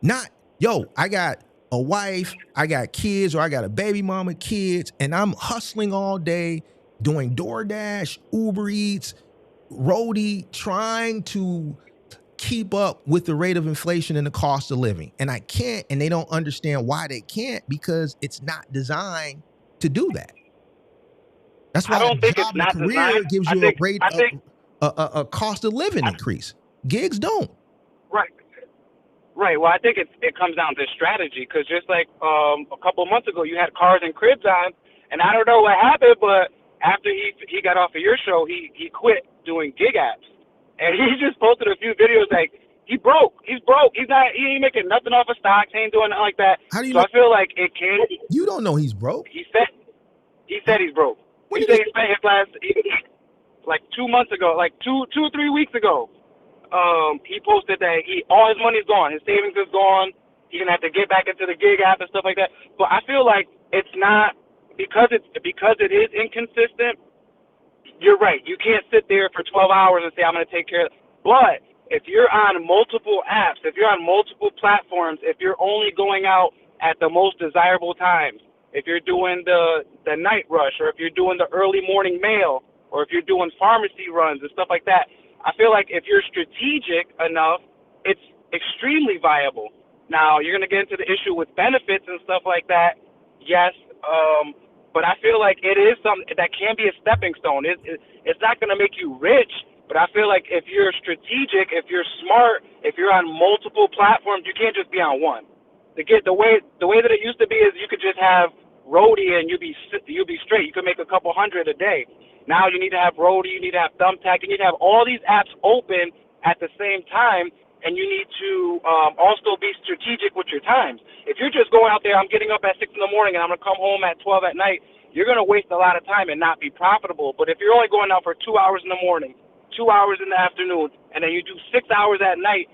Not, yo, I got a wife, I got kids, or I got a baby mama, kids, and I'm hustling all day, doing DoorDash, Uber Eats, Roadie, trying to keep up with the rate of inflation and the cost of living. And I can't, and they don't understand why they can't, because it's not designed to do that. That's why I don't think job it's not and career designed. gives you a cost of living increase. Gigs don't. Right. Right. Well, I think it comes down to strategy, because just like a couple of months ago, you had Cars and Cribs on, and I don't know what happened, but after he got off of your show, he quit doing gig apps, and he just posted a few videos like he's broke. He ain't making nothing off of stocks. He ain't doing nothing like that. How do you so know? I feel like it can. You don't know he's broke. He said he's broke. When He said he spent his last like 2 months ago, like two or 3 weeks ago. He posted that all his money's gone. His savings is gone. He's gonna have to get back into the gig app and stuff like that. But I feel like it's not. Because it is inconsistent, you're right. You can't sit there for 12 hours and say, I'm going to take care of it. But if you're on multiple apps, if you're on multiple platforms, if you're only going out at the most desirable times, if you're doing the night rush, or if you're doing the early morning mail, or if you're doing pharmacy runs and stuff like that, I feel like if you're strategic enough, it's extremely viable. Now, you're going to get into the issue with benefits and stuff like that. Yes. But I feel like it is something that can be a stepping stone. It's not going to make you rich, but I feel like if you're strategic, if you're smart, if you're on multiple platforms, you can't just be on one. The way that it used to be is you could just have Roadie and you'd be straight. You could make a couple hundred a day. Now you need to have Roadie, you need to have Thumbtack, you need to have all these apps open at the same time, and you need to also be strategic with your times. If you're just going out there, I'm getting up at 6 in the morning and I'm going to come home at 12 at night, you're going to waste a lot of time and not be profitable. But if you're only going out for 2 hours in the morning, 2 hours in the afternoon, and then you do 6 hours at night,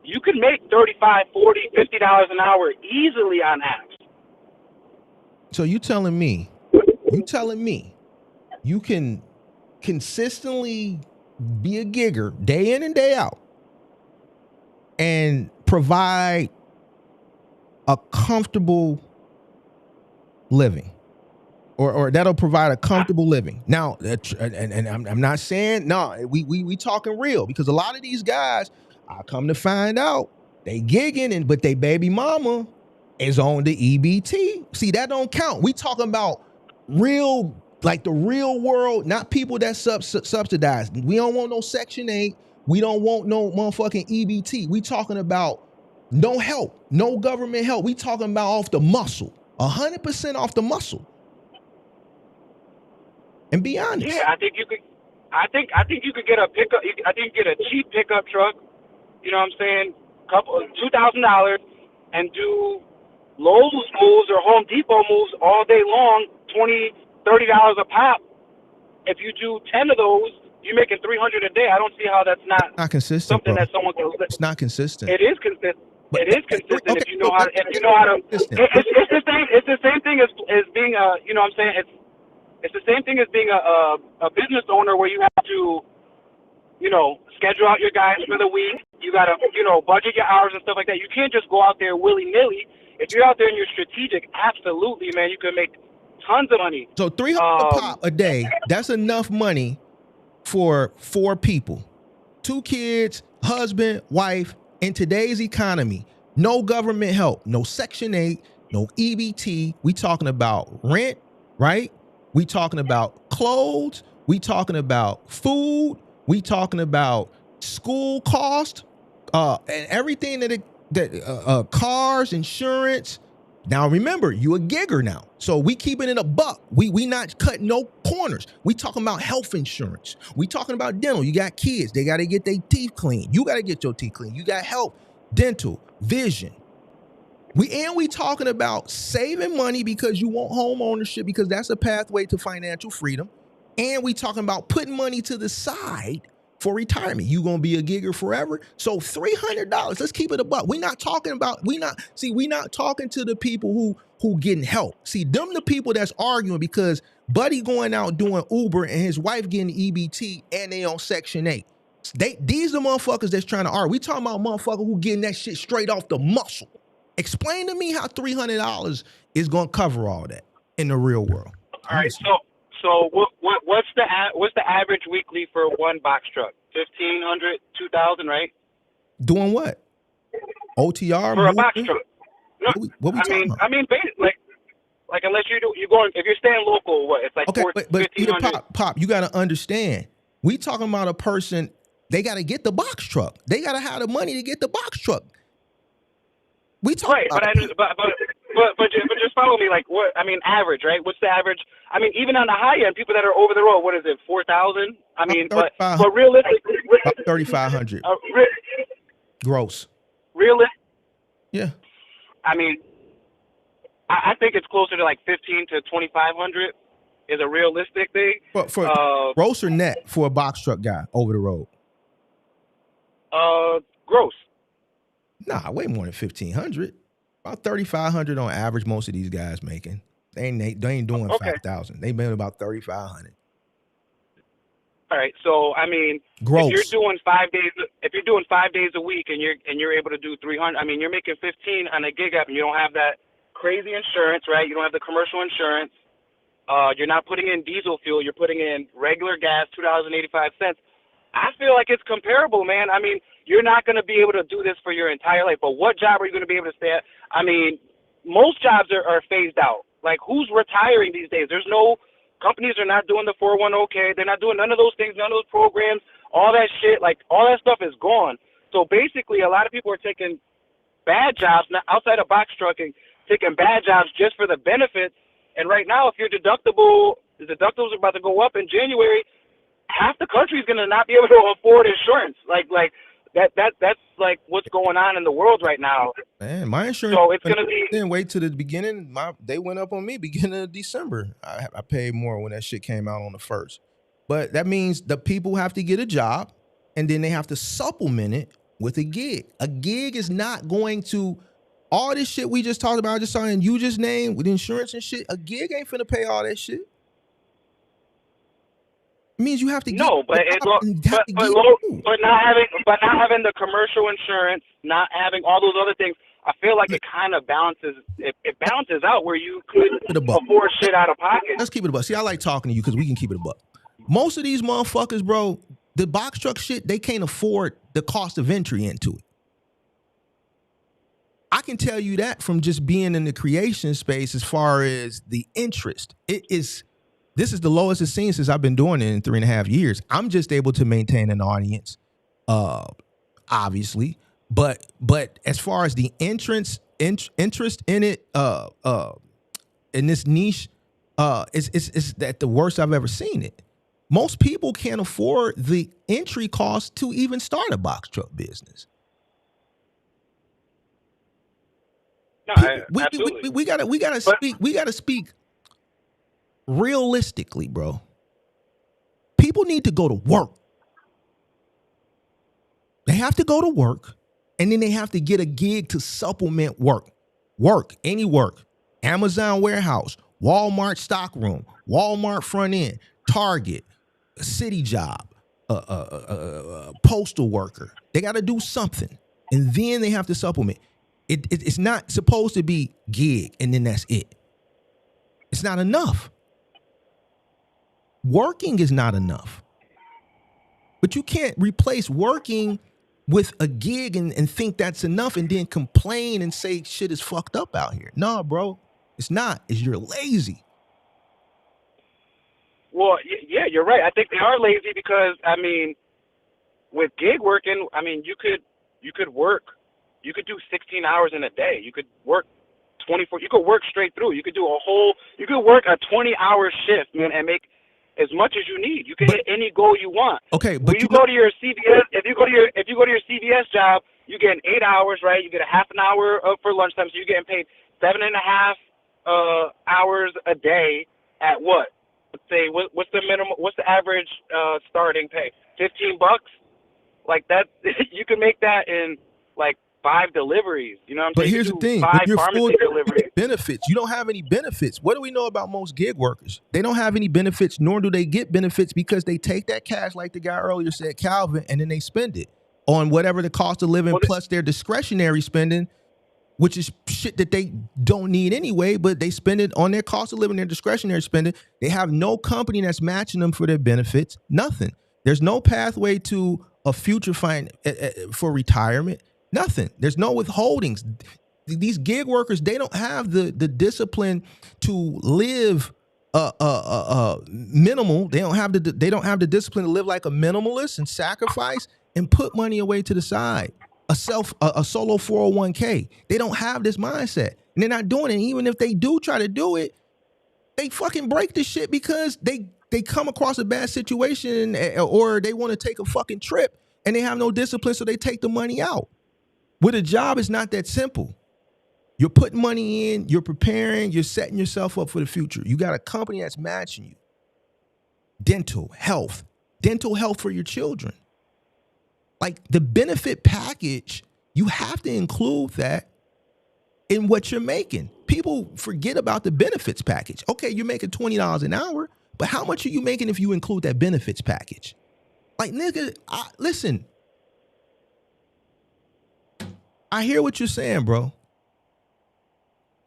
you can make $35, $40, $50 an hour easily on apps. So you telling me you can consistently be a gigger day in and day out and provide a comfortable living, or that'll provide a comfortable living. Now, and I'm not saying we talking real, because a lot of these guys, I come to find out, they gigging, but they baby mama is on the EBT. See, that don't count. We talking about real, like the real world, not people that subsidize. We don't want no Section 8. We don't want no motherfucking EBT. We talking about no help, no government help. We talking about off the muscle, 100% off the muscle. And be honest. Yeah, I think you could get a pickup. I think you get a cheap pickup truck. You know what I'm saying? $2,000, and do Lowe's moves or Home Depot moves all day long, $20, $30 a pop. If you do 10 of those, you're making $300 a day. I don't see how that's not consistent. Something bro. that someone can. It's not consistent. It is consistent. But, it is consistent okay, if you know how to. If you know how to. It's the same thing as being a. You know what I'm saying? It's the same thing as being a business owner, where you have to, schedule out your guys for the week. You got to, budget your hours and stuff like that. You can't just go out there willy-nilly. If you're out there and you're strategic, absolutely, man, you can make tons of money. So $300 pop a day, that's enough money for 4 people. 2 kids, husband, wife, in today's economy. No government help, no Section 8, no EBT. We talking about rent, right? We talking about clothes. We talking about food. We talking about school cost, and everything that cars, insurance. Now remember, you a gigger now, so we keeping it a buck. We not cutting no corners. We talking about health insurance. We talking about dental. You got kids, they got to get their teeth clean. You got to get your teeth clean. You got health, dental, vision. We talking about saving money because you want home ownership because that's a pathway to financial freedom, and we talking about putting money to the side for retirement. You gonna be a gigger forever? So $300. Let's keep it a buck. We not talking to the people who getting help. See, them the people that's arguing because Buddy going out doing Uber and his wife getting EBT and they on Section 8. These are motherfuckers that's trying to argue. We talking about motherfuckers who getting that shit straight off the muscle. Explain to me how $300 is gonna cover all that in the real world. All right, so what's the average weekly for one box truck? 1,500, 2,000, right? Doing what? OTR for a box truck. No, what we talking about? I mean, like unless you're going, if you're staying local, what it's like. Okay, but here, Pop, you got to understand. We talking about a person. They got to get the box truck. They got to have the money to get the box truck. We talk right, but just follow me. Like what? I mean, average, right? What's the average? I mean, even on the high end, people that are over the road, what is it? 4,000? I mean, but realistically, 3,500 gross. Really? Yeah. I mean, I think it's closer to like 15 to 2,500 is a realistic thing. But for gross or net for a box truck guy over the road? Gross. Nah, way more than 1,500. About 3,500 on average. Most of these guys making. They ain't doing 5,000. They made about 3,500. All right, so I mean, gross. If you're doing 5 days a week, and you're able to do 300, I mean, you're making 15 on a gig app, and you don't have that crazy insurance, right? You don't have the commercial insurance. You're not putting in diesel fuel. You're putting in regular gas, $2.85. I feel like it's comparable, man. I mean, you're not going to be able to do this for your entire life, but what job are you going to be able to stay at? I mean, most jobs are phased out. Like, who's retiring these days? There's no companies are not doing the 401k. They're not doing none of those things, none of those programs, all that shit. Like, all that stuff is gone. So basically, a lot of people are taking bad jobs outside of box trucking, taking bad jobs just for the benefits. And right now, if your deductibles are about to go up in January, half the country is going to not be able to afford insurance. Like that's like what's going on in the world right now. Man, my insurance. So it's going to be. Didn't wait to the beginning. They went up on me beginning of December. I paid more when that shit came out on the 1st. But that means the people have to get a job, and then they have to supplement it with a gig. A gig is not going to. All this shit we just talked about, I just saw and you just named with insurance and shit. A gig ain't finna pay all that shit. It means you have to but not having the commercial insurance, not having all those other things, I feel like it kind of balances. It balances out where you could afford shit out of pocket. Let's keep it a buck. See, I like talking to you because we can keep it a buck. Most of these motherfuckers, bro, the box truck shit, they can't afford the cost of entry into it. I can tell you that from just being in the creation space as far as the interest. This is the lowest it's seen since I've been doing it in 3.5 years. I'm just able to maintain an audience, obviously. But as far as the interest in it, in this niche, it's at the worst I've ever seen it. Most people can't afford the entry cost to even start a box truck business. No, we gotta speak realistically, bro. People need to go to work. They have to go to work, and then they have to get a gig to supplement work. Any work. Amazon warehouse, Walmart stockroom, Walmart front end, Target, a city job, postal worker. They got to do something, and then they have to supplement. It's not supposed to be gig and then that's it. It's not enough. Working is not enough. But you can't replace working with a gig and think that's enough and then complain and say shit is fucked up out here. No, bro, it's not. It's you're lazy. Well, yeah, you're right. I think they are lazy because, I mean, with gig working, I mean, you could do 16 hours in a day. You could work 24. You could work straight through. You could work a 20-hour shift, man, and make as much as you need. You can hit any goal you want. Okay, but when you go to your CVS, if you go to your CVS job, you get 8 hours, right? You get a half an hour for lunchtime, so you're getting paid 7.5 hours a day at what? Let's say what's the minimum? What's the average starting pay? $15. Like that, you can make that in like 5 deliveries. You know what I'm saying? But here's the thing: 5 when you're full deliveries. benefits, you don't have any benefits. What do we know about most gig workers? They don't have any benefits, nor do they get benefits because they take that cash, like the guy earlier said, Calvin, and then they spend it on whatever the cost of living plus their discretionary spending, which is shit that they don't need anyway, but they spend it on their cost of living, their discretionary spending. They have no company that's matching them for their benefits, nothing. There's no pathway to a future for retirement, nothing. There's no withholdings. These gig workers, they don't have the discipline to live minimal. They don't have the discipline to live like a minimalist and sacrifice and put money away to the side. A solo 401k. They don't have this mindset. And they're not doing it. And even if they do try to do it, they fucking break this shit because they come across a bad situation or they want to take a fucking trip and they have no discipline, so they take the money out. With a job, it's not that simple. You're putting money in, you're preparing, you're setting yourself up for the future. You got a company that's matching you. Dental health for your children. Like the benefit package, you have to include that in what you're making. People forget about the benefits package. Okay, you're making $20 an hour, but how much are you making if you include that benefits package? Like, nigga, listen. I hear what you're saying, bro.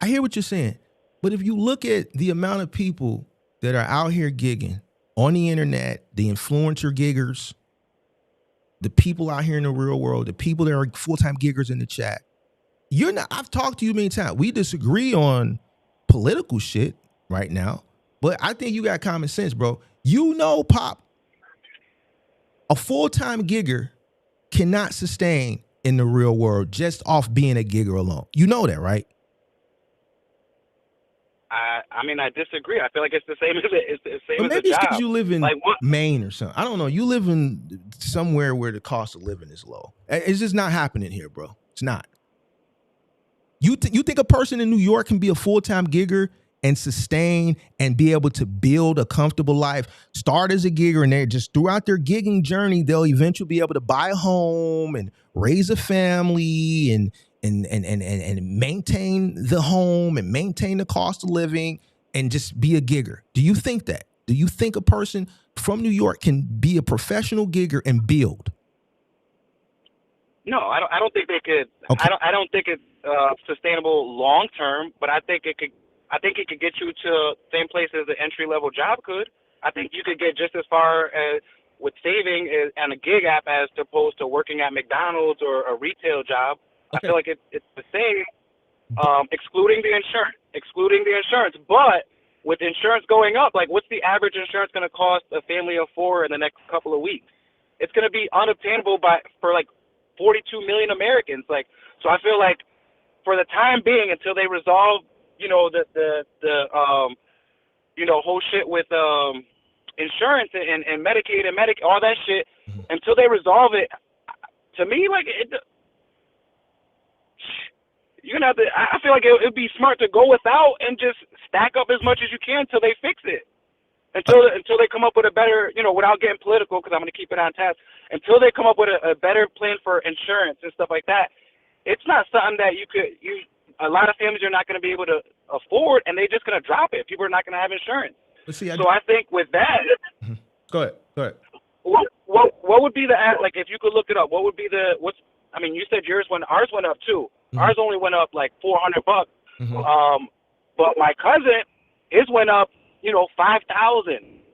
I hear what you're saying. But if you look at the amount of people that are out here gigging on the internet, the influencer giggers, the people out here in the real world, the people that are full-time giggers in the chat, I've talked to you many times. We disagree on political shit right now, but I think you got common sense, bro. You know, Pop, a full-time gigger cannot sustain in the real world just off being a gigger alone. You know that, right? I mean, I disagree. I feel like it's the same as it's the same as a job. Maybe it's because you live in Maine or something. I don't know. You live in somewhere where the cost of living is low. It's just not happening here, bro. It's not. You think a person in New York can be a full-time gigger and sustain and be able to build a comfortable life, start as a gigger, and they're just throughout their gigging journey, they'll eventually be able to buy a home and raise a family and maintain the home and maintain the cost of living and just be a gigger. Do you think that? Do you think a person from New York can be a professional gigger and build? No, I don't think they could. Okay. I don't think it's sustainable long term, but I think it could get you to same place as an entry level job could. I think you could get just as far as with saving on a gig app as opposed to working at McDonald's or a retail job. Okay. I feel like it's the same, excluding the insurance. But with insurance going up, like what's the average insurance going to cost a family of 4 in the next couple of weeks? It's going to be unobtainable for like 42 million Americans. Like, so I feel like for the time being, until they resolve, the whole shit with insurance and Medicaid and all that shit, until they resolve it, to me, like you're gonna have to. I feel like it'd be smart to go without and just stack up as much as you can until they fix it. Until they come up with a better, without getting political, because I'm gonna keep it on task. Until they come up with a better plan for insurance and stuff like that, it's not something that a lot of families are not going to be able to afford, and they're just going to drop it. People are not going to have insurance. I think with that, go ahead. What would be like if you could look it up? What would be you said ours went up too. Mm-hmm. Ours only went up like $400. Mm-hmm. But my cousin, his went up, $5,000.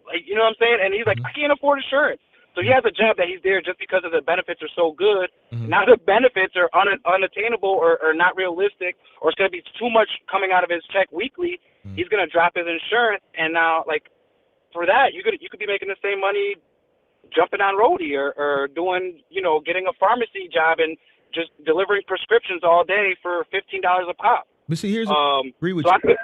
Like, you know what I'm saying? And he's like, I can't afford insurance. So he has a job that he's there just because of the benefits are so good. Now the benefits are unattainable or not realistic, or it's going to be too much coming out of his check weekly. He's going to drop his insurance, and now like for that you could be making the same money jumping on Roadie or doing, you know, getting a pharmacy job and just delivering prescriptions all day for $15 a pop. But see, here's agree with you.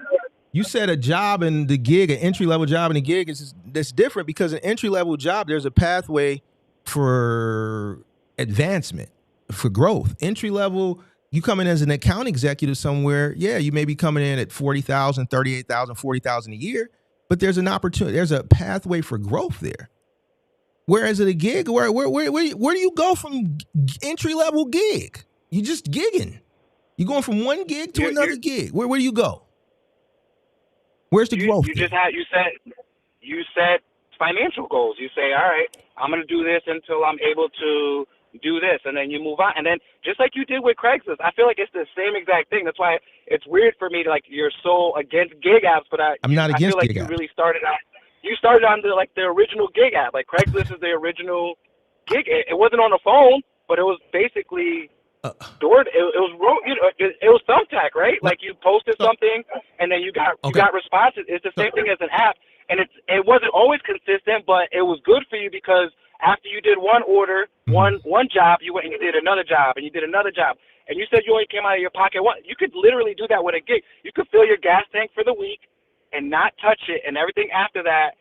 You said a job and the gig, an entry-level job and the gig that's different, because an entry-level job, there's a pathway for advancement, for growth. Entry-level, you come in as an account executive somewhere, yeah, you may be coming in at $40,000, $38,000, $40,000 a year, but there's an opportunity, there's a pathway for growth there. Whereas at a gig, where do you go from entry-level gig? You just gigging. You're going from one gig to another gig. Where do you go? Where's the growth? You set financial goals. You say, all right, I'm going to do this until I'm able to do this, and then you move on. And then just like you did with Craigslist, I feel like it's the same exact thing. That's why it's weird for me to, like, you're so against gig apps, but I'm not against gig apps. I feel like you apps. Really started on. You started on the original gig app. Like Craigslist is the original gig. It wasn't on the phone, but it was basically stored. It was Thumbtack, right? Like you posted something and then you got responses. It's the same thing as an app, and it wasn't always consistent, but it was good for you because after you did one order, one job, you went and you did another job and you did another job, and you said you only came out of your pocket one. You could literally do that with a gig. You could fill your gas tank for the week and not touch it, and everything after that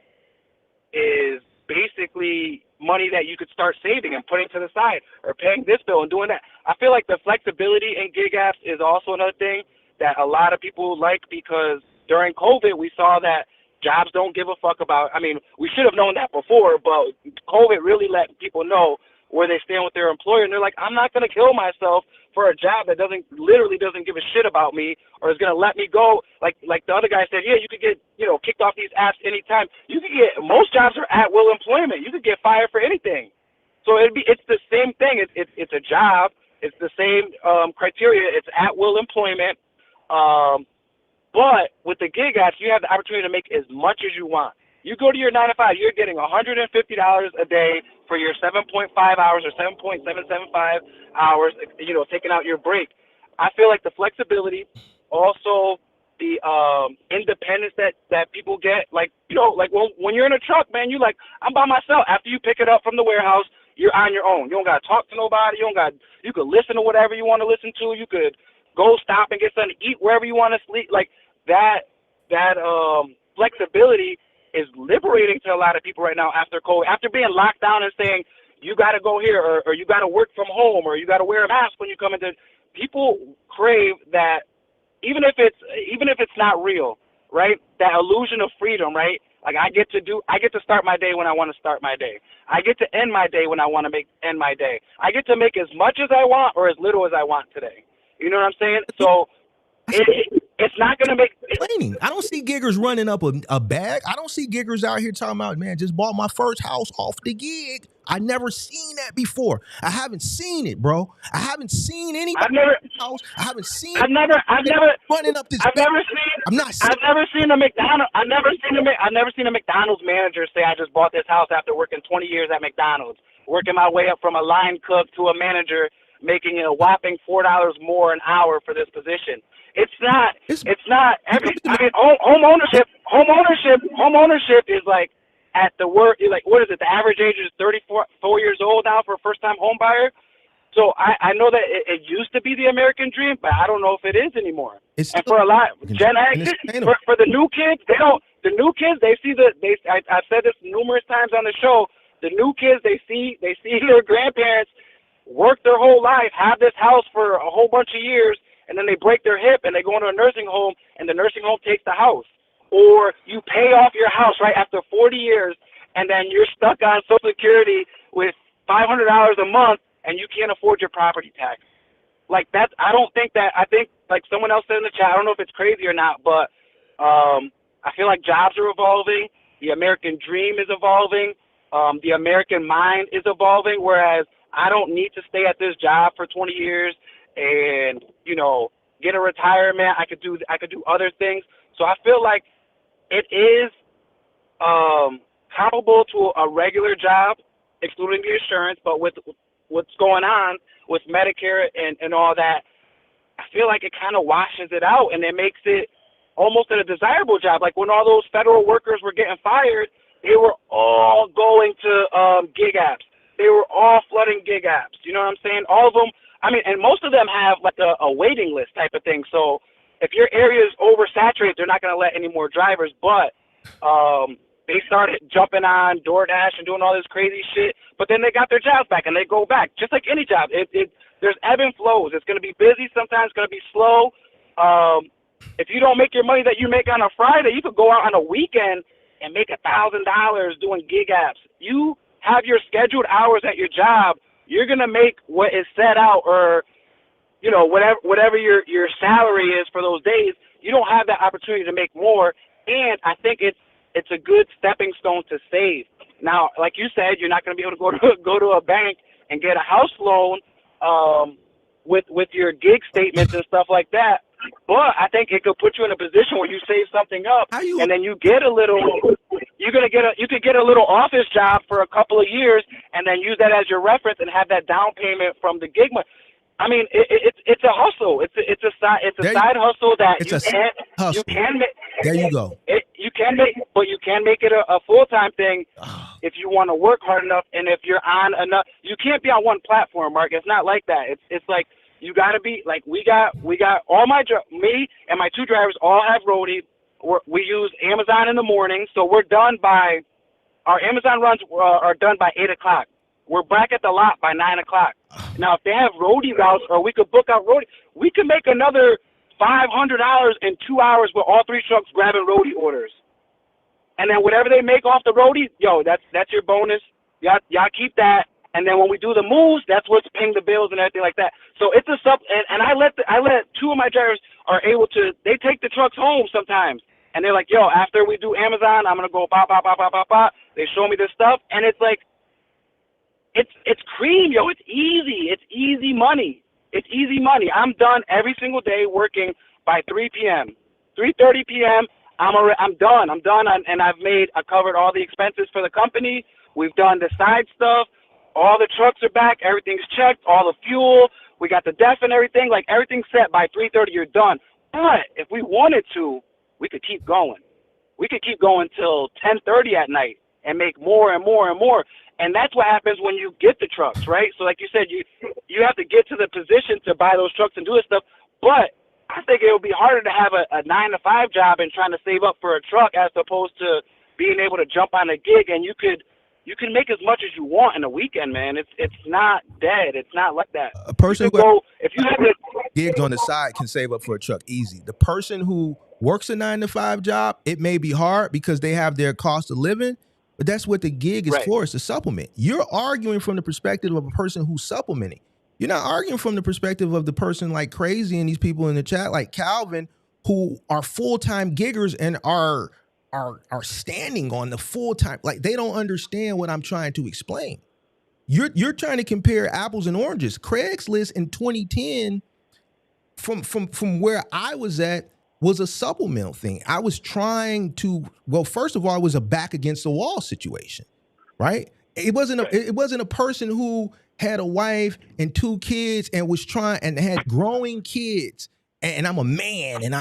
is basically money that you could start saving and putting to the side or paying this bill and doing that. I feel like the flexibility in gig apps is also another thing that a lot of people like, because during COVID we saw that jobs don't give a fuck about. I mean, we should have known that before, but COVID really let people know where they stand with their employer, and they're like, I'm not going to kill myself for a job that literally doesn't give a shit about me or is going to let me go. Like the other guy said, yeah, you could get, kicked off these apps anytime. You could get, most jobs are at will employment. You could get fired for anything. So it's the same thing. It's a job. It's the same criteria. It's at will employment. But with the gig apps, you have the opportunity to make as much as you want. You go to your 9 to 5, you're getting $150 a day for your 7.5 hours or 7.775 hours, taking out your break. I feel like the flexibility, also the independence that people get, like when you're in a truck, man, you like, I'm by myself. After you pick it up from the warehouse, you're on your own. You don't got to talk to nobody. You could listen to whatever you want to listen to. You could go stop and get something to eat wherever you want to sleep. Like that flexibility is liberating to a lot of people right now after COVID, after being locked down and saying you got to go here or you got to work from home or you got to wear a mask when you come into. People crave that, even if it's not real, right? That illusion of freedom, right? Like I get to start my day when I want to start my day. I get to end my day when I want to end my day. I get to make as much as I want or as little as I want today. You know what I'm saying? So it's not going to make complaining. I don't see giggers running up a bag. I don't see giggers out here talking about, man, just bought my first house off the gig. I never seen that before. I haven't seen it, bro. I haven't seen anybody. I haven't seen. I've never running up this. I've never seen a McDonald's manager say, I just bought this house after working 20 years at McDonald's, working my way up from a line cook to a manager, making a whopping $4 more an hour for this position. It's not home ownership is like at the work, like, what is it? The average age is 34 years old now for a first time home buyer. So I know that it used to be the American dream, but I don't know if it is anymore. And for a lot, Gen X, for the new kids, I've said this numerous times on the show, the new kids, they see their grandparents work their whole life, have this house for a whole bunch of years, and then they break their hip and they go into a nursing home and the nursing home takes the house. Or you pay off your house right after 40 years and then you're stuck on Social Security with $500 a month and you can't afford your property tax. Like that's, I think like someone else said in the chat, I don't know if it's crazy or not, but I feel like jobs are evolving. The American dream is evolving. The American mind is evolving, whereas I don't need to stay at this job for 20 years and, get a retirement. I could do other things. So I feel like it is comparable to a regular job excluding the insurance, but with what's going on with Medicare and all that, I feel like it kind of washes it out, and it makes it almost a desirable job. Like when all those federal workers were getting fired, they were all going to gig apps. They were all flooding gig apps. You know what I'm saying? All of them. I mean, and most of them have like a waiting list type of thing. So if your area is oversaturated, they're not going to let any more drivers. But they started jumping on DoorDash and doing all this crazy shit. But then they got their jobs back, and they go back just like any job. There's ebb and flows. It's going to be busy. Sometimes it's going to be slow. If you don't make your money that you make on a Friday, you could go out on a weekend and make $1,000 doing gig apps. You have your scheduled hours at your job. You're going to make what is set out, or, you know, whatever your salary is for those days. You don't have that opportunity to make more. And I think it's a good stepping stone to save. Now, like you said, you're not going to be able to go to a bank and get a house loan with your gig statements and stuff like that. But I think it could put you in a position where you save something up, and then you get a little. You could get a little office job for a couple of years, and then use that as your reference and have that down payment from the gig money. I mean, it's a hustle. It's a side hustle that you can make. There you go. You can make it a full-time thing if you want to work hard enough, and if you're on enough. You can't be on one platform, Mark. It's not like that. It's like you got to be like we got all me and my two drivers all have Roadie. We use Amazon in the morning, so we're done by our Amazon runs are done by 8 o'clock. We're back at the lot by 9 o'clock. Now, if they have Roadie routes, or we could book out Roadie, we could make another $500 in 2 hours with all three trucks grabbing Roadie orders. And then whatever they make off the Roadie, that's your bonus. Y'all keep that. And then when we do the moves, that's what's paying the bills and everything like that. So it's a and I let two of my drivers are able to. They take the trucks home sometimes, and they're like, "Yo, after we do Amazon, I'm gonna go bop bop bop bop bop bop." They show me this stuff, and it's like, it's cream, yo. It's easy. It's easy money. It's easy money. I'm done every single day working by 3 p.m. 3:30 p.m. I'm done. And I covered all the expenses for the company. We've done the side stuff. All the trucks are back. Everything's checked. All the fuel. We got the def and everything. Like, everything's set by 3:30. You're done. But if we wanted to, we could keep going. We could keep going till 10:30 at night and make more and more and more. And that's what happens when you get the trucks, right? So like you said, you have to get to the position to buy those trucks and do this stuff. But I think it would be harder to have a 9-to-5 job and trying to save up for a truck as opposed to being able to jump on a gig, and you can make as much as you want in a weekend, man. It's not dead. It's not like that. A person if you have gigs on the side can save up for a truck easy. The person who works a 9-to-5 job, it may be hard because they have their cost of living, but that's what the gig is for. It's a supplement. You're arguing from the perspective of a person who's supplementing. You're not arguing from the perspective of the person like Crazy and these people in the chat like Calvin, who are full-time giggers and are standing on the full-time. Like, they don't understand what I'm trying to explain. You're trying to compare apples and oranges. Craigslist in 2010, from where I was at, was a supplemental thing. I was trying to, well, first of all, it was a back against the wall situation, right? It wasn't a person who had a wife and 2 kids and was trying and had growing kids. And I'm a man, and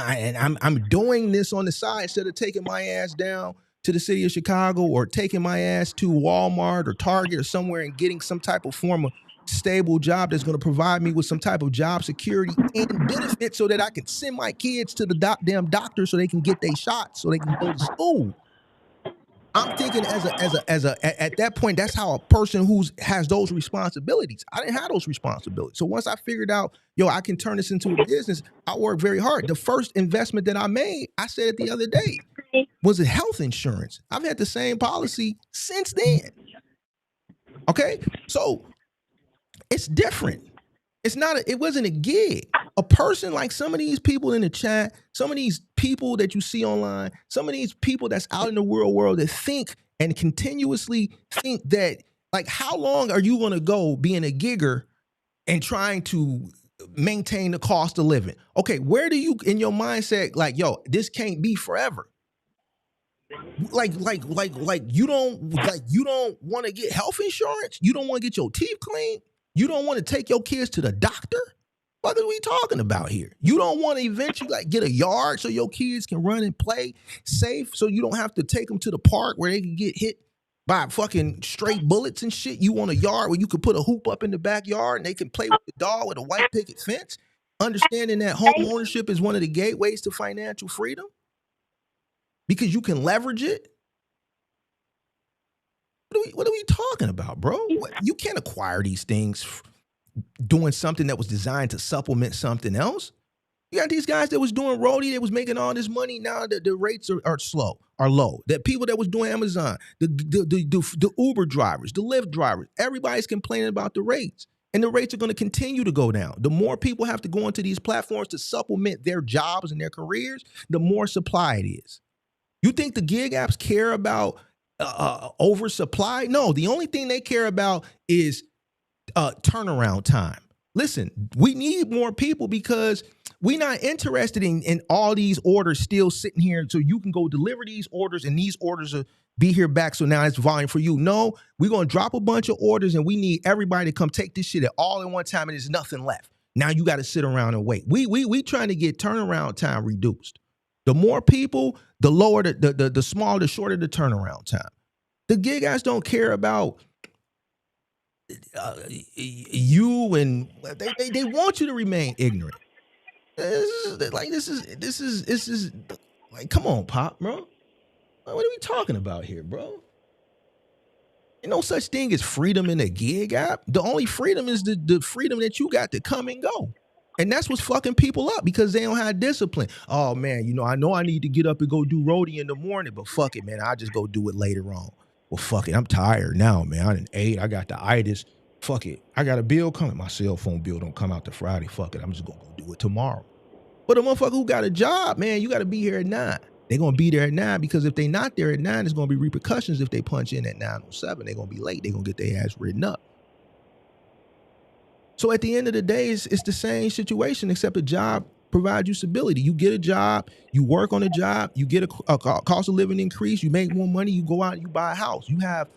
I'm doing this on the side instead of taking my ass down to the city of Chicago or taking my ass to Walmart or Target or somewhere and getting some type of form of stable job that's going to provide me with some type of job security and benefit so that I can send my kids to the damn doctor so they can get their shots so they can go to school. I'm thinking at that point, that's how a person who has those responsibilities. I didn't have those responsibilities. So once I figured out, I can turn this into a business, I worked very hard. The first investment that I made, I said it the other day, was a health insurance. I've had the same policy since then. Okay? So it's different. It wasn't a gig. A person like some of these people in the chat, some of these people that you see online, some of these people that's out in the real world that think and continuously think that, like, how long are you going to go being a gigger and trying to maintain the cost of living? Okay, where do you, in your mindset, like, this can't be forever? Like you don't want to get health insurance? You don't want to get your teeth cleaned? You don't want to take your kids to the doctor? What are we talking about here? You don't want to eventually like get a yard so your kids can run and play safe, so you don't have to take them to the park where they can get hit by fucking straight bullets and shit. You want a yard where you could put a hoop up in the backyard and they can play with the dog with a white picket fence? Understanding that home ownership is one of the gateways to financial freedom because you can leverage it. What are we talking about, bro? You can't acquire these things doing something that was designed to supplement something else. You got these guys that was doing Roadie, that was making all this money. Now the rates are low. That people that was doing Amazon, the Uber drivers, the Lyft drivers, everybody's complaining about the rates. And the rates are going to continue to go down. The more people have to go into these platforms to supplement their jobs and their careers, the more supply it is. You think the gig apps care about oversupply? No, the only thing they care about is turnaround time. Listen, we need more people because we're not interested in all these orders still sitting here so you can go deliver these orders and these orders will be here back. So now it's volume for you. No, we're going to drop a bunch of orders and we need everybody to come take this shit at all in one time and there's nothing left. Now you got to sit around and wait. We trying to get turnaround time reduced. The more people, the lower, the smaller, the shorter the turnaround time. The gig guys don't care about you, and they want you to remain ignorant. This is like, come on, Pop, bro. What are we talking about here, bro? Ain't no such thing as freedom in a gig app. The only freedom is the freedom that you got to come and go. And that's what's fucking people up because they don't have discipline. Oh, man, I know I need to get up and go do Roadie in the morning, but fuck it, man. I'll just go do it later on. Well, fuck it. I'm tired now, man. I done ate. I got the itis. Fuck it. I got a bill coming. My cell phone bill don't come out till Friday. Fuck it. I'm just going to go do it tomorrow. But a motherfucker who got a job, man, you got to be here at 9. They're going to be there at 9 because if they not there at 9, there's going to be repercussions if they punch in at 9:07. They're going to be late. They're going to get their ass written up. So at the end of the day, it's the same situation except a job provides you stability. You get a job, you work on a job, you get a cost of living increase, you make more money, you go out and you buy a house. You have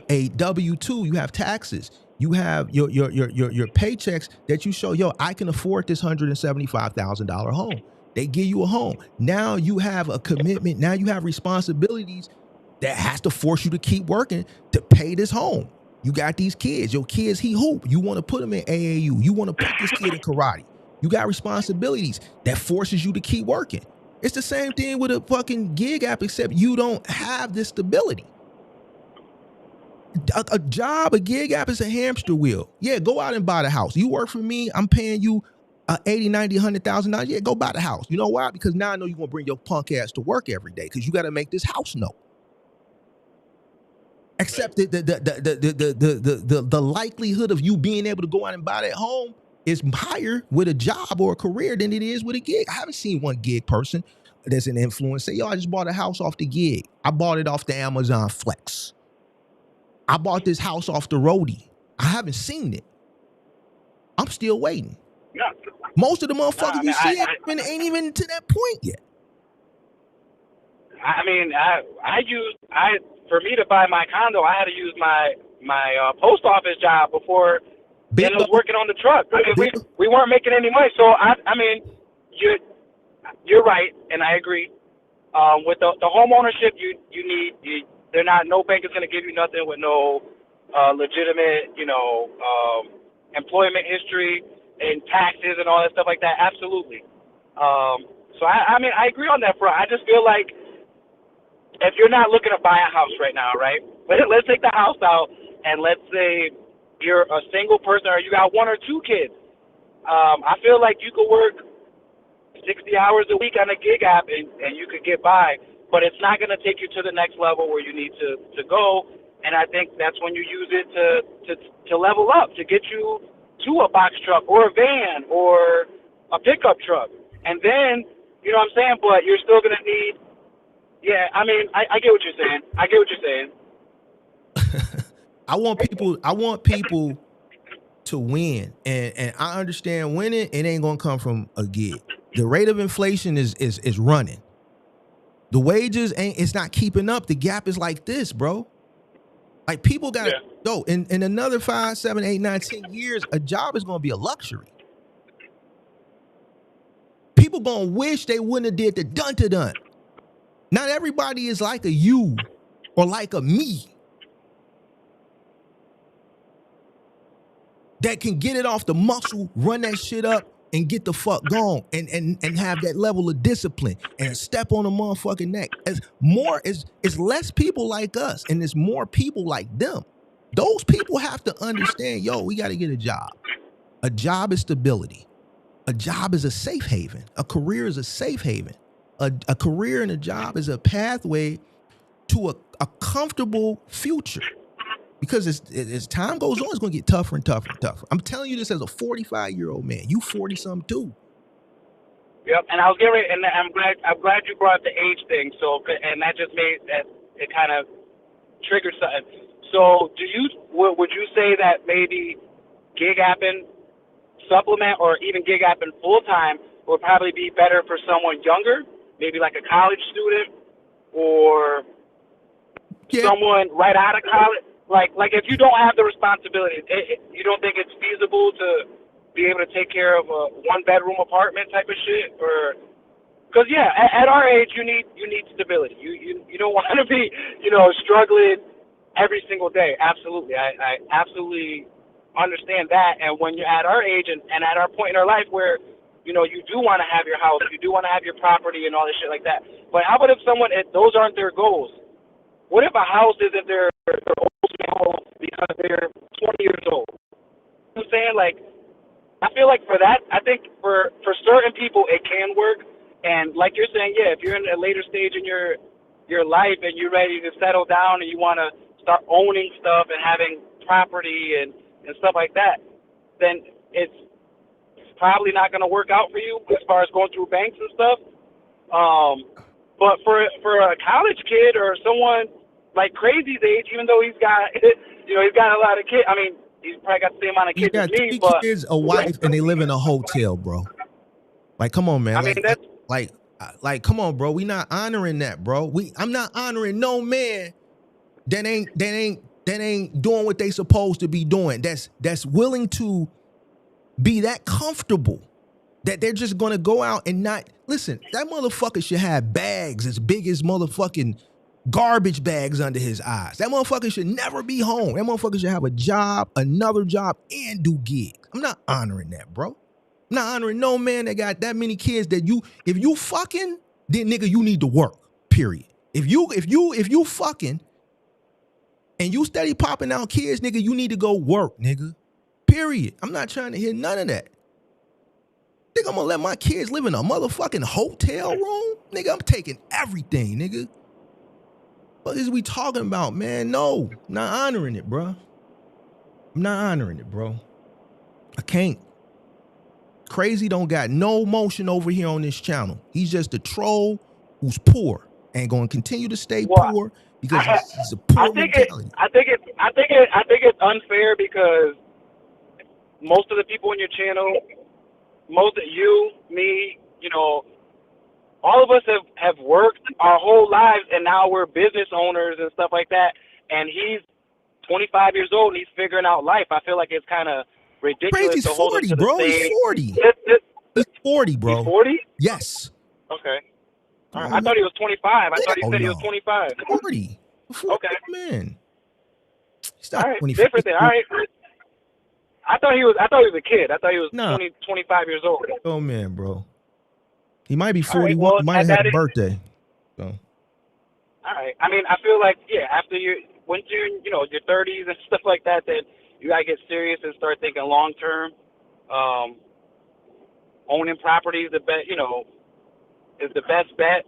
a W-2, you have taxes, you have your paychecks that you show, I can afford this $175,000 home. They give you a home. Now you have a commitment. Now you have responsibilities that has to force you to keep working to pay this home. You got these kids. Your kids, he hoop. You want to put them in AAU. You want to put this kid in karate. You got responsibilities that forces you to keep working. It's the same thing with a fucking gig app, except you don't have this stability. A gig app is a hamster wheel. Yeah, go out and buy the house. You work for me, I'm paying you $80, $90, $100,000. Yeah, go buy the house. You know why? Because now I know you're going to bring your punk ass to work every day because you got to make this house note. Except the likelihood of you being able to go out and buy that home is higher with a job or a career than it is with a gig. I haven't seen one gig person that's an influencer say, I just bought a house off the gig. I bought it off the Amazon Flex. I bought this house off the Roadie. I haven't seen it. I'm still waiting. No. Most of the motherfuckers you see ain't even to that point yet. For me to buy my condo, I had to use my post office job before I was working on the truck. We weren't making any money. So you're right, and I agree. With the home ownership, no bank is going to give you nothing with no legitimate, employment history and taxes and all that stuff like that. Absolutely. So I agree on that front. I just feel like if you're not looking to buy a house right now, right? Let's take the house out, and let's say you're a single person or you got 1 or 2 kids. I feel like you could work 60 hours a week on a gig app and you could get by, but it's not going to take you to the next level where you need to go. And I think that's when you use it to level up, to get you to a box truck or a van or a pickup truck. And then, you know what I'm saying? But you're still going to need, I get what you're saying. I get what you're saying. I want people to win. And I understand winning, it ain't going to come from a gig. The rate of inflation is running. The wages it's not keeping up. The gap is like this, bro. Like people got in another 5, 7, 8, 9, 10 years, a job is gonna be a luxury. People gonna wish they wouldn't have did the dun-to-dun. Not everybody is like a you or like a me that can get it off the muscle, run that shit up, and get the fuck gone, and have that level of discipline and step on a motherfucking neck. It's less people like us, and it's more people like them. Those people have to understand, yo, we got to get a job. A job is stability. A job is a safe haven. A career is a safe haven. A career and a job is a pathway to a comfortable future. Because as time goes on, it's going to get tougher and tougher and tougher. I'm telling you this as a 45-year-old man. You 40-something too. Yep, and I was getting ready, and I'm glad you brought the age thing. So, and that just made that it kind of triggered something. So, would you say that maybe gig apping supplement or even gig apping full time would probably be better for someone younger, maybe like a college student or someone right out of college? Like if you don't have the responsibility, you don't think it's feasible to be able to take care of a 1-bedroom apartment type of shit? Or because at our age you need stability. You don't want to be struggling every single day. Absolutely, I absolutely understand that. And when you're at our age and at our point in our life where you do want to have your house, you do want to have your property and all this shit like that. But how about if those aren't their goals? What if a house isn't their goal because they're 20 years old? You know what I'm saying? Like, I feel like for that, I think for certain people it can work. And like you're saying, if you're in a later stage in your life and you're ready to settle down and you want to start owning stuff and having property and stuff like that, then it's probably not going to work out for you as far as going through banks and stuff. But for a college kid or someone like Crazy's age, even though he's got he's got a lot of kids. I mean, he's probably got the same amount of kids as me. He's but got 3 kids, a wife, and they live in a hotel, bro. Like, come on, man. I mean, like, come on, bro. We not honoring that, bro. I'm not honoring no man that ain't doing what they supposed to be doing. That's willing to be that comfortable that they're just gonna go out and not listen. That motherfucker should have bags as big as motherfucking garbage bags under his eyes. That motherfucker should never be home. That motherfucker should have a job, another job, and do gigs. I'm not honoring that, bro. I'm not honoring no man that got that many kids that if you fucking, then nigga, you need to work. Period. If you fucking and you steady popping out kids, nigga, you need to go work, nigga. Period. I'm not trying to hear none of that. Think I'm gonna let my kids live in a motherfucking hotel room? Nigga, I'm taking everything, nigga. What is we talking about, man? No, I'm not honoring it, bro. I'm not honoring it, bro. I can't. Crazy don't got no motion over here on this channel. He's just a troll who's poor and gonna continue to stay poor because he's a poor mentality. I think it's unfair because most of the people on your channel, most of you, me, all of us have worked our whole lives, and now we're business owners and stuff like that. And he's 25 years old, and he's figuring out life. I feel like it's kind of ridiculous. Crazy's to hold 40, him to bro. the He's same. 40. He's 40, bro. He's 40? Yes. Okay. I thought he was 25. I thought he said he was 25. 40. Okay. Man. He's All not right. 25. Different thing. All right. I thought he was a kid. I thought he was 25 years old. Oh man, bro. He might be 41. Right, well, he might have had a birthday. So. All right. I mean, I feel like after once you're your 30s and stuff like that, then you gotta get serious and start thinking long term. Owning property is the best, is the best bet.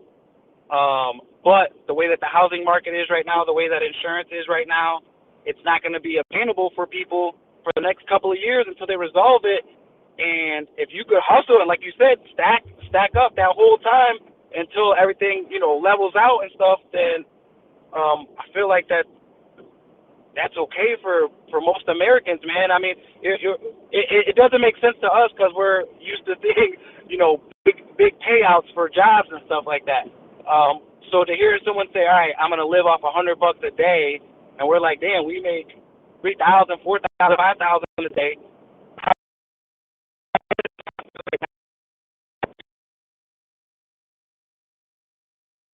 But the way that the housing market is right now, the way that insurance is right now, it's not going to be obtainable for people for the next couple of years until they resolve it. And if you could hustle and, like you said, stack up that whole time until everything, levels out and stuff, then I feel like that's okay for most Americans, man. I mean, it doesn't make sense to us because we're used to seeing, big payouts for jobs and stuff like that. So to hear someone say, all right, I'm going to live off $100 a day, and we're like, damn, we make 3,000, 4,000, 5,000 a day.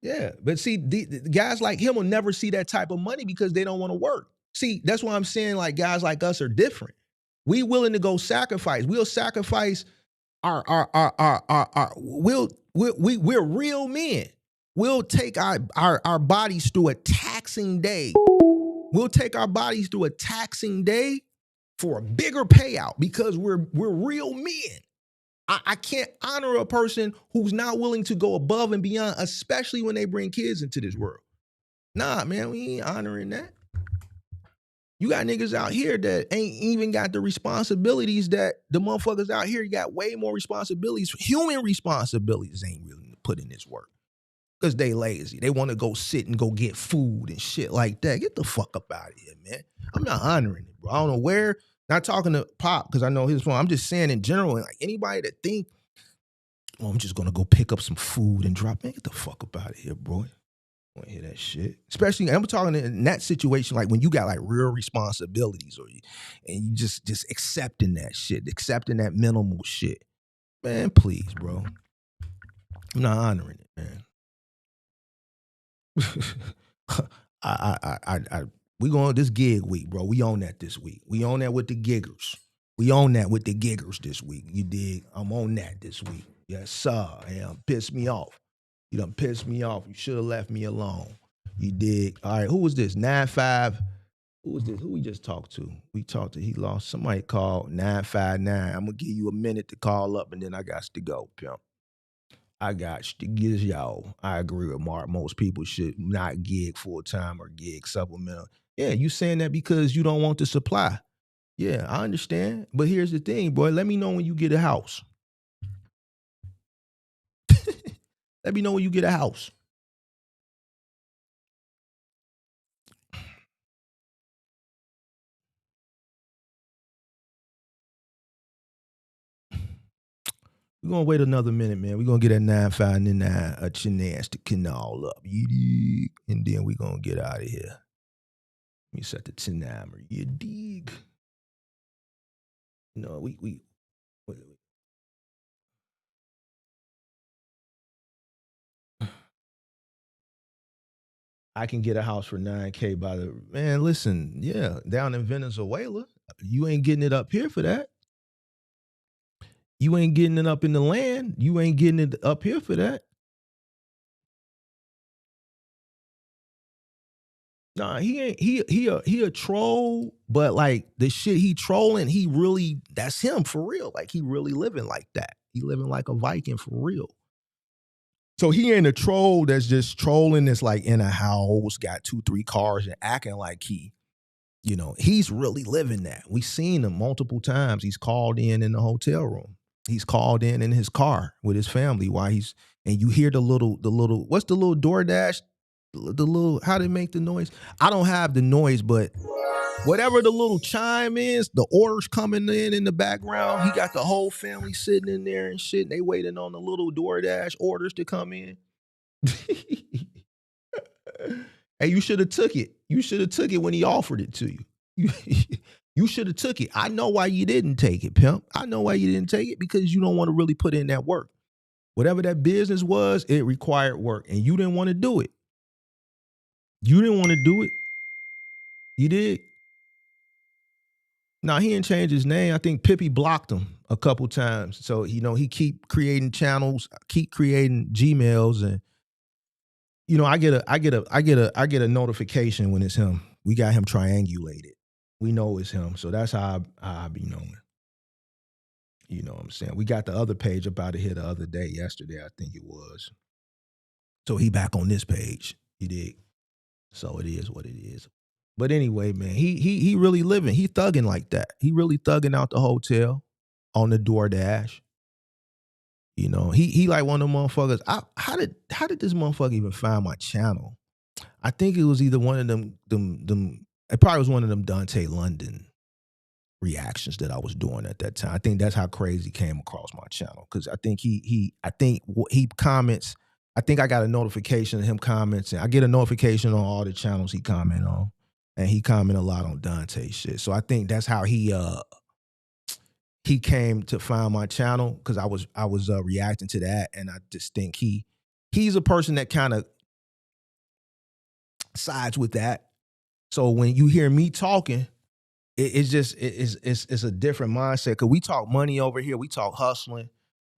Yeah, but see, the guys like him will never see that type of money because they don't want to work. See, that's why I'm saying like guys like us are different. We willing to go sacrifice. We'll sacrifice we're real men. We'll take our bodies through a taxing day. We'll take our bodies through a taxing day for a bigger payout because we're real men. I can't honor a person who's not willing to go above and beyond, especially when they bring kids into this world. Nah, man, we ain't honoring that. You got niggas out here that ain't even got the responsibilities that the motherfuckers out here got way more responsibilities. Human responsibilities ain't really put in this work because they lazy. They want to go sit and go get food and shit like that. Get the fuck up out of here, man. I'm not honoring it, bro. I don't know where. Not talking to Pop because I know his phone. I'm just saying in general, like anybody that think, oh, I'm just gonna go pick up some food and drop. Man, get the fuck up out of here, bro. I want to hear that shit. Especially, I'm talking in that situation, like when you got like real responsibilities, and you just accepting that shit, accepting that minimal shit. Man, please, bro. I'm not honoring it, man. We going this gig week, bro. We on that this week. We on that with the giggers. We on that with the giggers this week. You dig? I'm on that this week. Yes, sir. Damn, pissed me off. You done pissed me off. You should have left me alone. You dig? All right, who was this? 9-5. Who was this? Who we just talked to? We talked to, he lost. Somebody called 959. I'm going to give you a minute to call up, and then I got to go, pimp. I got to get y'all. I agree with Mark. Most people should not gig full-time or gig supplemental. Yeah, you saying that because you don't want the supply. Yeah, I understand. But here's the thing, boy. Let me know when you get a house. Let me know when you get a house. We're going to wait another minute, man. We're going to get that 959 a chance to all up. You dig? And then we're going to get out of here. Let me set the timer. You dig? No, wait. I can get a house for $9K by the, man, listen, yeah, down in Venezuela. You ain't getting it up here for that. You ain't getting it up in the land. You ain't getting it up here for that. Nah, he ain't. He a troll, but like the shit he trolling, he really, that's him for real. Like he really living like that. He living like a Viking for real. So he ain't a troll that's just trolling that's like in a house, got 2-3 cars and acting like he's really living that. We seen him multiple times. He's called in the hotel room. He's called in his car with his family while and you hear the little, what's the little DoorDash? The little, how they make the noise? I don't have the noise, but whatever the little chime is, the orders coming in the background. He got the whole family sitting in there and shit. They waiting on the little DoorDash orders to come in. Hey, you should have took it. You should have took it when he offered it to you. You should have took it. I know why you didn't take it, pimp. I know why you didn't take it, because you don't want to really put in that work. Whatever that business was, it required work, and you didn't want to do it. You didn't want to do it. You did. Nah, he didn't change his name. I think Pippi blocked him a couple times. So, he keep creating channels, keep creating Gmails, and I get a notification when it's him. We got him triangulated. We know it's him. So that's how I be knowing. You know what I'm saying? We got the other page up out of here the other day, yesterday, I think it was. So he back on this page. You dig? So it is what it is. But anyway, man, he really living. He thugging like that. He really thugging out the hotel on the DoorDash. He like one of them motherfuckers. How did this motherfucker even find my channel? I think it was either one of them. It probably was one of them Dante London reactions that I was doing at that time. I think that's how crazy came across my channel, because I think he comments I think I got a notification of him commenting. I get a notification on all the channels he comment on. And he comment a lot on Dante's shit. So I think that's how he came to find my channel, because I was reacting to that, and I just think he's a person that kind of sides with that. So when you hear me talking, it's a different mindset, because we talk money over here, we talk hustling,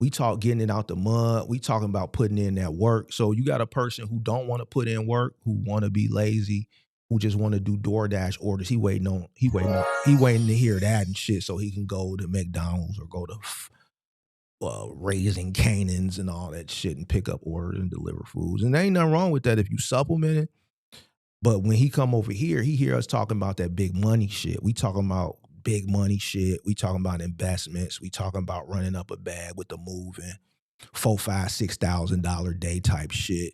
we talk getting it out the mud, we talking about putting in that work. So you got a person who don't want to put in work, who want to be lazy, who just want to do DoorDash orders. He waiting to hear that and shit, so he can go to McDonald's or go to Raising Canaans and all that shit and pick up orders and deliver foods. And there ain't nothing wrong with that if you supplement it. But when he come over here, he hear us talking about that big money shit. We talking about big money shit. We talking about investments. We talking about running up a bag with the moving, $4,000, $5,000, $6,000 day type shit.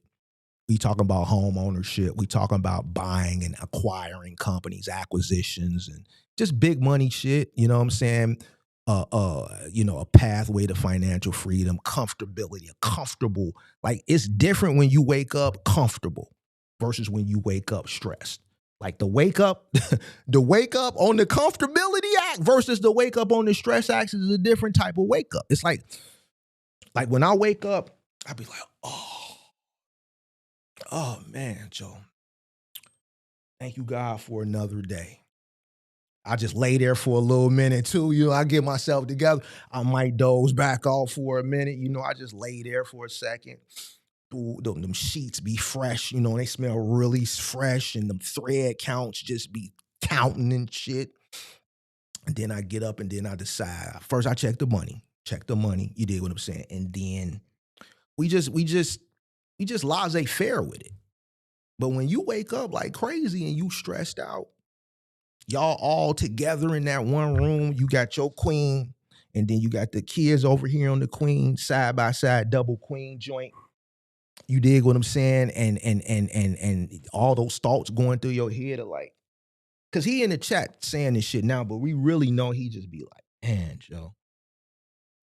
We talking about home ownership. We talking about buying and acquiring companies, acquisitions, and just big money shit. You know what I'm saying? A pathway to financial freedom, comfortability, comfortable. Like, it's different when you wake up comfortable versus when you wake up stressed. Like the wake up on the comfortability act versus the wake up on the stress act is a different type of wake up. It's like when I wake up, I be like, oh man, Joe, thank you God for another day. I just lay there for a little minute too. You know, I get myself together. I might doze back off for a minute. You know, I just lay there for a second. Ooh, them sheets be fresh. You know, they smell really fresh, and them thread counts just be counting and shit. And then I get up and then I decide. First, I check the money. You dig what I'm saying? And then we just laissez-faire with it. But when you wake up like crazy and you stressed out, y'all all together in that one room, you got your queen, and then you got the kids over here on the queen, side by side, double queen joint. You dig what I'm saying? And all those thoughts going through your head are like, because he in the chat saying this shit now, but we really know he just be like, man, Joe,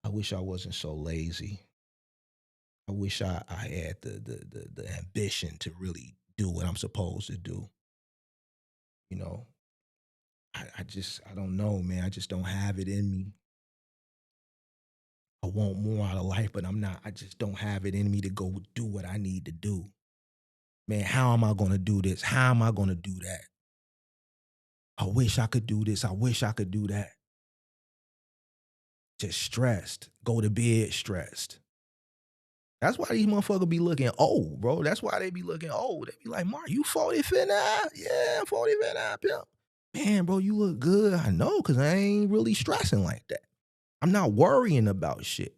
I wish I wasn't so lazy. I wish I had the ambition to really do what I'm supposed to do. You know, I don't know, man. I just don't have it in me. I want more out of life, but I just don't have it in me to go do what I need to do. Man, how am I going to do this? How am I going to do that? I wish I could do this. I wish I could do that. Just stressed. Go to bed stressed. That's why these motherfuckers be looking old, bro. That's why they be looking old. They be like, Mark, you 45 now? Yeah, I'm 45 now, pimp. Man, bro, you look good. I know, because I ain't really stressing like that. I'm not worrying about shit.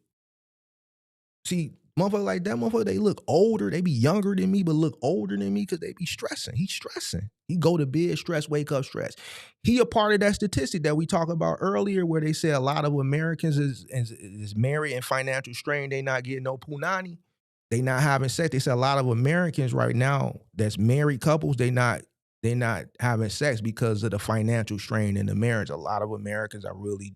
See, motherfucker like that, motherfucker, they look older. They be younger than me, but look older than me because they be stressing. He's stressing. He go to bed stressed, wake up stressed. He a part of that statistic that we talked about earlier where they say a lot of Americans is married in financial strain. They not getting no punani. They not having sex. They say a lot of Americans right now that's married couples, they not having sex because of the financial strain in the marriage. A lot of Americans are really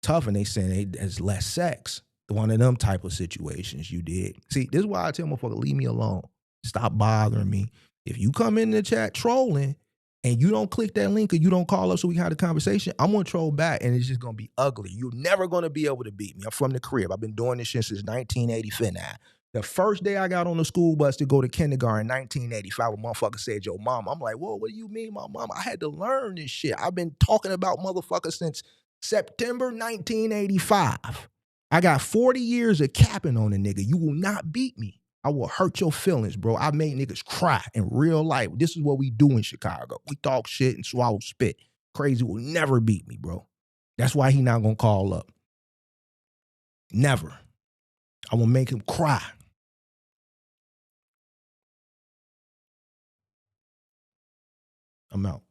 tough and they saying there's less sex. One of them type of situations you did. See, this is why I tell motherfucker, leave me alone. Stop bothering me. If you come in the chat trolling and you don't click that link or you don't call us so we can have a conversation, I'm going to troll back and it's just going to be ugly. You're never going to be able to beat me. I'm from the crib. I've been doing this shit since 1985 now. The first day I got on the school bus to go to kindergarten in 1985, a motherfucker said, yo, mom. I'm like, whoa, what do you mean, my mom? I had to learn this shit. I've been talking about motherfuckers since September 1985. I got 40 years of capping on a nigga. You will not beat me. I will hurt your feelings, bro. I made niggas cry in real life. This is what we do in Chicago. We talk shit and swallow spit. Crazy will never beat me, bro. That's why he not gonna call up. Never. I will make him cry. I'm out.